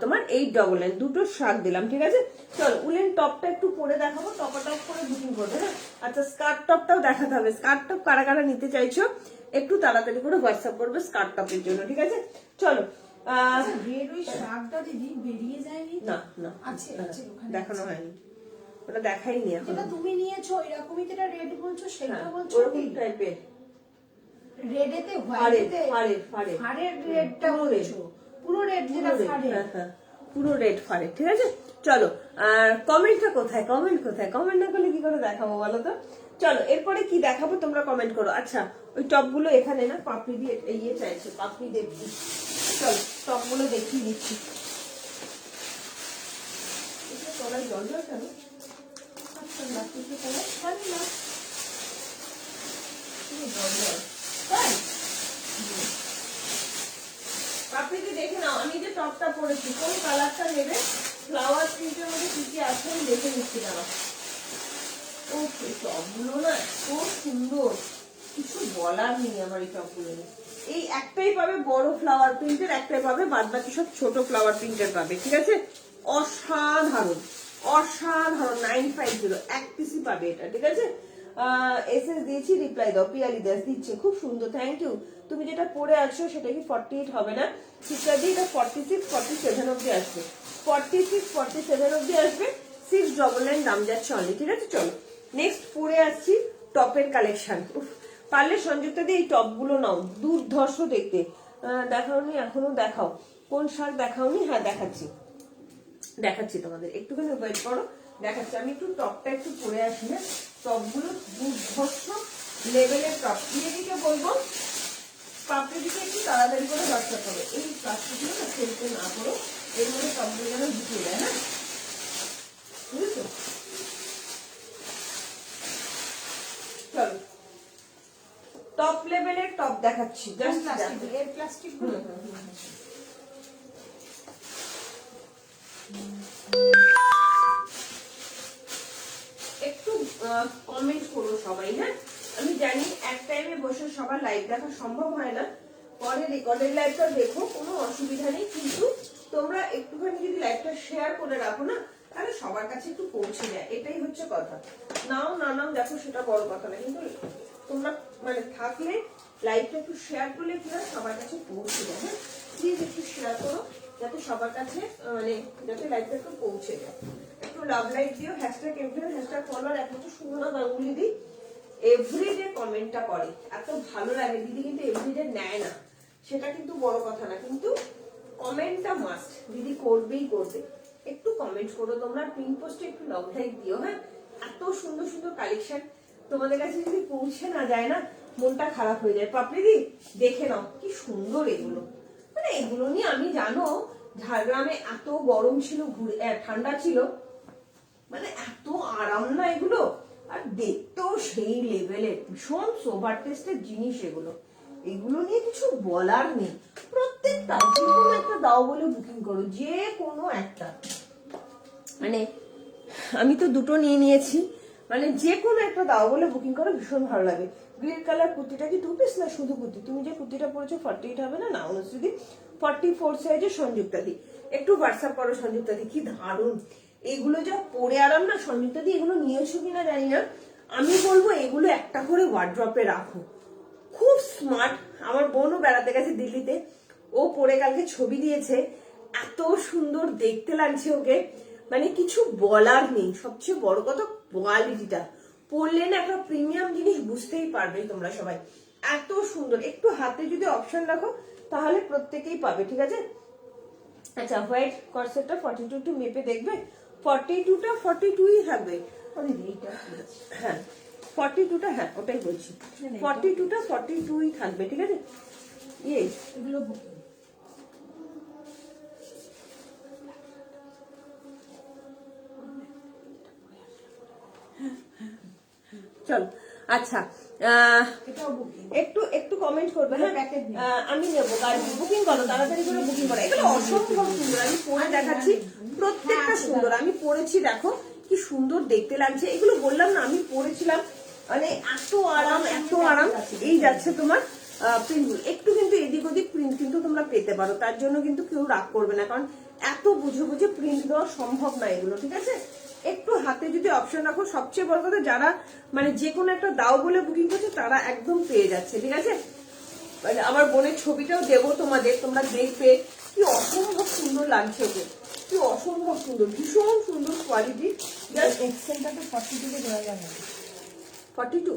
তোমার 899, দুটো শার্ট দিলাম, ঠিক আছে। চল উলেন টপটা একটু পরে দেখাবো, টপ করে বুকিং করবে, হ্যাঁ। আচ্ছা স্কার্ট টপটাও দেখাতে হবে। স্কার্ট টপ কারা কারা নিতে চাইছো একটু তাড়াতাড়ি করে হোয়াটসঅ্যাপ করবে স্কার্ট টপের জন্য, ঠিক আছে। চলো রেড ওই শার্টটা দিদি বেরিয়ে যায়নি? না না আছে ওখানে দেখানো হয়নি, ওটা দেখাইনি এখন। যেটা তুমি নিয়েছো এরকমই, যেটা রেড বলছো সেটা বলছো ওরকম টাইপের রেডেতে হোয়াইটে ফাড়ের রেডটা বলছো, পুরো রেড যেটা ফাড়ে। পুরো রেড ফাড়ে, ঠিক আছে। চলো আর কমেন্টটা কোথায়, কমেন্ট না করলে কি করে দেখাবো বলো তো। চলো এরপরে কি দেখাবো তোমরা কমেন্ট করো। আচ্ছা ওই টপগুলো এখানে না পাপড়ি দিয়ে ইয়ে চাইছে, পাপড়ি দেখি। চলো টপগুলো দেখিয়ে দিচ্ছি। তলায় জল জল কেন? আচ্ছা লাগতেছে তলায়, জানি না জল জল, তাই আপনি কি দেখে নাও। আমি যে টপটা পরেছি কোন কালারটা নেবে, ফ্লাওয়ার প্রিন্টের মধ্যে কি কি আছে আমি দেখে নিচ্ছি না। ওকে টপগুলো না খুব সুন্দর, কিছু বলার নেই আমার এই টপগুলো নিয়ে। এই একটাই পাবে বড় ফ্লাওয়ার প্রিন্টের, একটাই পাবে, বাদ বাকি সব ছোট ফ্লাওয়ার প্রিন্টের পাবে, ঠিক আছে। অসাধারণ 950, এক পিসই পাবে এটা, ঠিক আছে। এসএস দিয়েছি, রিপ্লাই দাও। পিয়ালি দাস দিচ্ছে, খুব সুন্দর, থ্যাংক ইউ। তুমি যেটা পরে আছো সেটা কি 48 হবে না? ঠিকঠাক দিয়ে এটা 46 47 অব্দি আসবে, 46 47 অব্দি আসবে। 699 দাম যাচ্ছে অনলি, ঠিক আছে। চলো নেক্সট পরে আসছি টপের কালেকশন। পারলে সংযুক্তা দিয়ে এই টপ গুলো নাও, দুর্ধর্ষ দেখতে। দেখাওনি এখনো, দেখাও কোন শার্ট দেখাওনি। হ্যাঁ দেখাচ্ছি তোমাদের, একটুখানি ওয়েট করো, দেখাচ্ছি। আমি একটু টপটা একটু পরে আসি, হ্যাঁ। টপগুলো দুর্ধর্ষ লেভেলের টপ। দিকে বলবো পাপড়ি দিকে একটু তাড়াতাড়ি করে ব্যবসা করো, এই প্লাস্টিকগুলো না ফেলতে না করো, এর মধ্যে টপগুলো যেন ঢুকিয়ে দেয়, হ্যাঁ বুঝেছো। চলো টপ লেভেলের টপ দেখাচ্ছি, জাস্ট প্লাস্টিক একটু কমেন্ট করো সবাই, হ্যাঁ। আমি জানি এক টাইমে বসে সবার লাইভ দেখা সম্ভব হয় না, পরে রেকর্ডের লাইভটা দেখো, কোনো অসুবিধা নেই। কিন্তু তোমরা একটুখানি যদি লাইভটা শেয়ার করে রাখো না, তাহলে সবার কাছে একটু পৌঁছে যায়, এটাই হচ্ছে কথা। নাও না নাও দেখো সেটা বড় কথা না, কিন্তু তোমরা মানে থাকলে লাইভটা একটু শেয়ার করলে কি হয়, সবার কাছে পৌঁছে যায়, হ্যাঁ। প্লিজ একটু শেয়ার করো যাতে সবার কাছে মানে যাতে লাইভটা একটু পৌঁছে যায়। একটু লাভ লাইক দিও, হ্যাশট্যাগ এভরিওয়ান, হ্যাশট্যাগ ফলোয়ার। একমাত্র সুমনা গাঙ্গুলি দি এভরিডে কমেন্টটা করে, এত ভালো লাগে। দিদি কিন্তু এভরিডে নেয় না, সেটা কিন্তু বড় কথা না, কিন্তু কমেন্টটা মাস্ট, দিদি করবেই করবে। একটু কমেন্ট করো তোমরা, পিন পোস্টে একটু লাভ লাইক দিও, হ্যাঁ। এত সুন্দর সুন্দর কালেকশন তোমাদের কাছে যদি পৌঁছে না যায় না, মনটা খারাপ হয়ে যায়। পাপড়ি দেখে নাও কি সুন্দর এগুলো, মানে এগুলো নিয়ে আমি জানো ঝাড়গ্রামে এত গরম ছিল, ঠান্ডা ছিল, মানে এত আরাম না এগুলো, আর দেখতেও সেই লেভেলের, ভীষণ সোভার টেস্টের জিনিস এগুলো নিয়ে কিছু বলার নেই। প্রত্যেকটা যে কোনো একটা দাও বলে বুকিং করো, যে কোনো একটা। মানে আমি তো দুটো নিয়ে নিয়েছি, মানে যে কোনো একটা দাও বলে বুকিং করো, ভীষণ ভালো লাগে। গ্রিন কালার কুর্তিটা কি 2 পিস না শুধু কুর্তি? তুমি যে কুর্তিটা পরেছো 48 হবে না? না 29 44 সাইজের সংযুক্তা দি, একটু হোয়াটসঅ্যাপ করো সংযুক্তা দি। কি দারুণ এগুলো, যা পরে আরাম না সংযুক্তা দি। এগুলো নিয়েছো কিনা জানি না, আমি বলবো এগুলো একটা করে ওয়ার্ড্রপে রাখো, খুব স্মার্ট। আমার বোনও বেড়াতে গেছে দিল্লিতে, ও পরে কালকে ছবি দিয়েছে, এত সুন্দর দেখতে লাগছে ওকে, মানে কিছু বলার নেই। সবচেয়ে বড় কথা কোয়ালিটিটা পরলে না একটা প্রিমিয়াম জিনিস বুঝতেই পারবে তোমরা সবাই। এত সুন্দর, একটু হাতে যদি অপশন রাখো তাহলে প্রত্যেকেই পাবে, ঠিক আছে। আচ্ছা, হোয়াইট কর্সেটটা 42 একটু মেপে দেখবে। 42টা 42ই থাকবে। হ্যাঁ 42টা, হ্যাঁ ওটাই বলছি, 42টা 42ই থাকবে, ঠিক আছে। এগুলো বুকিং। চলো আচ্ছা, এটাও বুকিং। একটু একটু কমেন্ট করবে, হ্যাঁ প্যাকেট নেই। আমি নেবো, বুকিং করো, তাড়াতাড়ি করে বুকিং করো। এগুলো অসম্ভব সুন্দর, আমি পরে দেখাচ্ছি, প্রত্যেকটা সুন্দর। আমি পরেছি, দেখো কি সুন্দর দেখতে লাগছে। এগুলো বললাম না, আমি পরেছিলাম, মানে এত আরাম এত আরাম। এই যাচ্ছে তোমার প্রিন্ট, একটু কিন্তু এদিক ওদিক প্রিন্ট কিন্তু তোমরা পেতে পারো, তার জন্য কিন্তু কেউ রাগ করবে না, কারণ এত বুঝে বুঝে প্রিন্ট দেওয়া সম্ভব না এগুলো, ঠিক আছে। একটু হাতে যদি অপশন রাখো, সবচেয়ে বড় কথা যারা মানে যে কোনো একটা দাও বলে বুকিং করছে তারা একদম পেয়ে যাচ্ছে, ঠিক আছে। মানে আমার বোনের ছবিটাও দেবো তোমাদের, তোমরা দেখবে কি অসম্ভব সুন্দর লাগছে ওকে, কি অসম্ভব সুন্দর, ভীষণ সুন্দর কোয়ালিটি। জাস্ট এক্সেলটা তো 42 দেওয়া যাবে। 42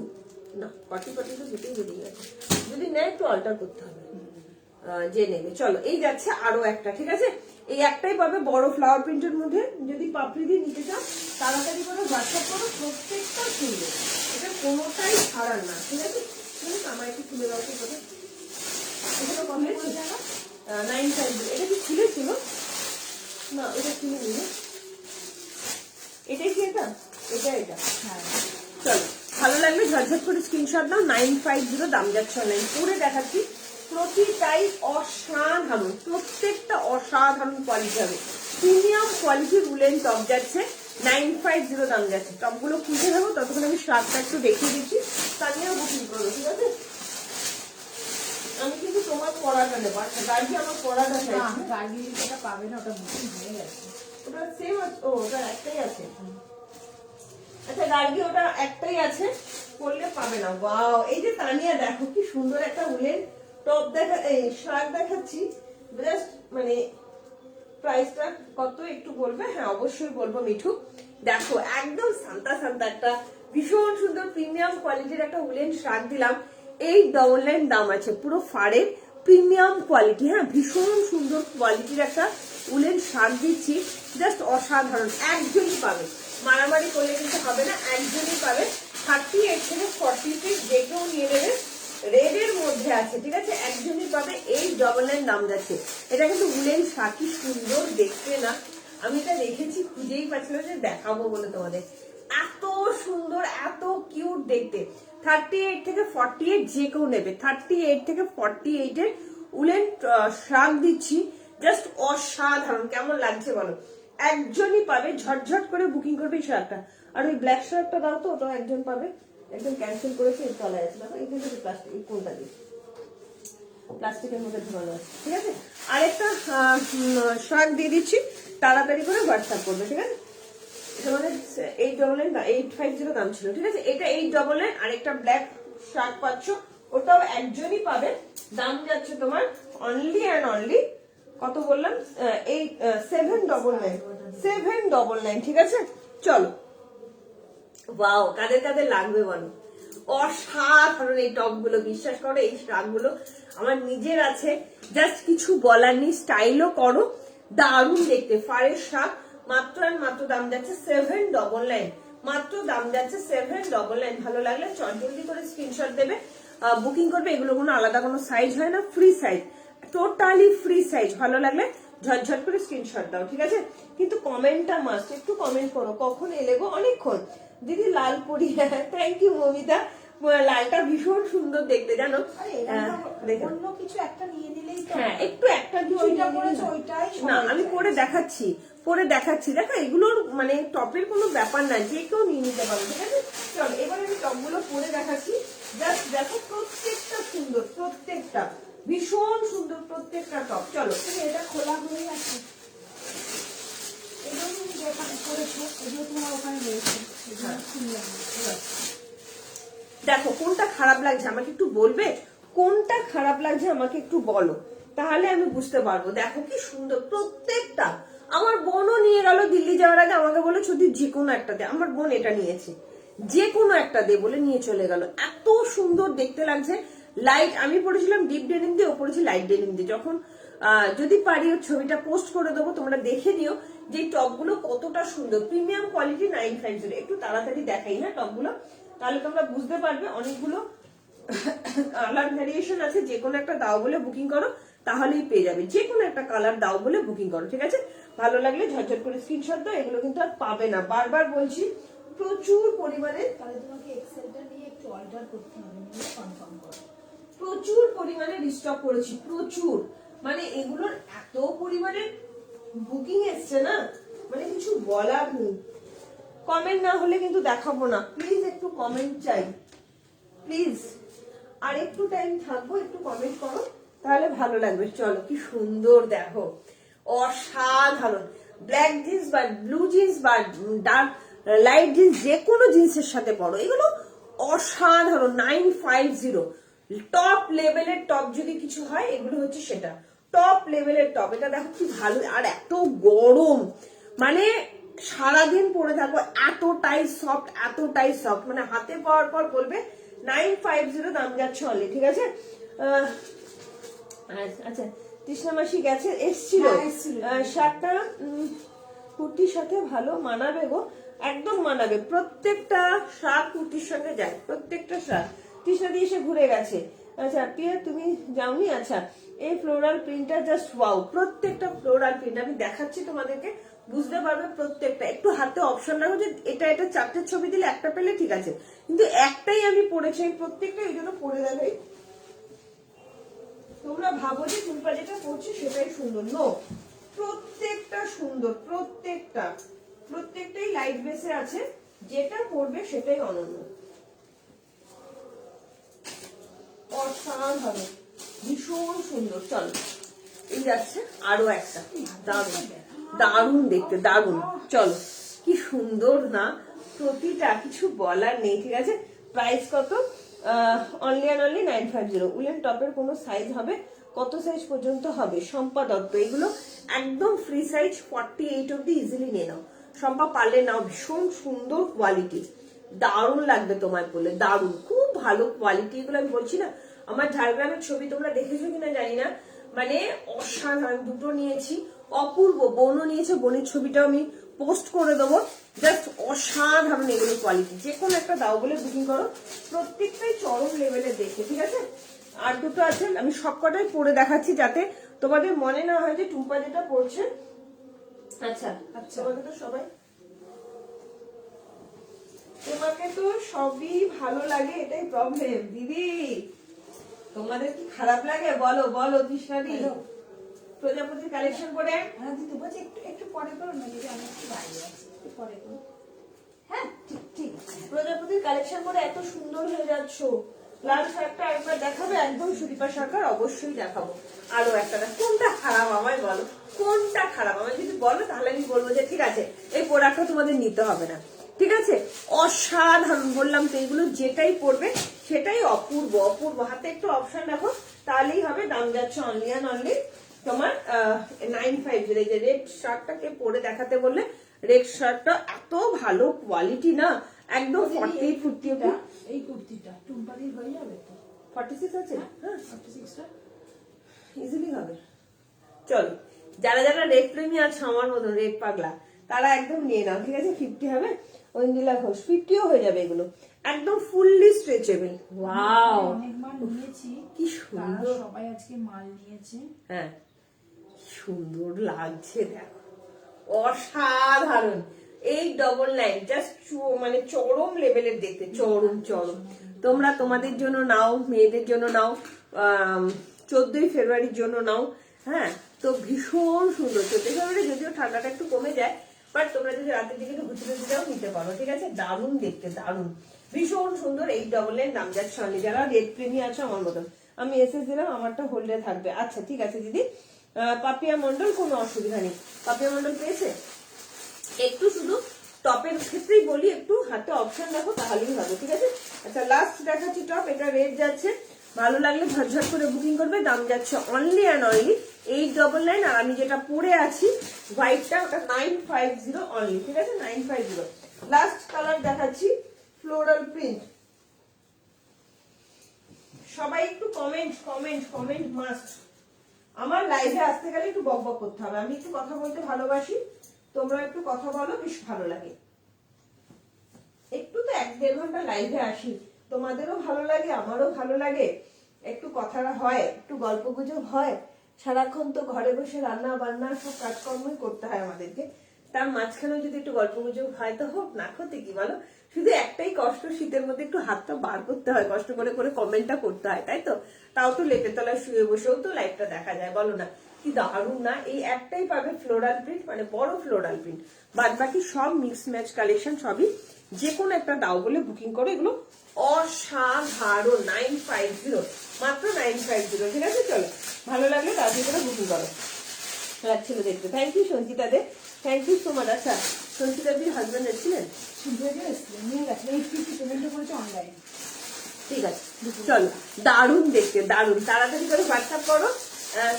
না, 42 যেতেই বেরিয়ে গেছে, যদি নেয় একটু অল্টার করতে হবে, যে নেবে। চলো, এই যাচ্ছে আরো একটা, ঠিক আছে। এই একটাই পাবে বড় ফ্লাওয়ার প্রিন্টের মধ্যে। যদি পাপড়ি দিয়ে নিতে চাও তাড়াতাড়ি করে হোয়াটসঅ্যাপ করো, প্রত্যেকটা সুন্দর, এটা কোনোটাই ছাড়ার না, ঠিক আছে। আমার একটু খুলে দাও তো, এগুলো কমে 9 এটা কি খুলেছিল না, এটা খুলে নিল, এটাই কি এটা, এটা এটা, হ্যাঁ। চলো, ভালো লাগলে ঝটঝট করে স্ক্রিনশট দাও। 950 দাম যাচ্ছে অনলাইন, পরে দেখাচ্ছি। প্রতিটাই অসাধারণ, প্রত্যেকটা অসাধারণ কোয়ালিটি হবে, প্রিমিয়াম কোয়ালিটির উলেন টপ যাচ্ছে, 950 দাম যাচ্ছে। টপগুলো খুঁজে দেবো, ততক্ষণ আমি শার্টটা একটু দেখিয়ে দিচ্ছি, তানিয়াও বুকিং করবো, ঠিক আছে। আমি কিন্তু তোমার পড়াটা নেবো, আচ্ছা গাড়ি আমার পড়াটা চাইছি, গাড়ি যেটা পাবে না ওটা বুকিং হয়ে গেছে। ওটা সেম আছে, ও ওটা একটাই আছে। আচ্ছা গার্গি ওটা একটাই আছে, করলে পাবে না। ওয়াও, এই যে তানিয়া দেখো কি সুন্দর একটা উলেন টপ দেখা, এই শার্ট দেখাচ্ছি, জাস্ট মানে প্রাইসটা কত একটু বলবে? হ্যাঁ অবশ্যই বলবো মিঠু। দেখো একদম সান্তা সান্তা একটা ভীষণ সুন্দর প্রিমিয়াম কোয়ালিটির একটা উলেন শার্ট দিলাম, 899 দাম আছে, পুরো ফাড়ের প্রিমিয়াম কোয়ালিটি, হ্যাঁ ভীষণ সুন্দর কোয়ালিটির একটা উলেন শার্ট দিচ্ছি, জাস্ট অসাধারণ। একজনই পাবে, মারামারি করলে কিন্তু হবে না, একজনই পাবে। 38 থেকে 46 যে কেউ নিয়ে নেবে, রেডের মধ্যে আছে, ঠিক আছে, একজনই পাবে। 899 দাম যাচ্ছে। এটা কিন্তু উলেন শার্ট, কি সুন্দর দেখতে না, আমি এটা দেখেছি খুঁজেই পাচ্ছিলাম যে দেখাবো বলে তোমাদের, এত সুন্দর এত কিউট দেখতে। 38 থেকে 48 যে কেউ নেবে, 38 থেকে 48 এর উলেন শার্ট দিচ্ছি, জাস্ট অসাধারণ। কেমন লাগছে বলো? একজনই পাবে, ঝটঝট করে বুকিং করবে এই শার্টটা। আর ওই ব্ল্যাক শার্টটা দাও তো, ওটাও একজন পাবে, একজন ক্যান্সেল করেছে, এর তলায় আছে, দেখো এখান থেকে প্লাস্টিক, কোনটা দিই প্লাস্টিকের মধ্যে ঢোকানো আছে, ঠিক আছে। আরেকটা শার্ট দিয়ে দিচ্ছি, তাড়াতাড়ি করে হোয়াটসঅ্যাপ করবে, ঠিক আছে। এটা মানে 850 দাম ছিল, ঠিক আছে। এটা 899, আরেকটা ব্ল্যাক শার্ট পাচ্ছ, ওটাও একজনই পাবে, দাম যাচ্ছে তোমার অনলি অ্যান্ড অনলি কত বললাম, 799, ঠিক আছে। চলো, ওয়াও, কাদের কাদের লাগবে বলো? অসাধারণ এই টপ গুলো, বিশ্বাস করো এই শার্ট গুলো আমার নিজের আছে, জাস্ট কিছু বলার নেই, স্টাইলও করো, দারুণ দেখতে। ফারের শার্ট মাত্র আর মাত্র দাম যাচ্ছে 799, মাত্র দাম যাচ্ছে 799। ভালো লাগলে চটজলদি করে স্ক্রিনশট দেবে, বুকিং করবে। এগুলো কোনো আলাদা কোনো সাইজ হয় না, free size, totally free size. ভালো লাগলে ঝটঝট করে স্ক্রিনশট দাও, ঠিক আছে। কিন্তু কমেন্টটা মাস্ট, একটু কমেন্ট করো কখন এলে গো, অনেকক্ষণ দিদি লালপুরি, থ্যাংক ইউ মমিতা, লালটা ভীষণ সুন্দর দেখতে জানো। অন্য কিছু একটা নিয়ে নিলেই তো, হ্যাঁ একটু একটা কিছু ওইটা পরেছে ওইটাই না, আমি পরে দেখাচ্ছি, পরে দেখাচ্ছি। দেখো এগুলোর মানে টপের কোনো ব্যাপার না, যে কেউ নিয়ে নিতে পারো, ঠিক আছে। চল এবার আমি টপগুলো পরে দেখাচ্ছি, জাস্ট দেখো প্রত্যেকটা সুন্দর, প্রত্যেকটা ভীষণ সুন্দর, প্রত্যেকটা টপ। চলো, তুমি এটা খোলা হয়ে আছে, এগুলো তুমি যেখানে করেছো এগুলো তোমার ওখানে রয়েছে, দেখো কোনটা খারাপ লাগছে আমাকে একটু বলবে, কোনটা খারাপ লাগছে আমাকে একটু বলো, তাহলে আমি বুঝতে পারবো। দেখো কি সুন্দর প্রত্যেকটা, আমার বোনও নিয়ে গেল দিল্লি যাওয়ার আগে, আমাকে বলে যদি যে কোনো একটা দে, আমার বোন এটা নিয়েছে, যে কোনো একটা দে বলে নিয়ে চলে গেল। এত সুন্দর দেখতে লাগছে। লাইট, আমি পড়েছিলাম ডিপ ডেনিম দিয়ে, ও পড়েছি লাইট ডেনিম দিয়ে। যখন যদি পারি ওর ছবিটা পোস্ট করে দেবো, তোমরা দেখে নিও যে টপগুলো কতটা সুন্দর, প্রিমিয়াম কোয়ালিটি 950। একটু তাড়াতাড়ি দেখাই হ্যাঁ টপগুলো, তাহলে তোমরা বুঝতে পারবে। অনেকগুলো কালার ভ্যারিয়েশন আছে, যে কোনো একটা দাও বলে বুকিং করো তাহলেই পেয়ে যাবে। যে কোনো একটা কালার দাও বলে বুকিং করো, ঠিক আছে? ভালো লাগলে ঝটঝট করে স্ক্রিনশট দাও, এগুলো কিন্তু আর পাবে না, বারবার বলছি। প্রচুর পরিমাণে, তাহলে তোমাকে এক্সেলটা নিয়ে একটু অল্টার করতে হবে, নিয়ে কনফার্ম করো। প্রচুর পরিমাণে রিস্টক করেছি, প্রচুর, মানে এগুলোর এত পরিমাণে বুকিং এসছে না, মানে কিছু বলার নেই। কমেন্ট না হলে কিন্তু দেখাবো না, প্লিজ একটু কমেন্ট চাই, প্লিজ। আর একটু টাইম থাকবো, একটু কমেন্ট করো তাহলে ভালো লাগবে। চলো কি সুন্দর দেখো, অসাধারণ। ব্ল্যাক জিন্স বা ব্লু জিন্স বা ডার্ক লাইট জিন্স, যে কোনো জিন্সের সাথে পরো, এগুলো অসাধারণ। 950 টপ লেভেলের টপ, যদি কিছু হয় এগুলো হচ্ছে সেটা টপ লেভেলের টপ। এটা দেখো কি ভালো, আর এত গরম, মানে সারাদিন পরে থাকো, এতটাই সফট, এতটাই সফট, মানে হাতে পাওয়ার পর বলবে 950 দাম যাচ্ছে অনলি, ঠিক আছে? আচ্ছা, তৃষ্ণা মাসি গেছে, এসছিল শার্টটা কুর্তির সাথে ভালো মানাবে গো, একদম মানাবে। প্রত্যেকটা শার্ট কুর্তির সঙ্গে যায়, প্রত্যেকটা শার্ট। তৃষ্ণা দিয়ে এসে ঘুরে গেছে। আচ্ছা প্রিয়া তুমি যাওনি? আচ্ছা, এই ফ্লোরাল প্রিন্টটা জাস্ট ওয়াও, প্রত্যেকটা ফ্লোরাল প্রিন্ট আমি দেখাচ্ছি তোমাদেরকে, বুঝতে পারবে প্রত্যেকটা। একটু হাতে অপশন রাখো যে এটা এটা চারটে ছবি দিলে একটা পেলে ঠিক আছে, কিন্তু একটাই আমি পড়েছি, আমি প্রত্যেকটা এই জন্য পড়ে দেবে। তোমরা ভাবো যে টুম্পা যেটা পড়ছে সেটাই সুন্দর, নো, প্রত্যেকটা সুন্দর, প্রত্যেকটাই লাইট বেসে আছে, যেটা পড়বে সেটাই অনন্য, অসাধারণ, ভীষণ সুন্দর। চলো এই যাচ্ছে আরো একটা, দারুণ দারুণ দেখতে, দারুণ। চলো কি সুন্দর না, প্রতিটা কিছু বলার নেই, ঠিক আছে? প্রাইস কত? Only and only 950। উলেন টপের কোনো সাইজ হবে, কত সাইজ পর্যন্ত হবে? শম্পা দত্ত, এগুলো একদম ফ্রি সাইজ 48 অব্দি ইজিলি নিয়ে নাও। শম্পা পারলে নাও, ভীষণ সুন্দর কোয়ালিটি, দারুণ লাগবে তোমায় বলে, দারুণ, খুব ভালো কোয়ালিটি। এগুলো আমি বলছি না, আমার ঝাড়গ্রামের ছবি তোমরা দেখেছো কিনা জানি না, মানে অসাধারণ। দুটো নিয়েছি, অপূর্ব, বোনও নিয়েছে, বোনের ছবিটাও আমি পোস্ট করে দেবো, জাস্ট অসাধারণ এগুলো কোয়ালিটি। যে কোনো একটা দাও বলে বুকিং করো, প্রত্যেকটাই চরম লেভেলের দেখে, ঠিক আছে? আর দুটো আছে, আমি সবকটাই পরে দেখাচ্ছি যাতে তোমাদের মনে না হয় যে টুম্পা যেটা পড়ছে। আচ্ছা আচ্ছা, তোমাকে তো সবাই, তোমাকে তো সবই ভালো লাগে, এটাই প্রবলেম দিদি। তোমাদের কি খারাপ লাগে বলো, বলো তৃষ্ণাদি। প্রজাপতির কালেকশন করে, হ্যাঁ দিদি বলছি একটু একটু পরে করো না, দিদি আমি একটু বাইরে আছি, একটু পরে করো। হ্যাঁ ঠিক ঠিক আছে। প্রজাপতির কালেকশন করে এত সুন্দর হয়ে যাচ্ছ। লাল শার্টটা একবার দেখাবে, একদম সুদীপা সরকার, অবশ্যই দেখাবো। আরো একটা, কোনটা খারাপ আমায় বলো, কোনটা খারাপ আমায় যদি বলো তাহলে আমি বলবো যে ঠিক আছে এই প্রোডাক্টটা তোমাদের নিতে হবে না, ঠিক আছে? অসাধারণ বললাম তো, এগুলো যেটাই পড়বে সেটাই অপূর্ব, অপূর্ব। হাতে একটু অপশন রাখো তাহলেই হবে। দাম যাচ্ছে অনলি অ্যান্ড অনলি তোমার 950। এই যে রেড শার্টটাকে পরে দেখাতে বললে, রেড শার্টটা এত ভালো কোয়ালিটি না, একদম 48 ফুটি। এই কুর্তিটা টুম্পারির হয়ে যাবে তো? 46 আছে, হ্যাঁ 46টা ইজিলি হবে। চলো, যারা যারা রেড প্রেমী আছে আমার মতো, রেড পাগলা, তারা একদম নিয়ে নাও, ঠিক আছে? 50 হবে, ঐন্দিলা ঘোষ 50ও হয়ে যাবে। এগুলো একদম ফুললি স্ট্রেচেবল। ওয়াও, অনেক মাল নিয়েছি, কি সুন্দর, সবাই আজকে মাল নিয়েছে। হ্যাঁ সুন্দর লাগছে দেখো, অসাধারণ। এই ডবল লাইন জাস্ট মানে চরম লেভেলের দেখতে, চরম চরম। তোমরা তোমাদের জন্য নাও, মেয়েদের জন্য নাও, 14ই ফেব্রুয়ারির জন্য নাও, হ্যাঁ? তো ভীষণ সুন্দর। 14ই ফেব্রুয়ারি যদিও ঠান্ডাটা একটু কমে যায়, বাট তোমরা যদি রাতের দিকে ঘুরতে যাও নিতে পারো, ঠিক আছে? দারুণ দেখতে, দারুণ, ভীষণ সুন্দর। এই ডবল লাইন নাম যাচ্ছে অনলি যারা রেড প্রেমী আছে আমার মতন। আমি এসএস দিলাম, আমারটা হোল্ডে থাকবে। আচ্ছা ঠিক আছে দিদি। পাপিয়া মন্ডল, কোনো অসুবিধা নেই। পাপিয়া মন্ডল পেয়েছে? একটু শুধু টপের ক্ষেত্রেই বলি, একটু হাতে অপশন রাখো তাহলেই হবে, ঠিক আছে? আচ্ছা লাস্ট দেখাচ্ছি টপ, এটা রেট যাচ্ছে, ভালো লাগলে ঝটঝট করে বুকিং করবে। দাম যাচ্ছে অনলি অ্যান্ড অনলি 899 আর আমি যেটা পরে আছি হোয়াইটটা ওটা 950 অনলি, ঠিক আছে 950। লাস্ট কালার দেখাচ্ছি ফ্লোরাল প্রিন্ট। সবাই একটু কমেন্ট কমেন্ট কমেন্ট মাস্ট। আমার লাইভে আসতে গেলে একটু বক বক করতে হবে, আমি একটু কথা বলতে ভালোবাসি, তোমরা একটু কথা বলো, বেশ ভালো লাগে। একটু তো 1-1.5 ঘন্টা লাইভে আসি, তোমাদেরও ভালো লাগে আমারও ভালো লাগে, একটু কথা হয়, একটু গল্প গুজব হয়। সারাক্ষণ তো ঘরে বসে রান্না বান্না সব কাজকর্মই করতে হয় আমাদেরকে, তার মাঝখানেও যদি একটু গল্প গুজব হয় তো হোক, না হতে কি বলো। শুধু একটাই কষ্ট, শীতের মধ্যে একটু হাতটা বার করতে হয়, কষ্ট করে করে কমেন্টটা করতে হয়, তাই তো। তাও তো লেপের তলায় শুয়ে বসেও তো লাইভটা দেখা যায়, বলো না কি দারুণ না। এই একটাই পাবে ফ্লোরাল প্রিন্ট, মানে বড় ফ্লোরাল প্রিন্ট, বাদ বাকি সব মিক্স ম্যাচ কালেকশন, সবই যে কোনো একটা দাও বলে বুকিং করো। এগুলো অসাধারণ 950, মাত্র 950, ঠিক আছে। চলো ভালো লাগলে তাড়াতাড়ি করে বুকিং করো, লাগছিল দেখতে। Thank you Sanchita De, thank you so much. আচ্ছা সঞ্চিতা দির হাজবেন্ড এসেছিলেন? নিয়ে গেছে, 850 পেমেন্ট করেছে অনলাইন। ঠিক আছে চলো, দারুণ দেখতে, দারুণ। তাড়াতাড়ি করে হোয়াটসঅ্যাপ করো।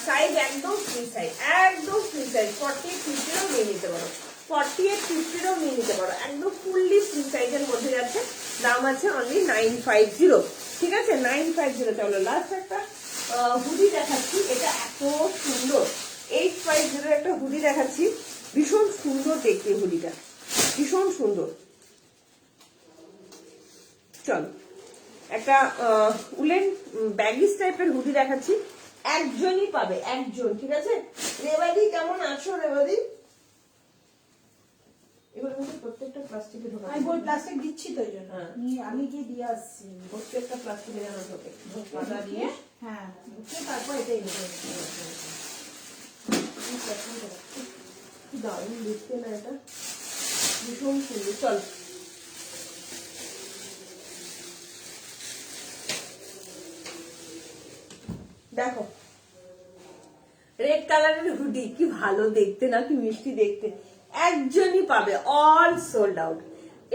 সাইজ একদম ফ্রি সাইজ, একদম ফ্রি সাইজ। 48-50 নিয়ে নিতে পারো, 48-50 নিয়ে নিতে পারো, একদম ফুললি ফ্রি সাইজের মধ্যে যাচ্ছে। দাম আছে অনলি 950, ঠিক আছে 950। চলো লাস্ট একটা হুডি দেখাচ্ছি, এটা এত সুন্দর, 850 একটা হুডি দেখাচ্ছি, ভীষণ সুন্দর দেখতে হুডিটা, ভীষণ সুন্দর। চলো একটা উলেন ব্যাগিস টাইপের হুডি দেখাচ্ছি, একজনই পাবে, একজন, ঠিক আছে। রেবাদি কেমন আছো রেবাদি? এগুলো কিন্তু প্রত্যেকটা প্লাস্টিকে ঢোকা, আমি বল প্লাস্টিক দিচ্ছি তো, এই জন্য নিয়ে আমি গিয়ে দিয়ে আসছি প্রত্যেকটা প্লাস্টিকে যেন ঢোকে, পাতা দিয়ে। হ্যাঁ বুঝতে, তারপর এটাই নেবো। কি দারুণ দেখতে না এটা, ভীষণ সুন্দর। চল দেখো রেড কালারের হুডি, কি ভালো দেখতে না, কি মিষ্টি দেখতে, একজনই পাবে, অল সোল্ড আউট।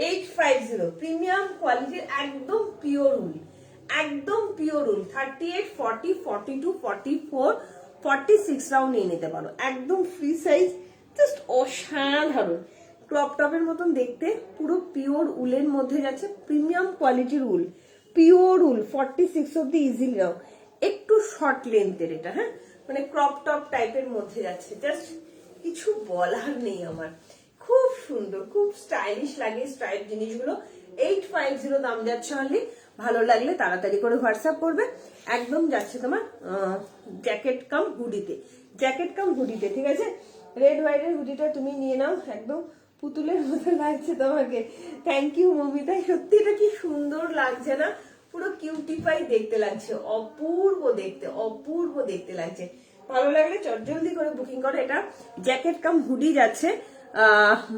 850 প্রিমিয়াম কোয়ালিটির, একদম পিওর উল, একদম পিওর উল। 38, 40, 42, 44, 46 রাউন্ড নিয়ে নিতে পারো, একদম ফ্রি সাইজ, জাস্ট অসাধারণ। ক্রপ টপের মতন দেখতে, পুরো পিওর উলের মধ্যে যাচ্ছে, প্রিমিয়াম কোয়ালিটির উল, পিওর উল। 46 অব্দি ইজিলি নাও, একটু শর্ট লেন্থের এটা, হ্যাঁ মানে ক্রপ টপ টাইপের মধ্যে যাচ্ছে, জাস্ট কিছু বলার নেই আমার, খুব সুন্দর, খুব স্টাইলিশ লাগে স্ট্রাইপ জিনিসগুলো। 850 দাম যাচ্ছে অনলি। ভালো লাগলে তাড়াতাড়ি করে হোয়াটসঅ্যাপ করবে, একদম যাচ্ছে তোমার জ্যাকেট কাম হুডিতে, জ্যাকেট কাম হুডিতে, ঠিক আছে। রেড হোয়াইটের হুডিটা তুমি নিয়ে নাও, একদম পুতুলের মতো লাগছে তোমাকে। থ্যাংক ইউ মমিতা, সত্যি এটা কি সুন্দর লাগছে না, পুরো কিউটিফাই দেখতে লাগছে, অপূর্ব দেখতে, অপূর্ব দেখতে লাগছে। ভালো লাগলে জলদি করে বুকিং করো। এটা জ্যাকেট কাম হুডি যাচ্ছে,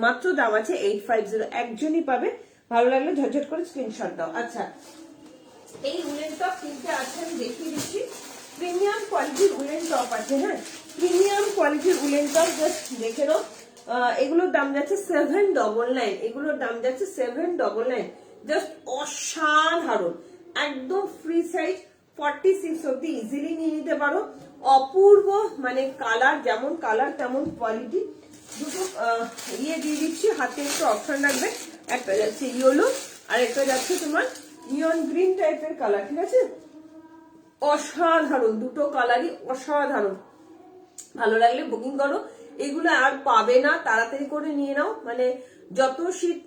মাত্র দাম আছে 850, একজনই পাবে। ভালো লাগলে ঝটঝট করে স্ক্রিনশট দাও। আচ্ছা এই উলেন টপ তিনটে আছে, আমি দেখিয়ে দিচ্ছি। প্রিমিয়াম কোয়ালিটির উলেন টপ আছে, হ্যাঁ প্রিমিয়াম কোয়ালিটির উলেন টপ, জাস্ট দেখে নাও। এগুলোর দাম যাচ্ছে 799, এগুলোর দাম যাচ্ছে 799, জাস্ট অসাধারণ, একদম ফ্রি সাইজ। 46 অব্দি ইজিলি নিয়ে নিতে পারো, অপূর্ব মানে কালার, যেমন কালার তেমন কোয়ালিটি। দুটো ইয়ে দিয়ে দিচ্ছি, হাতে একটু অপশন রাখবে, একটা যাচ্ছে ইয়েলো আর একটা যাচ্ছে তোমার নিয়ন গ্রিন টাইপের কালার, ঠিক আছে। অসাধারণ, দুটো কালারই অসাধারণ। ভালো লাগলে বুকিং করো, এগুলো আর পাবে না, তাড়াতাড়ি করে নিয়ে নাও। মানে যত শীত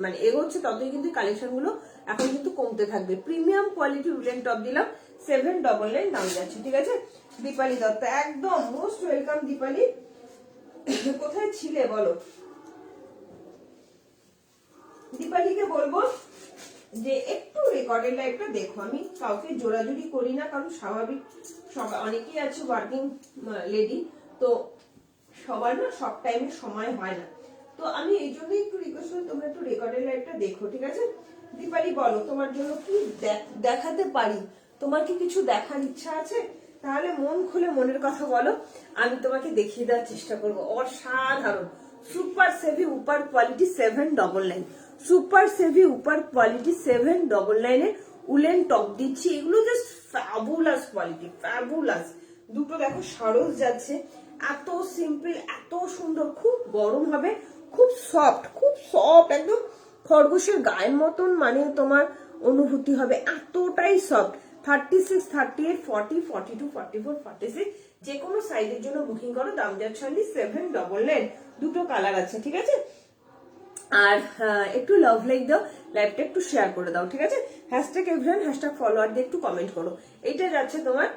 মানে এগোচ্ছে ততই কিন্তু কালেকশন গুলো এখন কিন্তু কমতে থাকবে। প্রিমিয়াম কোয়ালিটি উলেন টপ দিলাম, 799 দাম যাচ্ছে, ঠিক আছে। দীপালি দত্ত, একদম মোস্ট ওয়েলকাম দীপালি, কোথায় ছিলে বলো? দীপালিকে বলবো যে একটু রেকর্ডের লাইভটা দেখো। আমি কাউকে জোরাজুরি করি না, কারণ স্বাভাবিক সবাই, অনেকেই আছে ওয়ার্কিং লেডি, তো সবার না সব টাইমে সময় হয় না, তো আমি এই জন্যই একটু রিকোয়েস্ট করি তোমরা একটু রেকর্ডের লাইভটা দেখো, ঠিক আছে। দীপালি বলো তোমার জন্য কি দেখাতে পারি, তোমার কি কিছু দেখার ইচ্ছা আছে? তাহলে মন খুলে মনের কথা বলো, আমি তোমাকে দেখিয়ে দেওয়ার চেষ্টা করবো। অসাধারণ সুপার সেভি উপার কোয়ালিটি 799, সুপার সেভি উপার কোয়ালিটি 799 এর উলেন টপ দিচ্ছি। এগুলো জাস্ট ফ্যাবুলাস কোয়ালিটি, ফ্যাবুলাস, দুটো দেখো সারস যাচ্ছে, এত সিম্পল, এত সুন্দর, খুব গরম হবে, খুব সফট, একদম খরগোশের গায়ের মতন মানে তোমার অনুভূতি হবে, এতটাই সফট। 36, 38, 40, 42, 44, 46 যে কোনো সাইজের জন্য বুকিং করো। দাম যাচ্ছে 799। দুটো কালার আছে, ঠিক আছে। আর একটু লাভ লাইক দাও, লাইভটা একটু শেয়ার করে দাও, ঠিক আছে। হ্যাশট্যাগ এভরিওয়ান, হ্যাশট্যাগ ফলোয়ার দিয়ে একটু কমেন্ট করো। এটা যাচ্ছে তোমার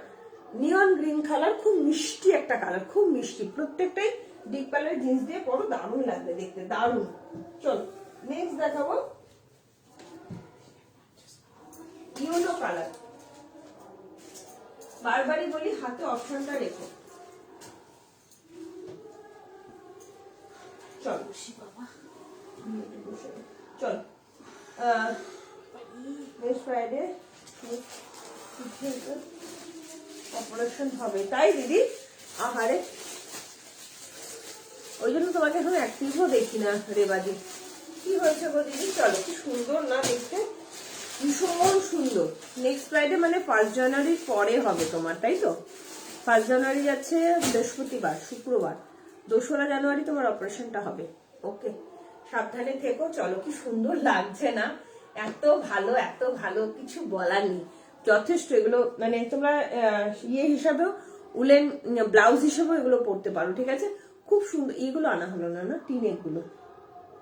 নিয়ন গ্রিন কালার, খুব মিষ্টি একটা কালার, খুব মিষ্টি। প্রত্যেকটাই ডিপ কালার জিন্স দিয়ে পরো, দারুণ লাগবে দেখতে, দারুণ। চলো নেক্সট দেখাবো ইয়েলো কালার। বারবারই বলি হাতে অপশনটা রেখো। চলো বাবা চল নেক্সট ফ্রাইডে অপারেশন হবে, তাই দিদি? আহারে, ওই জন্য তোমাকে এখন অ্যাক্টিভও দেখি না রেবাদি। কি হয়েছে গো দিদি? চলো, কি সুন্দর না দেখতে, ভীষণ সুন্দর। নেক্সট ফ্রাইডে মানে 1 জানুয়ারির পরে হবে তোমার, তাই তো? 1 জানুয়ারি যাচ্ছে বৃহস্পতিবার, শুক্রবার, 2রা জানুয়ারি তোমার অপারেশনটা হবে। ওকে, সাবধানে থেকো। চলো, কি সুন্দর লাগছে না? এত ভালো, কিছু বলার নেই, যথেষ্ট। এগুলো মানে তোমরা ইয়ে হিসাবেও, উলেন ব্লাউজ হিসাবেও এগুলো পরতে পারো, ঠিক আছে। খুব সুন্দর। এগুলো আনা হলো না, না টিনেক গুলো?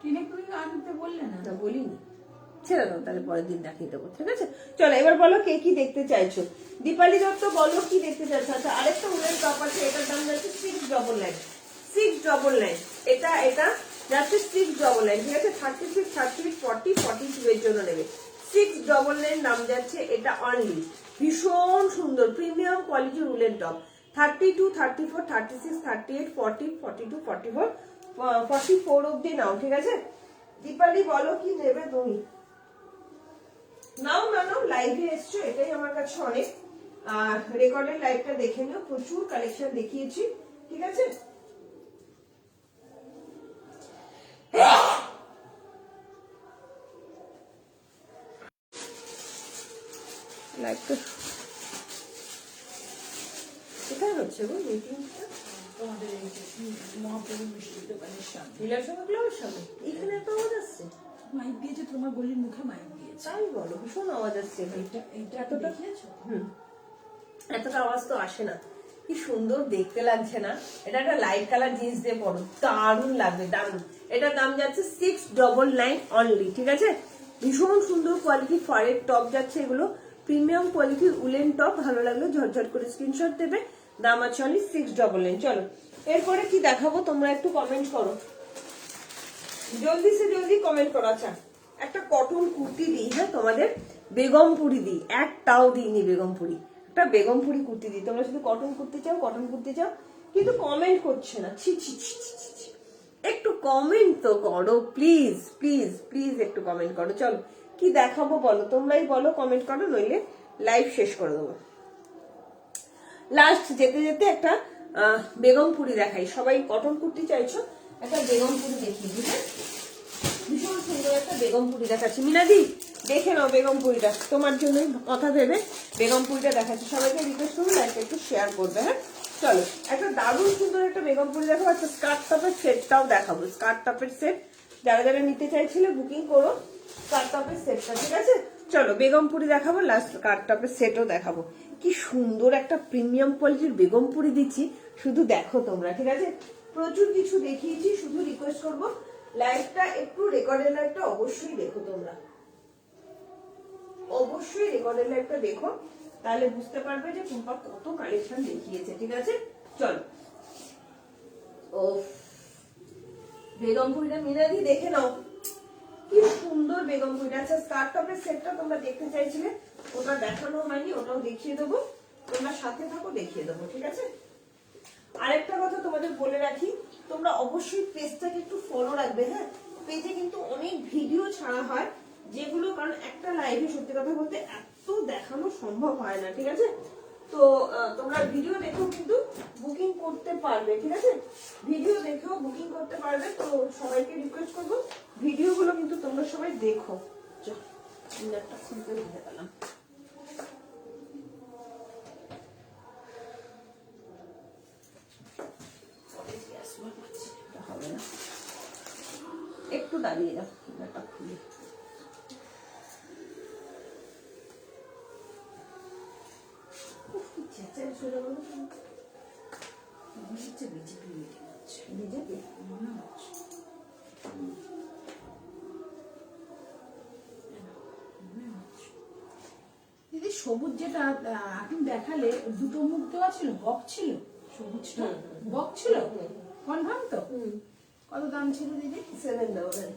টিনে করে আনতে বললে না? না, বলিনি, ছেড়ে দাও, তাহলে পরের দিন দেখিয়ে দেবো, ঠিক আছে। চলো এবার বলো কে কি দেখতে চাইছো। দীপালি দত্ত বলো কি দেখতে চাইছো। আচ্ছা, আরেকটা উলেন টপ আছে, এটার দাম যাচ্ছে 699, 699। এটা যাচ্ছে 699, ঠিক আছে। 36, 38, 40, 42 এর জন্য নেবে। 699 নাম যাচ্ছে এটা অনলি। ভীষণ সুন্দর প্রিমিয়াম কোয়ালিটির উলেন টপ। 32, 34, 36, 38, 40, 42, 44, 44 অব্দি নাও, ঠিক আছে। দীপালি বলো কি নেবে তুমি। নাও, লাইভে এসছো, এটাই আমার কাছে অনেক। আর রেকর্ডের লাইভটা দেখে নিও, প্রচুর কালেকশন দেখিয়েছি, ঠিক আছে। লাইভটা কোথায় হচ্ছে গো মিটিংটা? তোমাদের এই যে মহাপ্রভু মিষ্টির দোকানের সামনে। বিলাসবাগ ক্লাবের সামনে। এখানে এত আওয়াজ আসছে? মাইক দিয়েছে, তোমার গলির মুখে মাইক দিয়েছে। তাই বলো, ভীষণ আওয়াজ আসছে। এইটা এতটা দেখিয়েছো? এতটা আওয়াজ তো আসে না। কি সুন্দর দেখতে লাগছে না? এটা একটা লাইট কালার জিন্স দিয়ে পরো, দারুণ লাগবে, দারুণ। এটার দাম যাচ্ছে 699 অনলি, ঠিক আছে। ভীষণ সুন্দর কোয়ালিটি ফারের টপ যাচ্ছে এগুলো, প্রিমিয়াম কোয়ালিটির উলেন টপ। ভালো লাগলো ঝরঝর করে স্ক্রিনশট দেবে। দাম আছে অনলি 699। চলো এরপরে কি দেখাবো তোমরা একটু কমেন্ট করো, জলদি কমেন্ট করো। আচ্ছা, একটা কটন কুর্তি দিই, হ্যাঁ তোমাদের, বেগমপুরি দিই, একটাও দিইনি বেগমপুরি। একটা বেগমপুরি কুর্তি দিই। তোমরা শুধু কটন কুর্তি চাও, কিন্তু কমেন্ট করছে না। ছি, একটু কমেন্ট তো করো প্লিজ একটু কমেন্ট করো। চলো কি দেখাবো বলো, তোমরাই বলো, কমেন্ট করো, নইলে লাইভ শেষ করে দেবো। লাস্ট যেতে একটা বেগমপুরি দেখাই। সবাই কটন কুর্তি চাইছো, একটা বেগমপুরি দেখিয়ে দিই, হ্যাঁ। ভীষণ সুন্দর একটা বেগমপুরি দেখাচ্ছি। মিনাদি দেখে নাও বেগমপুরিটা, তোমার জন্যই কথা ভেবে বেগমপুরিটা দেখাচ্ছি। সবাইকে রিকোয়েস্ট করবো লাইকটা একটু শেয়ার করবে, হ্যাঁ। চলো একটা দারুণ সুন্দর একটা বেগমপুরি দেখাবো, একটা স্কার্ট টপের সেটটাও দেখাবো। স্কার্ট টপের সেট যারা নিতে চাইছিলে বুকিং করো, স্কার্ট টপের সেটটা, ঠিক আছে। চলো বেগমপুরি দেখাবো, লাস্ট স্কার্ট টপের সেটও দেখাবো। কি সুন্দর একটা প্রিমিয়াম কোয়ালিটির বেগমপুরি দিচ্ছি, শুধু দেখো তোমরা, ঠিক আছে। প্রচুর কিছু দেখিয়েছি, শুধু রিকোয়েস্ট করবো লাইভটা একটু, রেকর্ডের লাইভটা অবশ্যই দেখো তোমরা, অবশ্যই রেকর্ডের লাইভটা দেখো, তাহলে বুঝতে পারবে যে টুম্পা কত কালেকশন দেখিয়েছে, ঠিক আছে। চলো ও বেগমপুরিটা মিনাদি দেখে নাও, কি সুন্দর বেগমপুরিটা। আচ্ছা, স্কার্ট টপের সেটটা তোমরা দেখতে চাইছিলে, ওটা দেখানো হয়নি, ওটাও দেখিয়ে দেবো। তোমরা সাথে থাকো, দেখিয়ে দেবো, ঠিক আছে। আরেকটা কথা তোমাদের বলে রাখি, তোমরা অবশ্যই পেজটাকে একটু ফলো রাখবে, হ্যাঁ। পেজে কিন্তু অনেক ভিডিও ছাড়া হয়, যেগুলো কারণ একটা লাইভে সত্যি কথা বলতে এত দেখানো সম্ভব হয় না, ঠিক আছে। তো তোমরা ভিডিও দেখেও কিন্তু বুকিং করতে পারবে, ঠিক আছে। ভিডিও দেখেও বুকিং করতে পারবে। তো সবাইকে রিকোয়েস্ট করবো ভিডিওগুলো কিন্তু তোমরা সবাই দেখো। একটা খুলতে দিতে পেলাম। দিয়ে দাও, এটা খুলে। বিজেপি মনে হচ্ছে দিদি সবুজ যেটা এখন দেখালে দুটো মুখ দেওয়া ছিল, বক ছিল সবুজটা, বক ছিল কনফার্ম তো? কত দাম ছিল দিদি? 799।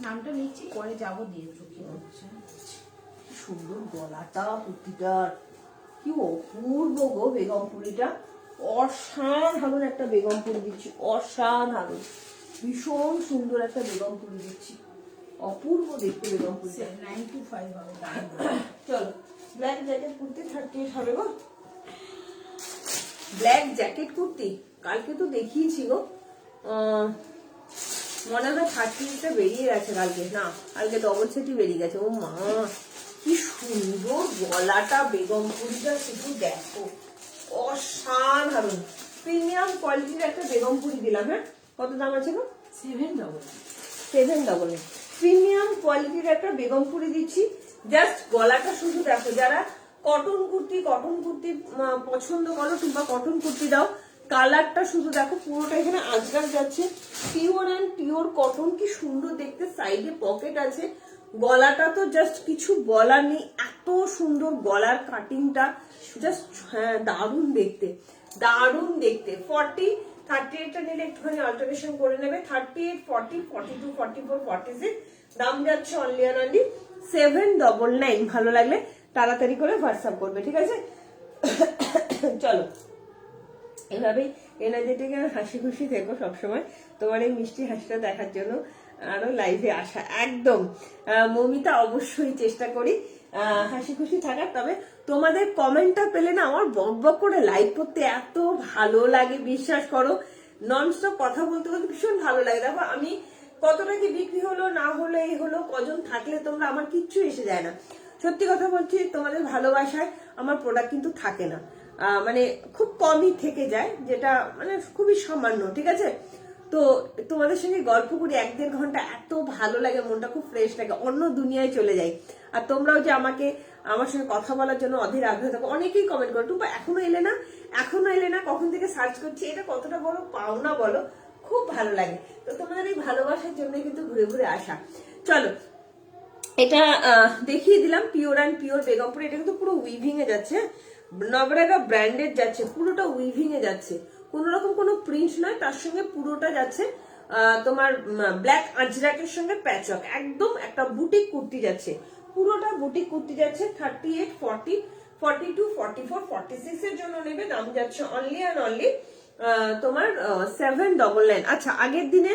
নামটা লিখছি, পরে যাবো দিয়ে চোখে হচ্ছে। সুন্দর গলাটা কুর্তিটার, কি অপূর্ব গো বেগমপুরিটা, অসাধারণ একটা বেগমপুরি দিচ্ছি, অসাধারণ, ভীষণ সুন্দর একটা বেগমপুরি দিচ্ছি, অপূর্ব দেখতে বেগমপুরিটা। 925 হবে দাম। চলো ব্ল্যাক জ্যাকেট কুর্তি 38 হবে গো। ব্ল্যাক জ্যাকেট কুর্তি কালকে তো দেখিয়েছি গো, মনে হয় 38টা বেরিয়ে গেছে কালকে, না কালকে ডবল সেটই বেরিয়ে গেছে। ও মা কি সুন্দর গলাটা বেগমপুরিটা, শুধু দেখো অসাধারণ, প্রিমিয়াম কোয়ালিটির একটা বেগমপুরি দিলাম। হ্যাঁ কত দাম আছে গো? 799। প্রিমিয়াম কোয়ালিটির একটা বেগমপুরি দিচ্ছি, জাস্ট গলাটা শুধু দেখো। যারা কটন কুর্তি পছন্দ করো কিংবা কটন কুর্তি দাও, কালারটা শুধু দেখো, পুরোটা এখানে আজকাল যাচ্ছে, পিওর অ্যান্ড পিওর কটন, কি সুন্দর দেখতে, সাইডে পকেট আছে, গলাটা তো জাস্ট কিছু বলার নেই, এত সুন্দর গলার কাটিংটা, জাস্ট হ্যাঁ দারুণ দেখতে, দারুণ দেখতে। 40, 38টা নিলে একটুখানি অল্টারেশন করে নেবে, 38, 40, 42, 44, 46, দাম যাচ্ছে অনলি অ্যান্ড অনলি 799। ভালো লাগলে তাড়াতাড়ি করে হোয়াটসঅ্যাপ করবে, ঠিক আছে? চলো এভাবেই এনার্জেটিক আর হাসি খুশি থেকো সবসময়, তোমার এই মিষ্টি হাসিটা দেখার জন্য আরো লাইভে আসা একদম। মমিতা অবশ্যই চেষ্টা করি হাসি খুশি থাকার, তবে তোমাদের কমেন্টটা পেলে না আমার বক বক করে লাইভ করতে এত ভালো লাগে, বিশ্বাস করো, ননস্টপ কথা বলতে বলতে ভীষণ ভালো লাগে। দেখো আমি কতটা কি বিক্রি হলো না হলো, এই হলো, কজন থাকলে তোমরা, আমার কিচ্ছু এসে যায় না। সত্যি কথা বলছি, তোমাদের ভালোবাসায় আমার প্রোডাক্ট কিন্তু থাকে না, মানে খুব কমই থেকে যায়, যেটা মানে খুবই সামান্য, ঠিক আছে? তো তোমাদের সঙ্গে গল্প করি 1-1.5 ঘন্টা, এত ভালো লাগে, মনটা খুব ফ্রেশ লাগে, অন্য দুনিয়ায় চলে যাই। আর তোমরাও যে আমার সঙ্গে কথা বলার জন্য অধীর আগ্রহ থাকো, অনেকেই কমেন্ট করো, টুপা এখনো এলে না, কখন থেকে সার্চ করছি, এটা কতটা বড় পাওনা বলো, খুব ভালো লাগে। তো তোমাদের এই ভালোবাসার জন্য কিন্তু ঘুরে ঘুরে আসা। চলো এটা দেখিয়ে দিলাম, পিওর অ্যান্ড পিওর বেগমপুর, এটা কিন্তু পুরো উইভিং এ যাচ্ছে, নবরাগা ব্র্যান্ডেড যাচ্ছে, পুরোটা উইভিং এ যাচ্ছে, কোন রকম কোনো প্রিন্ট নয়, তার সঙ্গে পুরোটা যাচ্ছে তোমার ব্ল্যাক আজরাকের সঙ্গে প্যাচওয়ার্ক, একদম একটা বুটিক কুর্তি যাচ্ছে, পুরোটা বুটিক কুর্তি যাচ্ছে। 38, 40, 42, 44, 46 এর জন্য নেবে, দাম যাচ্ছে অনলি অ্যান্ড অনলি তোমার 799। আচ্ছা আগের দিনে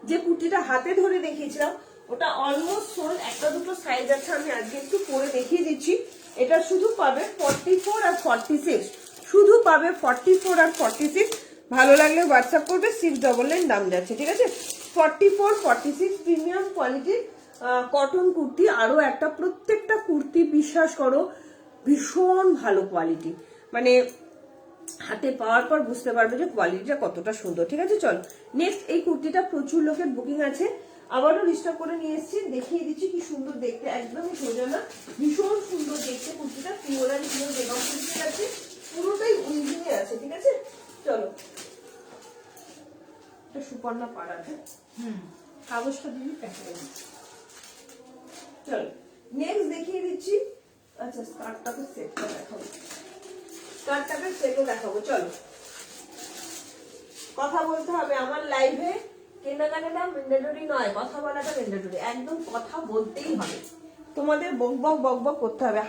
যে কুর্তিটা হাতে ধরে দেখিয়েছিলাম ওটা অলমোস্ট সোল্ড, একটা দুটো সাইজ আছে, আমি আজকে একটু পরে দেখিয়ে দিচ্ছি। এটা শুধু পাবে 44 আর 46, শুধু পাবে 44 আর 46। ভালো লাগলে হোয়াটসঅ্যাপ করবে, 699 দাম যাচ্ছে, ঠিক আছে? 44, 46 প্রিমিয়াম কোয়ালিটির কটন কুর্তি, আরো একটা, প্রত্যেকটা কুর্তি বিশ্বাস করো ভীষণ ভালো কোয়ালিটি, মানে হাতে পাওয়ার পর বুঝতে পারবে যে কোয়ালিটিটা কতটা সুন্দর, ঠিক আছে? চল নেক্সট, এই কুর্তিটা প্রচুর লোকের বুকিং আছে, আবারও রিস্টক করে নিয়ে এসেছি, দেখিয়ে দিচ্ছি কি সুন্দর দেখতে, একদমই সোজা না, ভীষণ সুন্দর দেখতে কুর্তিটা, পিওর অ্যান্ড পিওর বেগমপুরিতে আছে, পুরোটাই উইভিং এ আছে, ঠিক আছে? চলো এটা সুপর্ণা পাড়ার, কাগজটা দিবি প্যাকেটে। চলো নেক্সট দেখিয়ে দিচ্ছি। আচ্ছা স্কার্টটাকে সেটটা দেখাবো, স্কার্টটাকে সেটও দেখাবো। চলো কথা বলতে হবে আমার লাইভে, কেনাকাটাটা ম্যান্ডেটরি নয়, কথা বলাটা ম্যান্ডেটরি, একদম কথা বলতেই হবে, তোমাদের বক বক করতে হবে,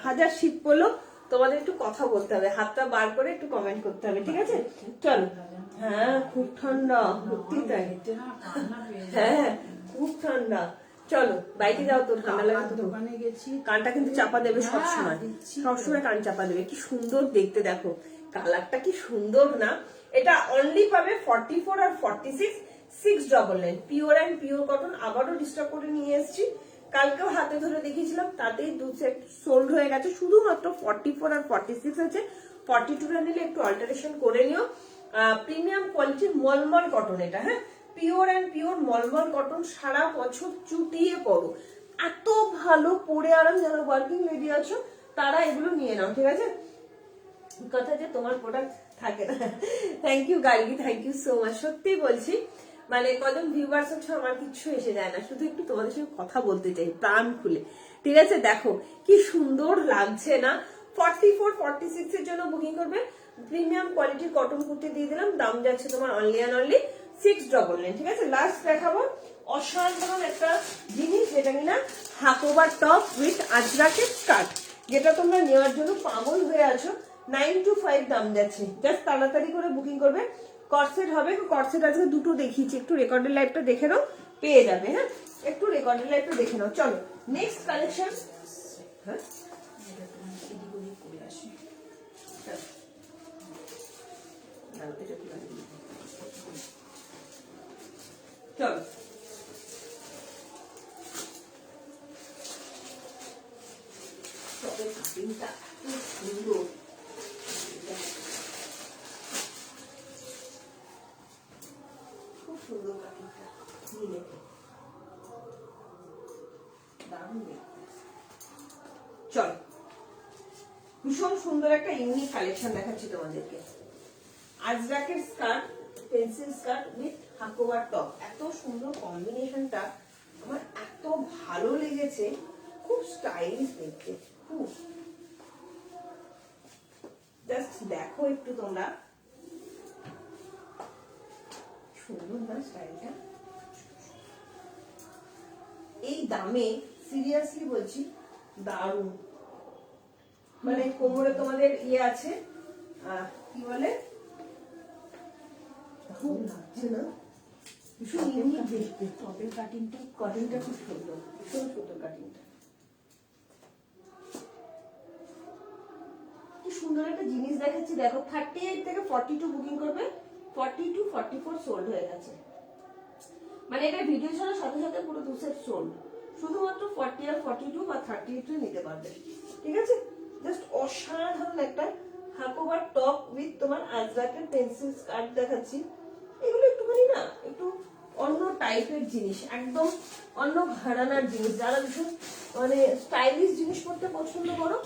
হাজার শীত পড়লো তোমাদের একটু কথা বলতে হবে, হাতটা বার করে একটু কমেন্ট করতে হবে, ঠিক আছে? চলো হ্যাঁ খুব ঠান্ডা, সত্যি তাই, হ্যাঁ খুব ঠান্ডা। চলো বাইকে যাও, তোর ঠান্ডা লাগে তো, দোকানে গেছি, কানটা কিন্তু চাপা দেবে সবসময় কান চাপা দেবে, কি সুন্দর দেখতে, দেখো কালারটা কি সুন্দর না। এটা অনলি পাবে 44 আর 46, 699 পিওর অ্যান্ড পিওর কটন, আবারও ডিস্টার্ব করে নিয়ে এসেছি, কালকেও হাতে ধরে দেখিয়েছিলাম, তাতেই 2 সেট সোল্ড হয়ে গেছে, শুধুমাত্র 44 আর 46 আছে, 42টা নিলে একটু অল্টারেশন করে নিও। প্রিমিয়াম কোয়ালিটির মলমল কটন এটা, হ্যাঁ পিওর অ্যান্ড পিওর মলমল কটন, সারা বছর চুটিয়ে পরো, এত ভালো পরে আরাম। যারা ওয়ার্কিং লেডি আছো তারা এগুলো নিয়ে নাও, ঠিক আছে? কথা যে তোমার প্রোডাক্ট থাকে না। Thank you Gargi, thank you so much. সত্যি বলছি, মানে কজন ভিউয়ার্স আছে আমার কিচ্ছু এসে যায় না, শুধু একটু তোমাদের সঙ্গে কথা বলতে চাই প্রাণ খুলে, ঠিক আছে? দেখো কি সুন্দর লাগছে না। 44-46 এর জন্য বুকিং করবে। প্রিমিয়াম কোয়ালিটির কটন কুর্তি দিয়ে দিলাম, দাম যাচ্ছে তোমার অনলি অ্যান্ড অনলি 699, ঠিক আছে? লাস্ট দেখাবো অসাধারণ একটা জিনিস, যেটা কিনা হাকোবার টপ উইথ আজরাকের স্কার্ট, যেটা তোমরা নেওয়ার জন্য পাগল হয়ে আছো। 9 to 5 দাম যাচ্ছে, জাস্ট তাড়াতাড়ি করে বুকিং করবে। কর্সেট হবে, কর্সেট আজকে দুটো দেখিয়েছি, একটু রেকর্ডের লাইভটা দেখে নাও, পেয়ে যাবে। হ্যাঁ, একটু রেকর্ডের লাইভটা দেখে নাও। চলো নেক্সট কালেকশন। হ্যাঁ, করে আসি। চলো টপের কাটিংটা এত সুন্দর, খুব সুন্দর কাটিংটা, নিলে দারুণ দেখতে। চলো ভীষণ সুন্দর একটা ইউনিক কালেকশন দেখাচ্ছি তোমাদেরকে। আজরাকের স্কার্ট, পেন্সিল স্কার্ট উইথ হাকোবার টপ, এত সুন্দর কম্বিনেশনটা আমার এত ভালো লেগেছে, খুব স্টাইলিশ দেখতে, খুব। জাস্ট দেখো একটু তোমরা, সুন্দর না স্টাইলটা? এই দামে সিরিয়াসলি বলছি দারুণ। মানে কোমরে তোমাদের ইয়ে আছে, কি বলে, খুব লাগছে না, ভীষণ ইউনিক দেখতে। টপের কাটিংটা কাটিংটা খুব সুন্দর, ভীষণ সুন্দর কাটিংটা। কি সুন্দর একটা জিনিস দেখাচ্ছি, দেখো 38 থেকে 42 বুকিং করবে, 42-44 সোল্ড হয়ে গেছে। মানে এটা ভিডিও ছাড়ার সাথে সাথে পুরো 2 সেট সোল্ড। শুধুমাত্র 40 আর 42 বা 38 নিতে পারবে, ঠিক আছে? জাস্ট অসাধারণ একটা হাকোবার টপ উইথ তোমার আজরাকের পেন্সিল স্কার্ট দেখাচ্ছি। এগুলো একটুখানি না একটু অন্য টাইপের জিনিস, একদম অন্য ঘরানার জিনিস। যারা ভীষণ মানে স্টাইলিশ জিনিস পড়তে পছন্দ করো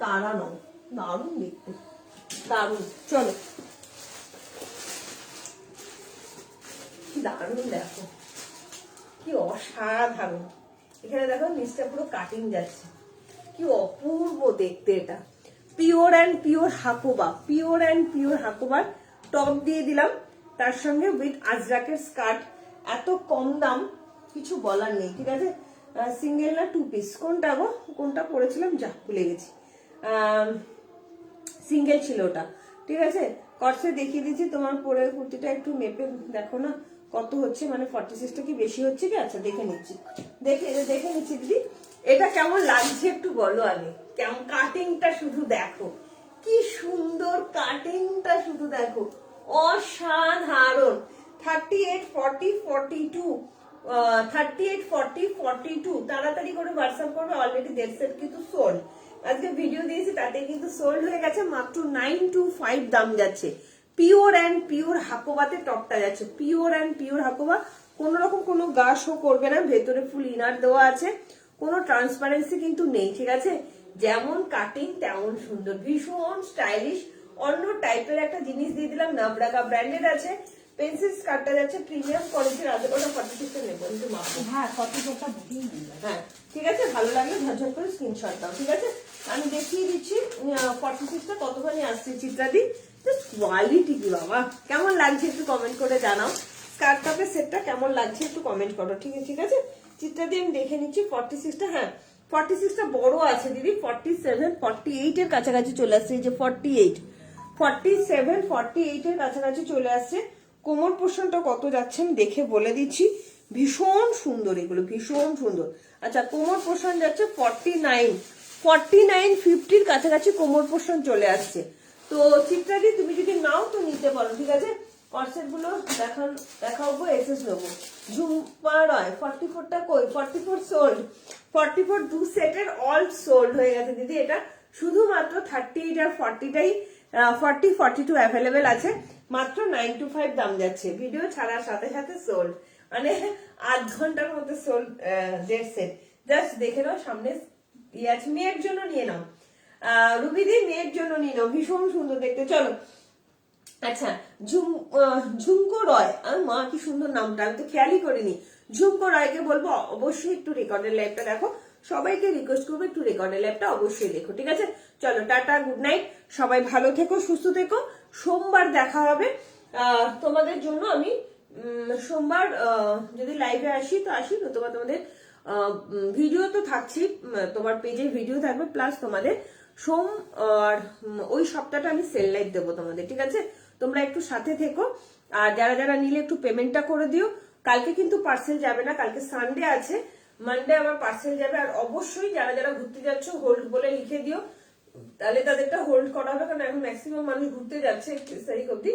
তারা নয়, দারুণ দেখতে, দারুণ। চলো দারুণ, দেখো কি অসাধারণ। এখানে দেখো নিচটা পুরো কাটিং যাচ্ছে, কি অপূর্ব দেখতে। এটা pure and pure Hakoba, pure and pure হাকোবার টপ দিয়ে দিলাম, তার সঙ্গে উইথ আজরাকের স্কার্ট। এত কম দাম, কিছু বলার নেই, ঠিক আছে? সিঙ্গেল না 2 পিস, কোনটা গো, কোনটা পরেছিলাম যা ভুলে গেছি, সিঙ্গেল ছিল ওটা, ঠিক আছে? কর্সে দেখিয়ে দিচ্ছি, তোমার পরে কুর্তিটা একটু মেপে দেখো না কত হচ্ছে, মানে 46টা কি বেশি হচ্ছে কি? আচ্ছা দেখে নিচ্ছি, দেখে নিচ্ছি দিদি। এটা কেমন লাগছে একটু বলো আগে, কেমন কাটিংটা শুধু দেখো, কি সুন্দর কাটিংটা শুধু দেখো, অসাধারণ। 38, 40, 42, 38, 40, 42 তাড়াতাড়ি করে হোয়াটসঅ্যাপ করবে। অলরেডি 1.5 সেট কিন্তু সোল্ড, আজকে ভিডিও দিয়েছি তাতে কিন্তু সোল্ড হয়ে গেছে। মাত্র 9 to 5 দাম যাচ্ছে। পিওর অ্যান্ড পিওর হাকোবাতে টপটা যাচ্ছে, পিওর অ্যান্ড পিওর হাকোবা, কোন রকম কোনো গা শো করবে না, ভেতরে ফুল ইনার দেওয়া আছে, কোনো ট্রান্সপারেন্সি কিন্তু নেই, ঠিক আছে? যেমন কাটিং তেমন সুন্দর, ভীষণ স্টাইলিশ, অন্য টাইপের একটা জিনিস দিয়ে দিলাম। নাবরাকা ব্র্যান্ডেড আছে, পেন্সিল স্কার্টটা যাচ্ছে প্রিমিয়াম কোয়ালিটির। আজ ওটা 46 নেবো, কিন্তু মাপবো। হ্যাঁ, 44টা বুকিং হয়ে গেছে। হ্যাঁ ঠিক আছে, ভালো লাগলে ঝরঝর করে স্ক্রিনশট দাও, ঠিক আছে? আমি দেখিয়ে দিচ্ছি 46টা কতখানি আসছে। চিত্রাদি কোয়ালিটি কি বাবা, কেমন লাগছে একটু কমেন্ট করে জানাও। স্কার্ট টপের সেটটা কেমন লাগছে একটু কমেন্ট করো, ঠিক আছে? চিত্রাদি আমি দেখে নিচ্ছি 46টা। হ্যাঁ 46টা বড় আছে দিদি, 47, 48 এর কাছাকাছি চলে আসছে। এই যে 48, 47, 48 এর কাছাকাছি চলে আসছে। কোমর পোর্শনটা কত যাচ্ছে আমি দেখে বলে দিচ্ছি, ভীষণ সুন্দর এগুলো, ভীষণ সুন্দর। আচ্ছা কোমর পোর্শন যাচ্ছে 49, 50 কাছাকাছি কোমর পোর্শন চলে আসছে। তো চিত্রাদি তুমি যদি নাও তো নিতে পারো, ঠিক আছে? কর্সেট গুলো দেখাবো, এসএস নেবো। ঝুম্পা রয় 44টা কই, 44 সোল্ড, 44 2 সেটের অল সোল্ড হয়ে গেছে দিদি। এটা শুধুমাত্র 38 আর 40টাই 40, 42 অ্যাভেলেবেল আছে। মাত্র 925 দাম যাচ্ছে, ভিডিও ছাড়ার সাথে সাথে সোল্ড, মানে 8 ঘন্টার মধ্যে সোল্ড 1.5 সেট। জাস্ট দেখে নাও, সামনে ইয়ে আছে, মেয়ের জন্য নিয়ে নাও, রুবিদি মেয়ের জন্য নিয়ে নাও, ভীষণ সুন্দর দেখতে। চলো আচ্ছা, ঝুমকো রয়, মা কি সুন্দর নামটা, আমি তো খেয়ালই করিনি। ঝুমকো রয়কে বলবো অবশ্যই একটু রেকর্ডের লাইভটা দেখো, সবাইকে রিকোয়েস্ট করবো একটু রেকর্ডের লাইভটা অবশ্যই দেখো, ঠিক আছে? চলো টাটা, গুড নাইট, সবাই ভালো থেকো, সুস্থ থেকো। সোমবার দেখা হবে তোমাদের জন্য। আমি সোমবার যদি লাইভে আসি তো আসি, নতুবা তোমাদের ভিডিও তো থাকছি, তোমার পেজে ভিডিও থাকবে, প্লাস তোমাদের সোম আর ওই সপ্তাহটা আমি সেল লাইভ দেবো তোমাদের, ঠিক আছে? তোমরা একটু সাথে থেকো, আর যারা যারা নিলে একটু পেমেন্টটা করে দিও। কালকে কিন্তু পার্সেল যাবে না, কালকে সানডে আছে, মানডে আবার পার্সেল যাবে। আর অবশ্যই যারা যারা ঘুরতে যাচ্ছ হোল্ড বলে লিখে দিও, তাহলে তাদেরটা হোল্ড করা হবে, কারণ এখন ম্যাক্সিমাম মানুষ ঘুরতে যাচ্ছে 31 তারিখ অব্দি।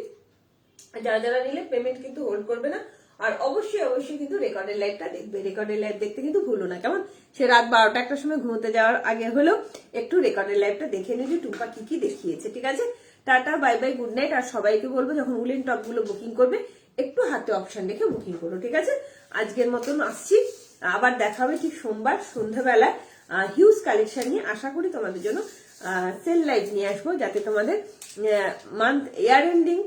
যারা যারা নিলে পেমেন্ট কিন্তু হোল্ড করবে না। আর অবশ্যই অবশ্যই কিন্তু রেকর্ডের লাইভটা দেখবে, রেকর্ডের লাইভ দেখতে কিন্তু ভুলো না, কেমন? সে রাত 12টা একটার সময় ঘুমোতে যাওয়ার আগে হলেও একটু রেকর্ডের লাইভটা দেখে নিও যে টুম্পা কি কি দেখিয়েছে, ঠিক আছে? Tata, bye bye, good night. আর সবাইকে বলবো যখন উলেন টপ গুলো বুকিং করবে একটু হাতে অপশন রেখে বুকিং করো, ঠিক আছে? আজকের মতন আসছি, আবার দেখা হবে ঠিক সোমবার সন্ধ্যাবেলা হিউজ কালেকশন নিয়ে। আশা করি তোমাদের জন্য সেল লাইভ নিয়ে আসবো, যাতে তোমাদের মান্থ ইয়ার এন্ডিং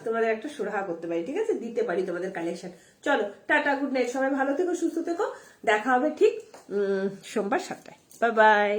তোমাদের একটা সুরাহা করতে পারি, ঠিক আছে? দিতে পারি তোমাদের কালেকশন। চলো টাটা, গুড নাইট, সবাই ভালো থেকো, সুস্থ থেকো, দেখা হবে ঠিক সোমবার 7টায়। Bye bye.